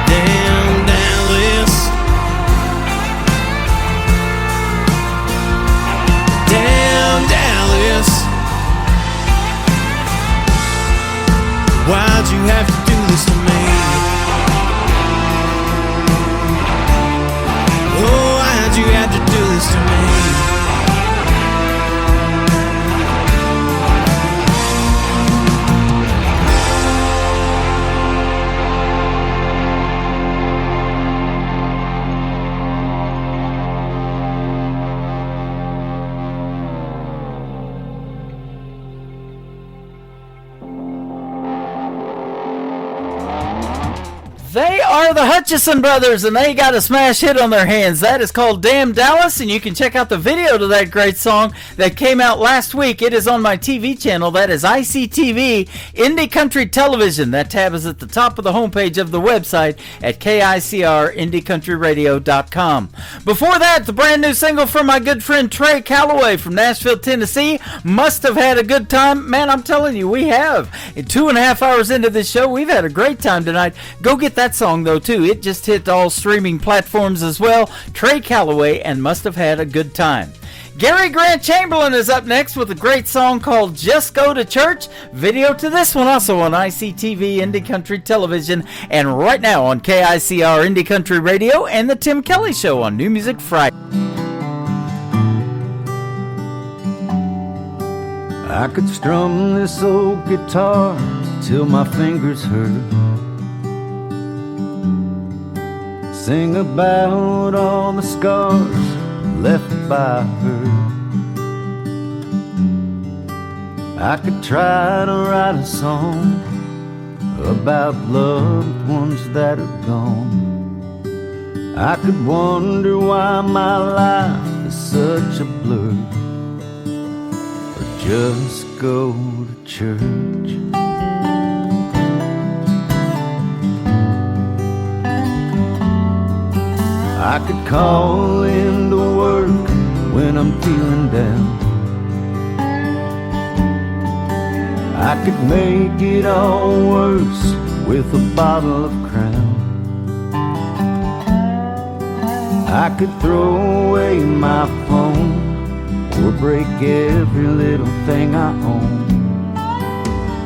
Damn, Dallas, damn, Dallas, why'd you have to do this to me? Oh, why'd you have to do this to me? They are the Hutchison Brothers, and they got a smash hit on their hands. That is called Damn Dallas, and you can check out the video to that great song that came out last week. It is on my TV channel. That is ICTV, Indie Country Television. That tab is at the top of the homepage of the website at KICRIndieCountryRadio.com. Before that, the brand new single from my good friend Trey Calloway from Nashville, Tennessee, Must Have Had a Good Time. Man, I'm telling you, we have. In 2.5 hours into this show, we've had a great time tonight. Go get that song, though, too. It just hit all streaming platforms as well. Trey Calloway and Must Have Had a Good Time. Gary Grant Chamberlain is up next with a great song called Just Go to Church. Video to this one also on ICTV Indie Country Television and right now on KICR Indie Country Radio and the Tim Kelly Show on New Music Friday. I could strum this old guitar till my fingers hurt, sing about all the scars left by her. I could try to write a song about loved ones that are gone. I could wonder why my life is such a blur, or just go to church. I could call into work when I'm feeling down. I could make it all worse with a bottle of Crown. I could throw away my phone or break every little thing I own.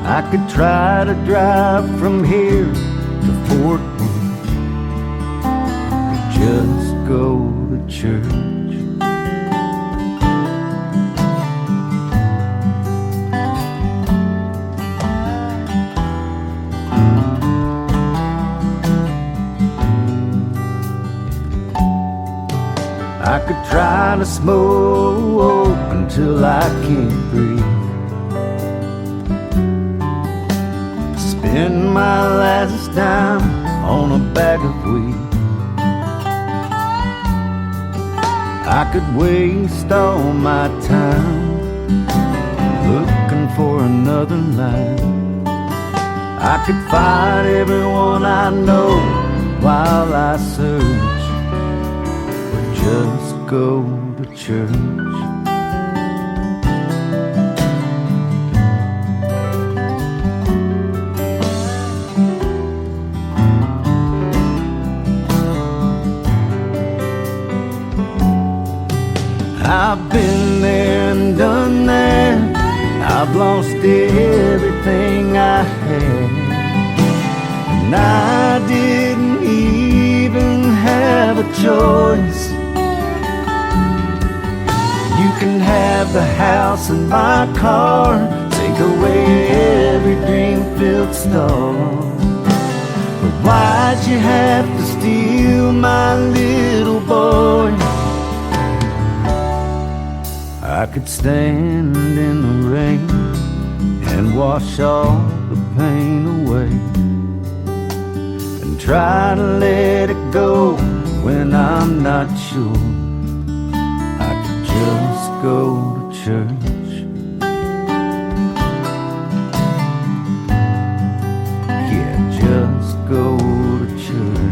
I could try to drive from here to Fort Worth, just go to church. I could try to smoke until I can't breathe, spend my last dime on a bag of weed. I could waste all my time looking for another line. I could fight everyone I know while I search, or just go to church. I've been there and done that. I've lost everything I had, and I didn't even have a choice. You can have the house and my car, take away every dream-filled star, but why'd you have to steal my little boy? I could stand in the rain and wash all the pain away, and try to let it go when I'm not sure. I could just go to church. Yeah, just go to church.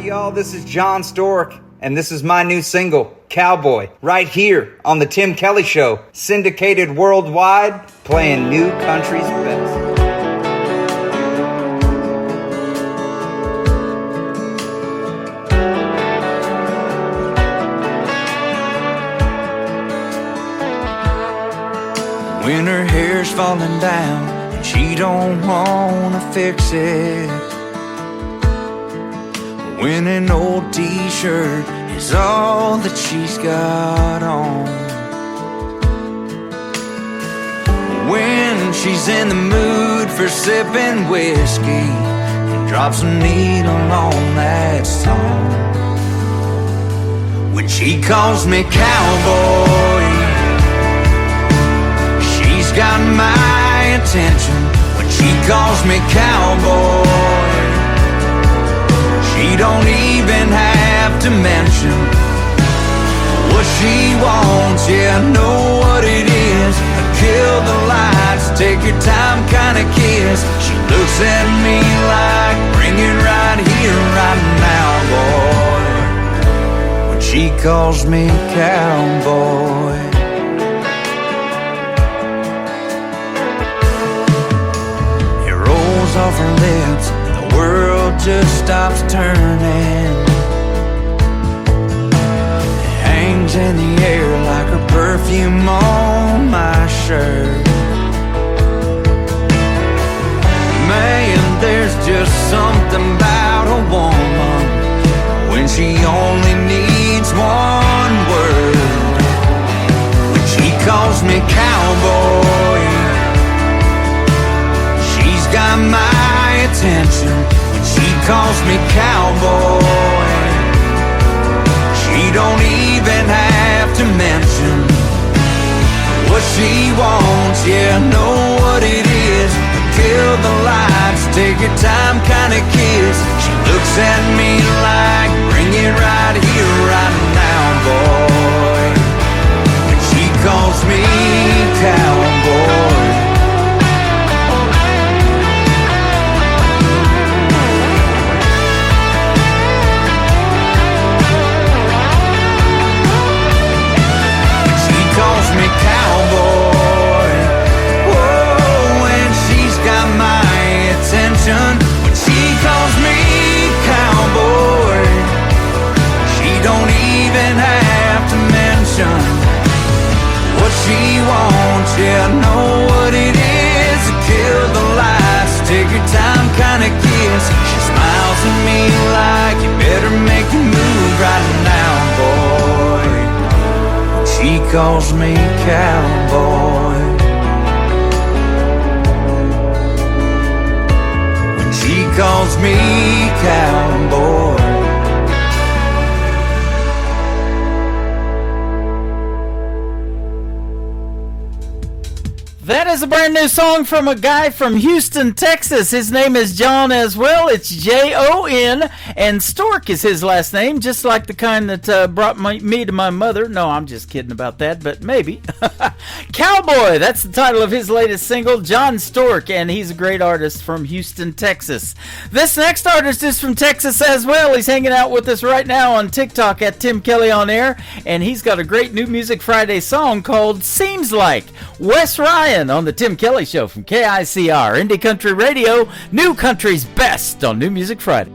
Y'all, this is John Stork, and this is my new single, Cowboy, right here on the Tim Kelly Show, syndicated worldwide, playing new country's best. When her hair's falling down and she don't wanna fix it, when an old t-shirt is all that she's got on, when she's in the mood for sipping whiskey and drops a needle on that song, when she calls me cowboy, she's got my attention. When she calls me cowboy, she don't even have to mention what she wants. Yeah, I know what it is. Kill the lights, take your time, kinda kiss. She looks at me like, bring it right here, right now, boy. When she calls me cowboy, it rolls off her lips, and the world just stops stops turning. It hangs in the air like her perfume on my shirt. Man, there's just something about a woman when she only needs one word. When she calls me cowboy, she's got my attention. When she calls me cowboy, she don't even have to mention what she wants. Yeah, know what it is. Kill the lights, take your time, kinda kiss. She looks at me like, bring it right here, right now, boy. And she calls me cowboy. And she calls me cowboy. When she calls me cowboy, she don't even have to mention what she wants. Yeah, know what it is. Kill the lights, take your time, kinda kiss. She smiles at me like, you better make your move right now, boy. She calls me cowboy. She calls me cowboy. That is a brand new song from a guy from Houston, Texas. His name is John as well. It's Jon, and Stork is his last name, just like the kind that brought me to my mother. No, I'm just kidding about that, but maybe. Cowboy, that's the title of his latest single, John Stork, and he's a great artist from Houston, Texas. This next artist is from Texas as well. He's hanging out with us right now on TikTok at Tim Kelly On Air, and he's got a great New Music Friday song called Seems Like. Wes Ryan on the Tim Kelly Show from KICR, Indie Country Radio, New Country's best on New Music Friday.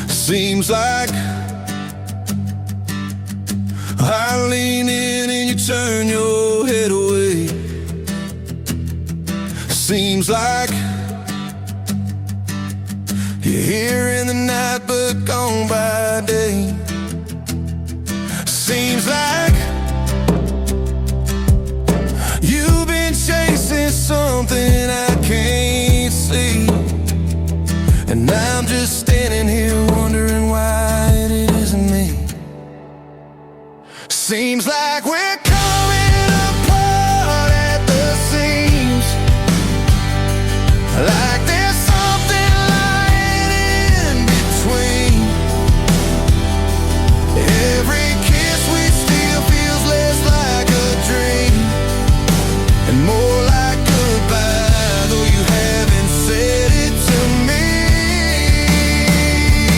Seems like I lean in and you turn your head away. Seems like you're here in the night but gone by day. Seems like you've been chasing something I can't see, and I'm just standing here wondering why it isn't me. Seems like we're coming apart at the seams, like there's something lying in between. Every kiss we steal feels less like a dream and more like goodbye, though you haven't said it to me.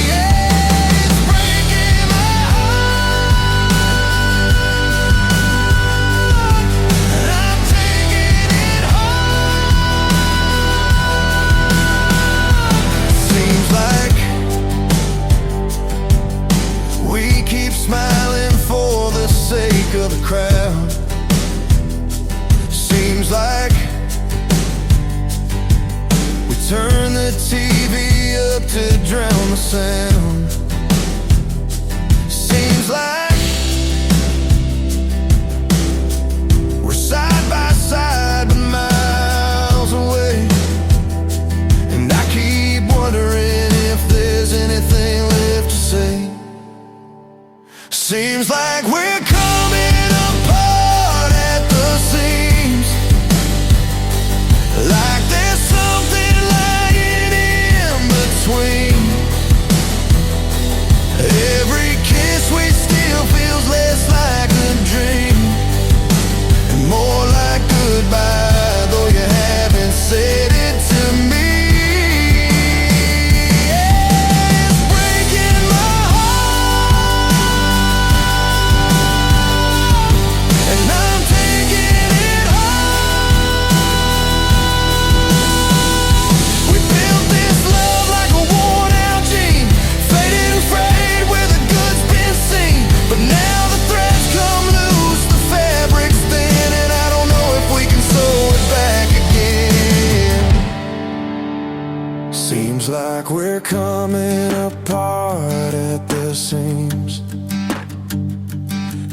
Yeah, it's breaking my heart, and I'm taking it hard. Seems like we keep smiling for the sake of the crowd. Seems like we turn the TV up to drown the sound. Seems like we're side by side but miles away, and I keep wondering if there's anything left to say. Seems like we're coming apart at the seams, like there's something lying in between. Every kiss we steal Seems like we're coming apart at the seams,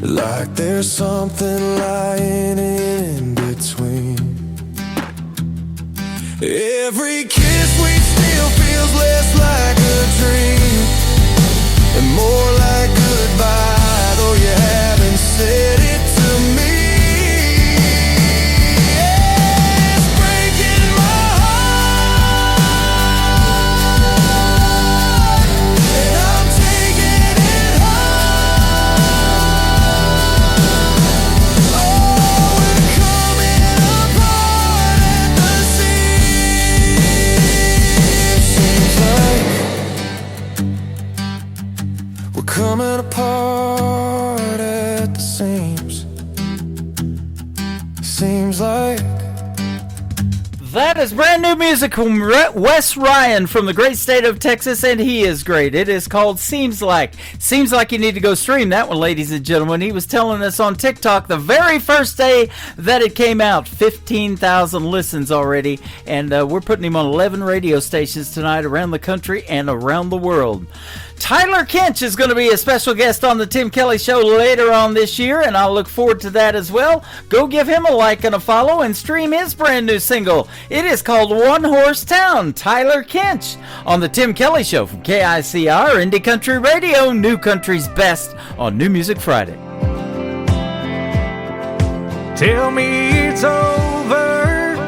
like there's something lying in between. Every kiss we steal feels less like a dream and more like goodbye, though you haven't said it to me. It's breaking my heart, and I'm taking it hard. Oh, we're coming apart at the seams. Seems like we're coming apart at the seams. Seems like. That is brand new music from Wes Ryan from the great state of Texas, and he is great. It is called Seems Like. Seems like you need to go stream that one, ladies and gentlemen. He was telling us on TikTok the very first day that it came out. 15,000 listens already, and we're putting him on 11 radio stations tonight around the country and around the world. Tyler Kinch is going to be a special guest on the Tim Kelly Show later on this year, and I'll look forward to that as well. Go give him a like and a follow and stream his brand new single. It is called One Horse Town, Tyler Kinch, on the Tim Kelly Show from KICR, Indie Country Radio, New Country's Best on New Music Friday. Tell me it's over.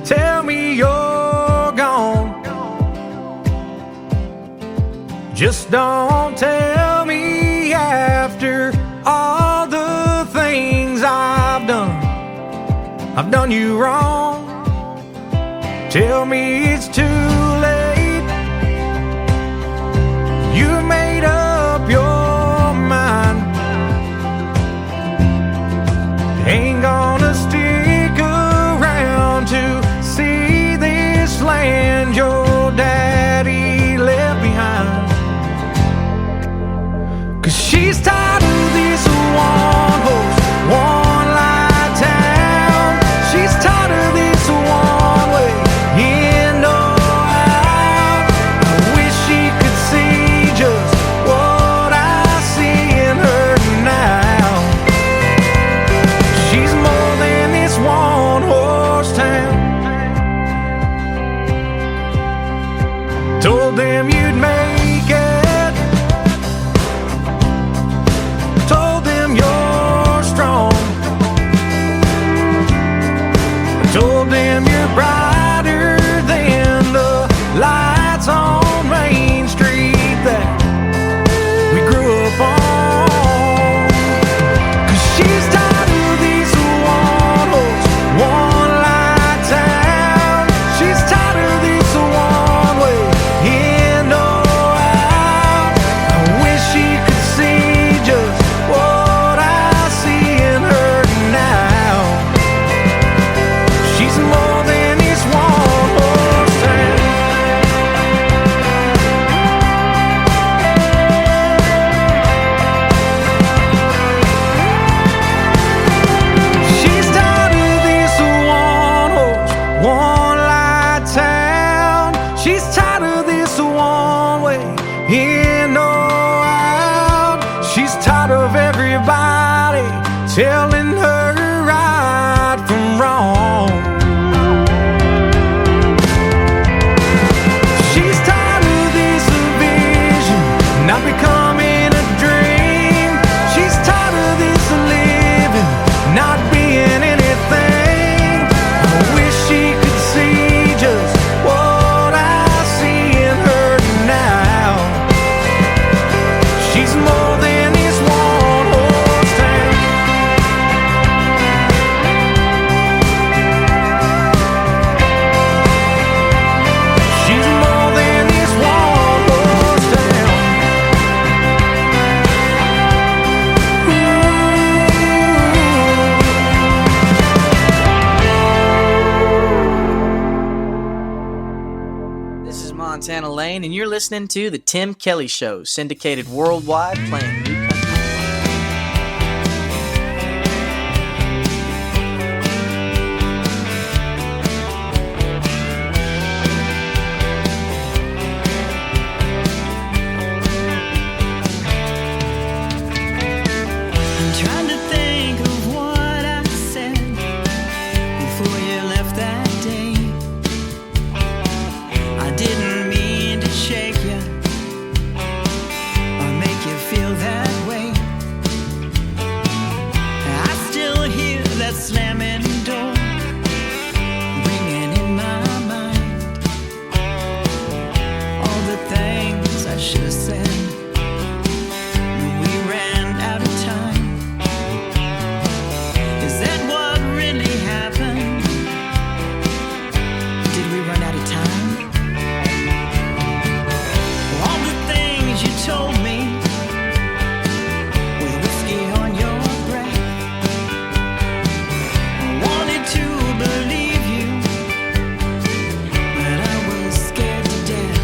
Tell me you're gone. Just don't tell me after all the things I've done. I've done you wrong. Tell me it's too late. You made up your mind. Ain't gonna stick around to see this land your daddy left behind. 'Cause she's tired of this one horse, one light town. She's tired of this one way, in or out. I wish she could see just what I see in her now. She's more than this one horse town. Told them you'd make it. Told them you're strong. Told them you're brighter than the lights on Main Street that we grew up on. 'Cause she's tired of this one horse, one light town. She's tired of this one way, in or out. I wish she could see just what I see in her now. She's more than this one horse town. She's tired of this one horse, one light town. She's tired of this one way, in or out. She's tired of everybody telling her right from wrong. She's tired of this vision not becoming a dream. She's tired of this living not being anything. I wish she could see just what I see in her now. She's more than this one horse town. She's more than this one horse town. This is Montana Lane, and you're listening to The Tim Kelly Show, syndicated worldwide, playing new country. trying to think of what I said before you left that day. I didn't mean to shake you or make you feel that way. I still hear that slamming door ringing in my mind. All the things I should have said. We ran out of time. Is that what really happened? Did we run out of time? All the things you told me with whiskey on your breath. I wanted to believe you, but I was scared to death.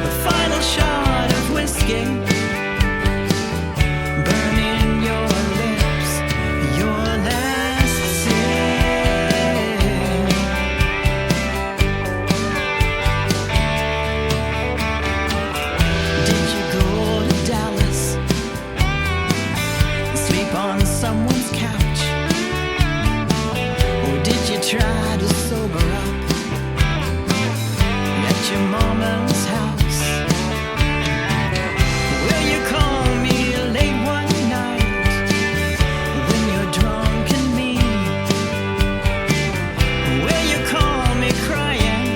The final shot of whiskey burning your lips, your last sip. Did you go to Dallas and sleep on someone's couch? Or did you try to sober up at your mama's house? Will you call me late one night when you're drunk and mean? Will you call me crying,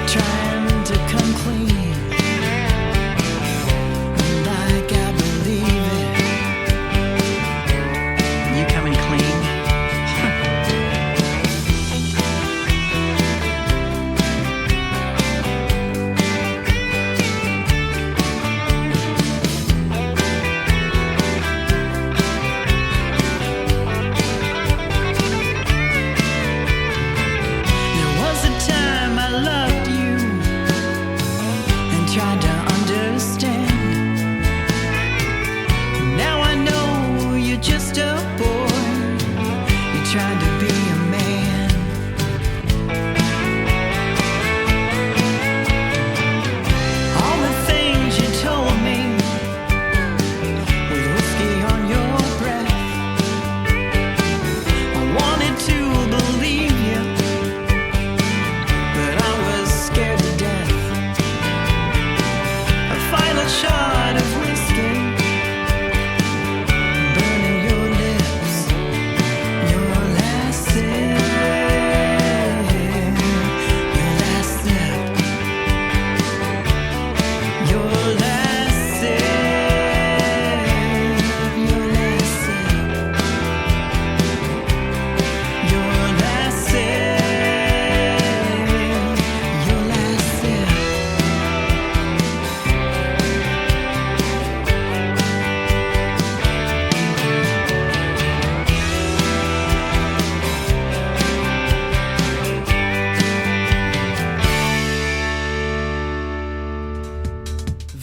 trying to come clean? Like I believe it. You coming clean? There was a time I loved you and tried to understand. Now I know you're just a boy. You tried to be a man. All the things you told me with whiskey on your breath. I wanted to believe you, but I was scared to death. A final shot of whiskey burning your lips, your last sip, your last sip, your last sip, your last sip, your last sip, your last sip.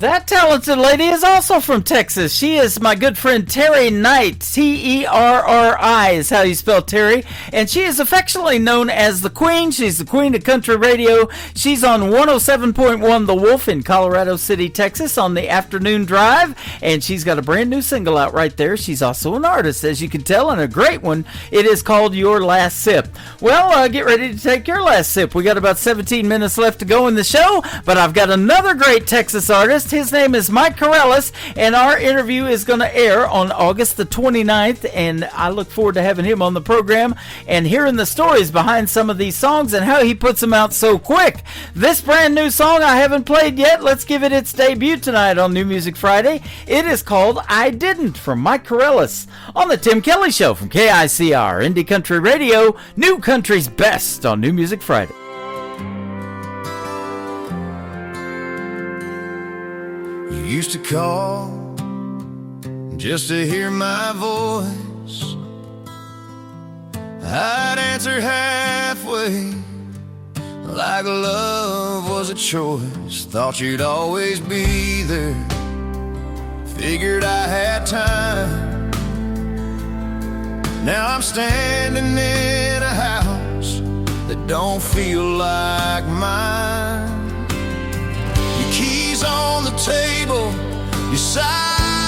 That talented lady is also from Texas. She is my good friend Terry Knight. Terri is how you spell Terry. And she is affectionately known as the Queen. She's the Queen of Country Radio. She's on 107.1 The Wolf in Colorado City, Texas on the afternoon drive. And she's got a brand new single out right there. She's also an artist, as you can tell, and a great one. It is called Your Last Sip. Well, get ready to take your last sip. We got about 17 minutes left to go in the show, but I've got another great Texas artist. His name is Mike Corellis, and our interview is going to air on August the 29th, and I look forward to having him on the program and hearing the stories behind some of these songs and how he puts them out so quick. This brand new song I haven't played yet. Let's give it its debut tonight on New Music Friday. It is called I Didn't from Mike Corellis on the Tim Kelly Show from KICR, Indie Country Radio, New Country's Best on New Music Friday. You used to call just to hear my voice. I'd answer halfway, like love was a choice. Thought you'd always be there, figured I had time. Now I'm standing in a house that don't feel like mine. Your keys on the table, your side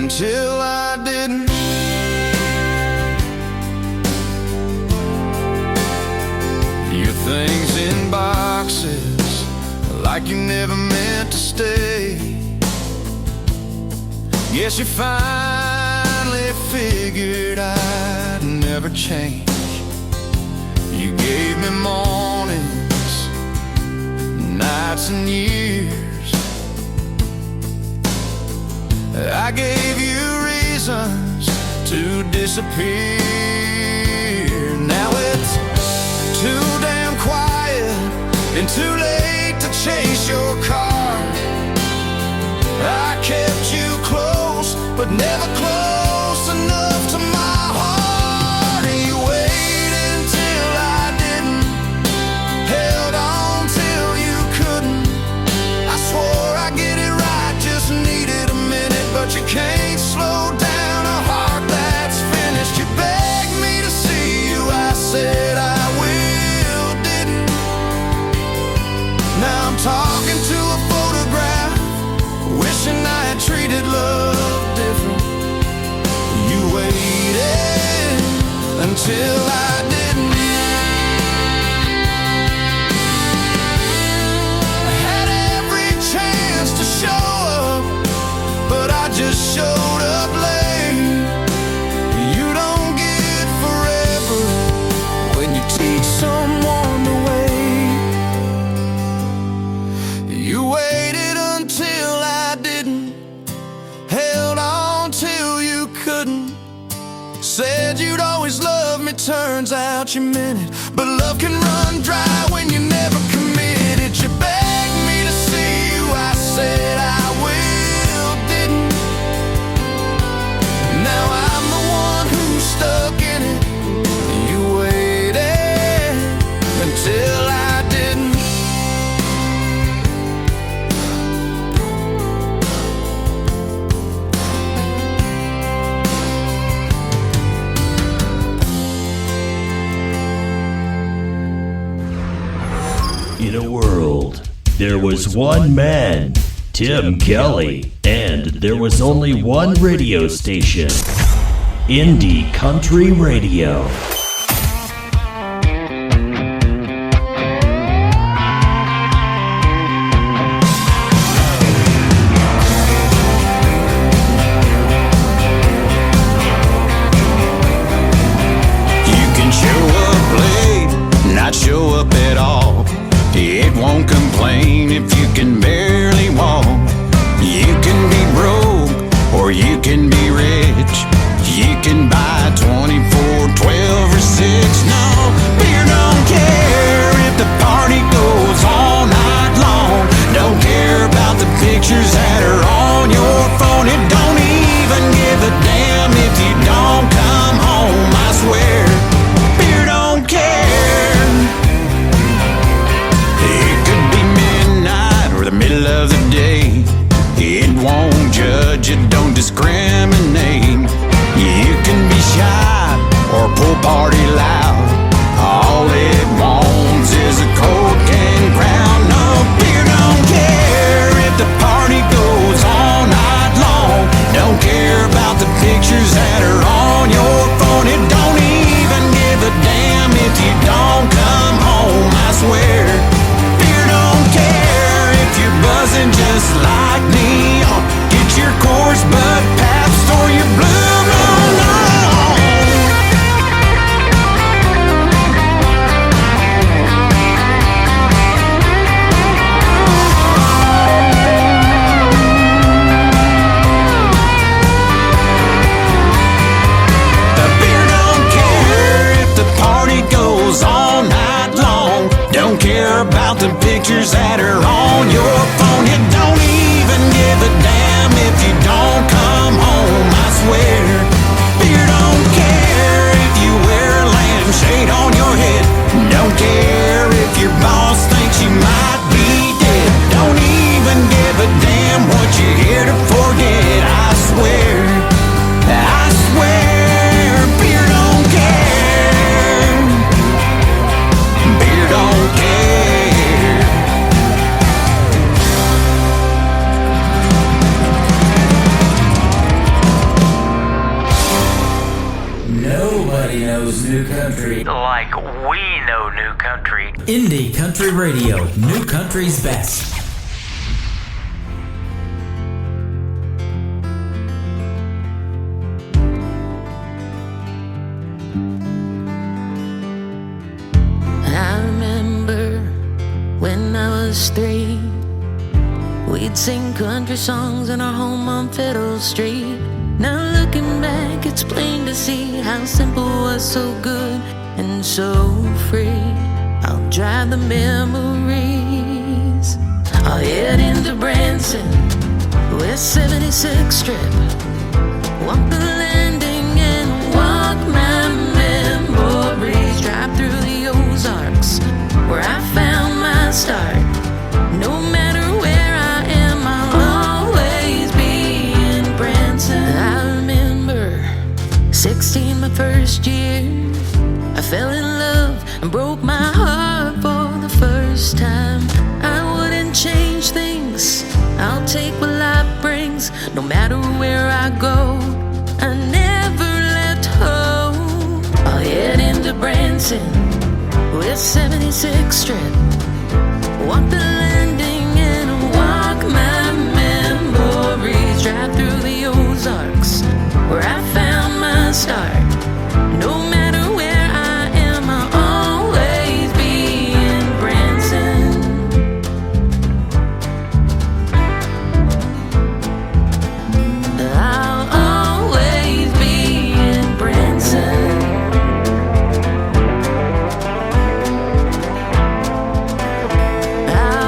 until I didn't. Your things in boxes, like you never meant to stay. Guess you finally figured I'd never change. You gave me mornings, nights and years. I gave you reasons to disappear. Now it's too damn quiet and too late to chase your car. I kept you close, but never close enough to my heart. And you waited until I didn't, held on till you couldn't. I swore I'd get it right, just needed a minute, but you can't slow down a heart that's finished. You begged me to see you, I said I will, didn't. Now I'm talking to a photograph, wishing I had treated love different. You waited until I didn't. I had every chance to show up, but I just showed up late. You don't get forever when you teach someone to wait. You waited until I didn't, held on till you couldn't. Said you'd always love me, turns out you meant it. But love can run dry when you never committed. You begged me to see you, I said I will, didn't. Now I'm the one who's stuck in it. You waited until I didn't. In a world, there was one man, Tim Kelly, and there was only one radio station, Indie Country Radio. You can show up late, not show up at all. It won't complain if you can barely walk. You can be broke or you can be rich. You can buy 24/12 We know new country. Indie Country Radio, new country's best. I remember when I was 3, we'd sing country songs in our home on Fiddle Street. Now looking back, it's plain to see how simple was so good and so free. I'll drive the memories. I'll head into Branson, West 76th Strip, walk the landing and walk my memories. Drive through the Ozarks, where I found my start. No matter where I am, I'll always be in Branson. I remember 16, my first year, I fell in love and broke my heart for the first time. I wouldn't change things, I'll take what life brings. No matter where I go, I never left home. I'll head into Branson, West 76th Strip, walk the landing and walk my memories. Drive through the Ozarks, where I found my start. No matter where I am, I'll always be in Branson. I'll always be in Branson.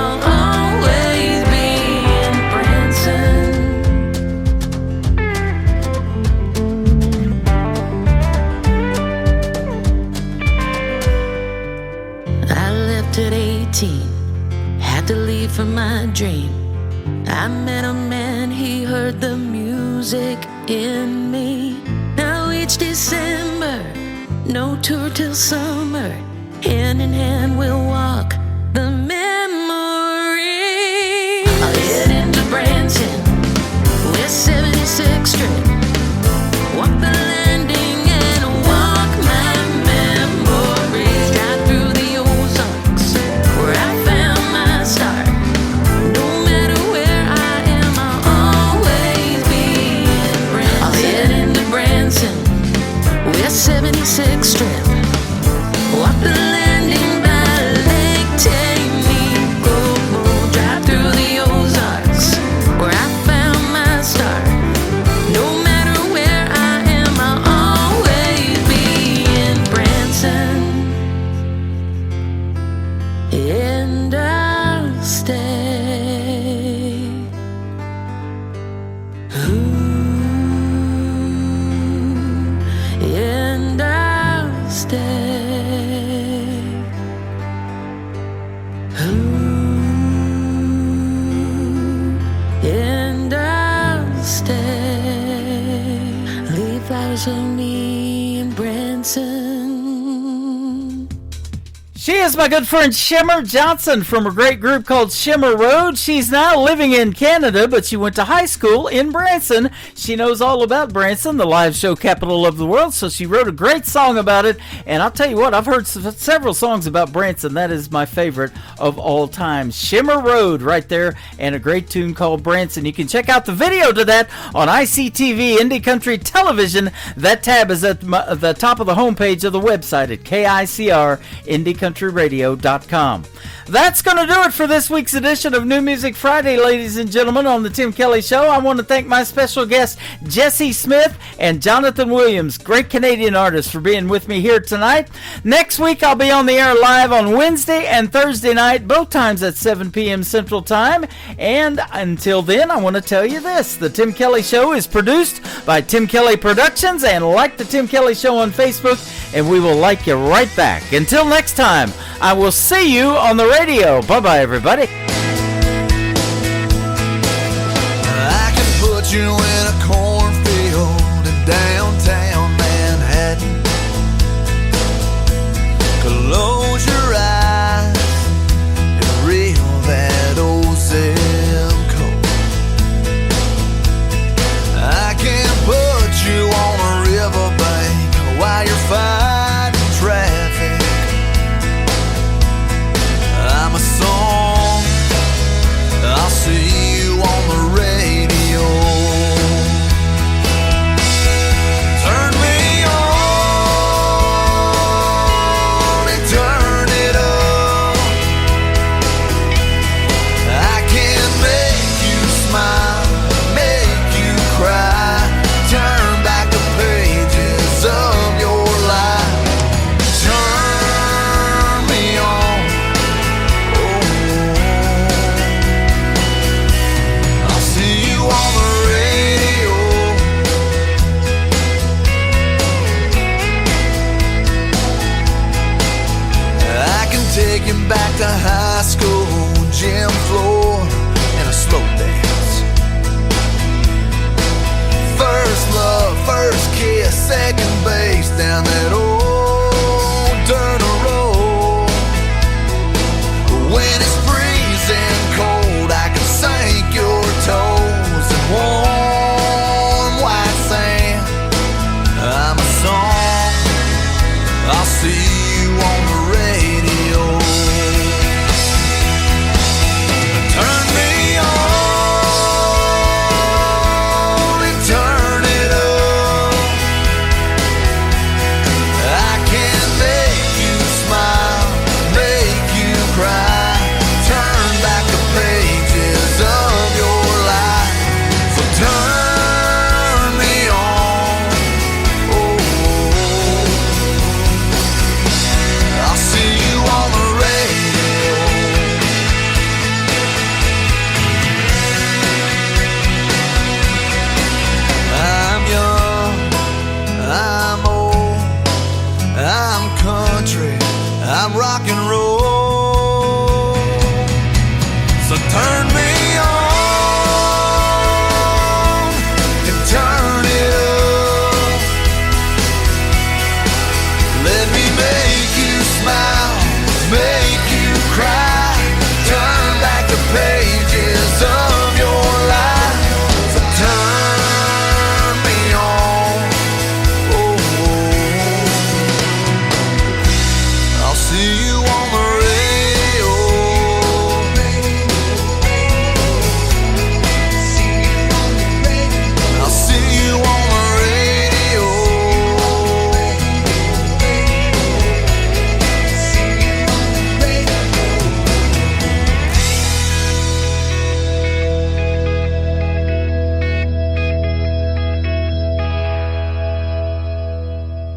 I'll always be in Branson. I left at 18, had to leave for my dream. I met a man, he heard the music in me. Now each December, no tour till summer, hand in hand we'll walk the memory. I'll head into Branson, West 76th Strip, walk the landing and walk my memories. Drive through the Ozarks, where I found my start. No matter where I am, I'll always be in Branson. I'll head into Branson, West 76th Strip, walk the landing by Lake Tahoe. Drive through the Ozarks, where I found my start. No matter where I am, I'll always be in Branson. And I'll stay. Ooh, and I'll stay. Ooh, and I'll stay. Leave flowers for me in Branson. She is my good friend Shimmer Johnson from a great group called Shimmer Road. She's now living in Canada, but she went to high school in Branson. She knows all about Branson, the live show capital of the world, so she wrote a great song about it. And I'll tell you what, I've heard several songs about Branson. That is my favorite of all time. Shimmer Road right there, and a great tune called Branson. You can check out the video to that on ICTV, Indie Country Television. That tab is at the top of the homepage of the website at KICR, IndieCountryRadio.com. That's going to do it for this week's edition of New Music Friday, ladies and gentlemen, on the Tim Kelly Show. I want to thank my special guests, Jesse Smith and Jonathan Williams, great Canadian artists, for being with me here tonight. Next week, I'll be on the air live on Wednesday and Thursday night, both times at 7 p.m. Central Time. And until then, I want to tell you this. The Tim Kelly Show is produced by Tim Kelly Productions, and like the Tim Kelly Show on Facebook, and we will like you right back. Until next time, I will see you on the radio. Bye-bye, everybody. I can put you in a cornfield in downtown Manhattan. Close your eyes and reel that old zip code. I can put you on a riverbank while you're fighting traffic taken back to high school, gym floor, and a slow dance. First love, first kiss, second base down that old dirt road. When it's freezing cold, I can sink your toes in warm white sand. I'm a song, I'll see you on the radio. Turn me on and turn it up. I can make you smile, make you cry, turn back the pages of your life. So turn me on. I'll see you on the radio. I'm young, I'm old, I'm country, I'm rock and roll. So turn me on and turn it up. Let me make you smile, make you cry, turn back the pages of your life. So turn me on. I'll see you on the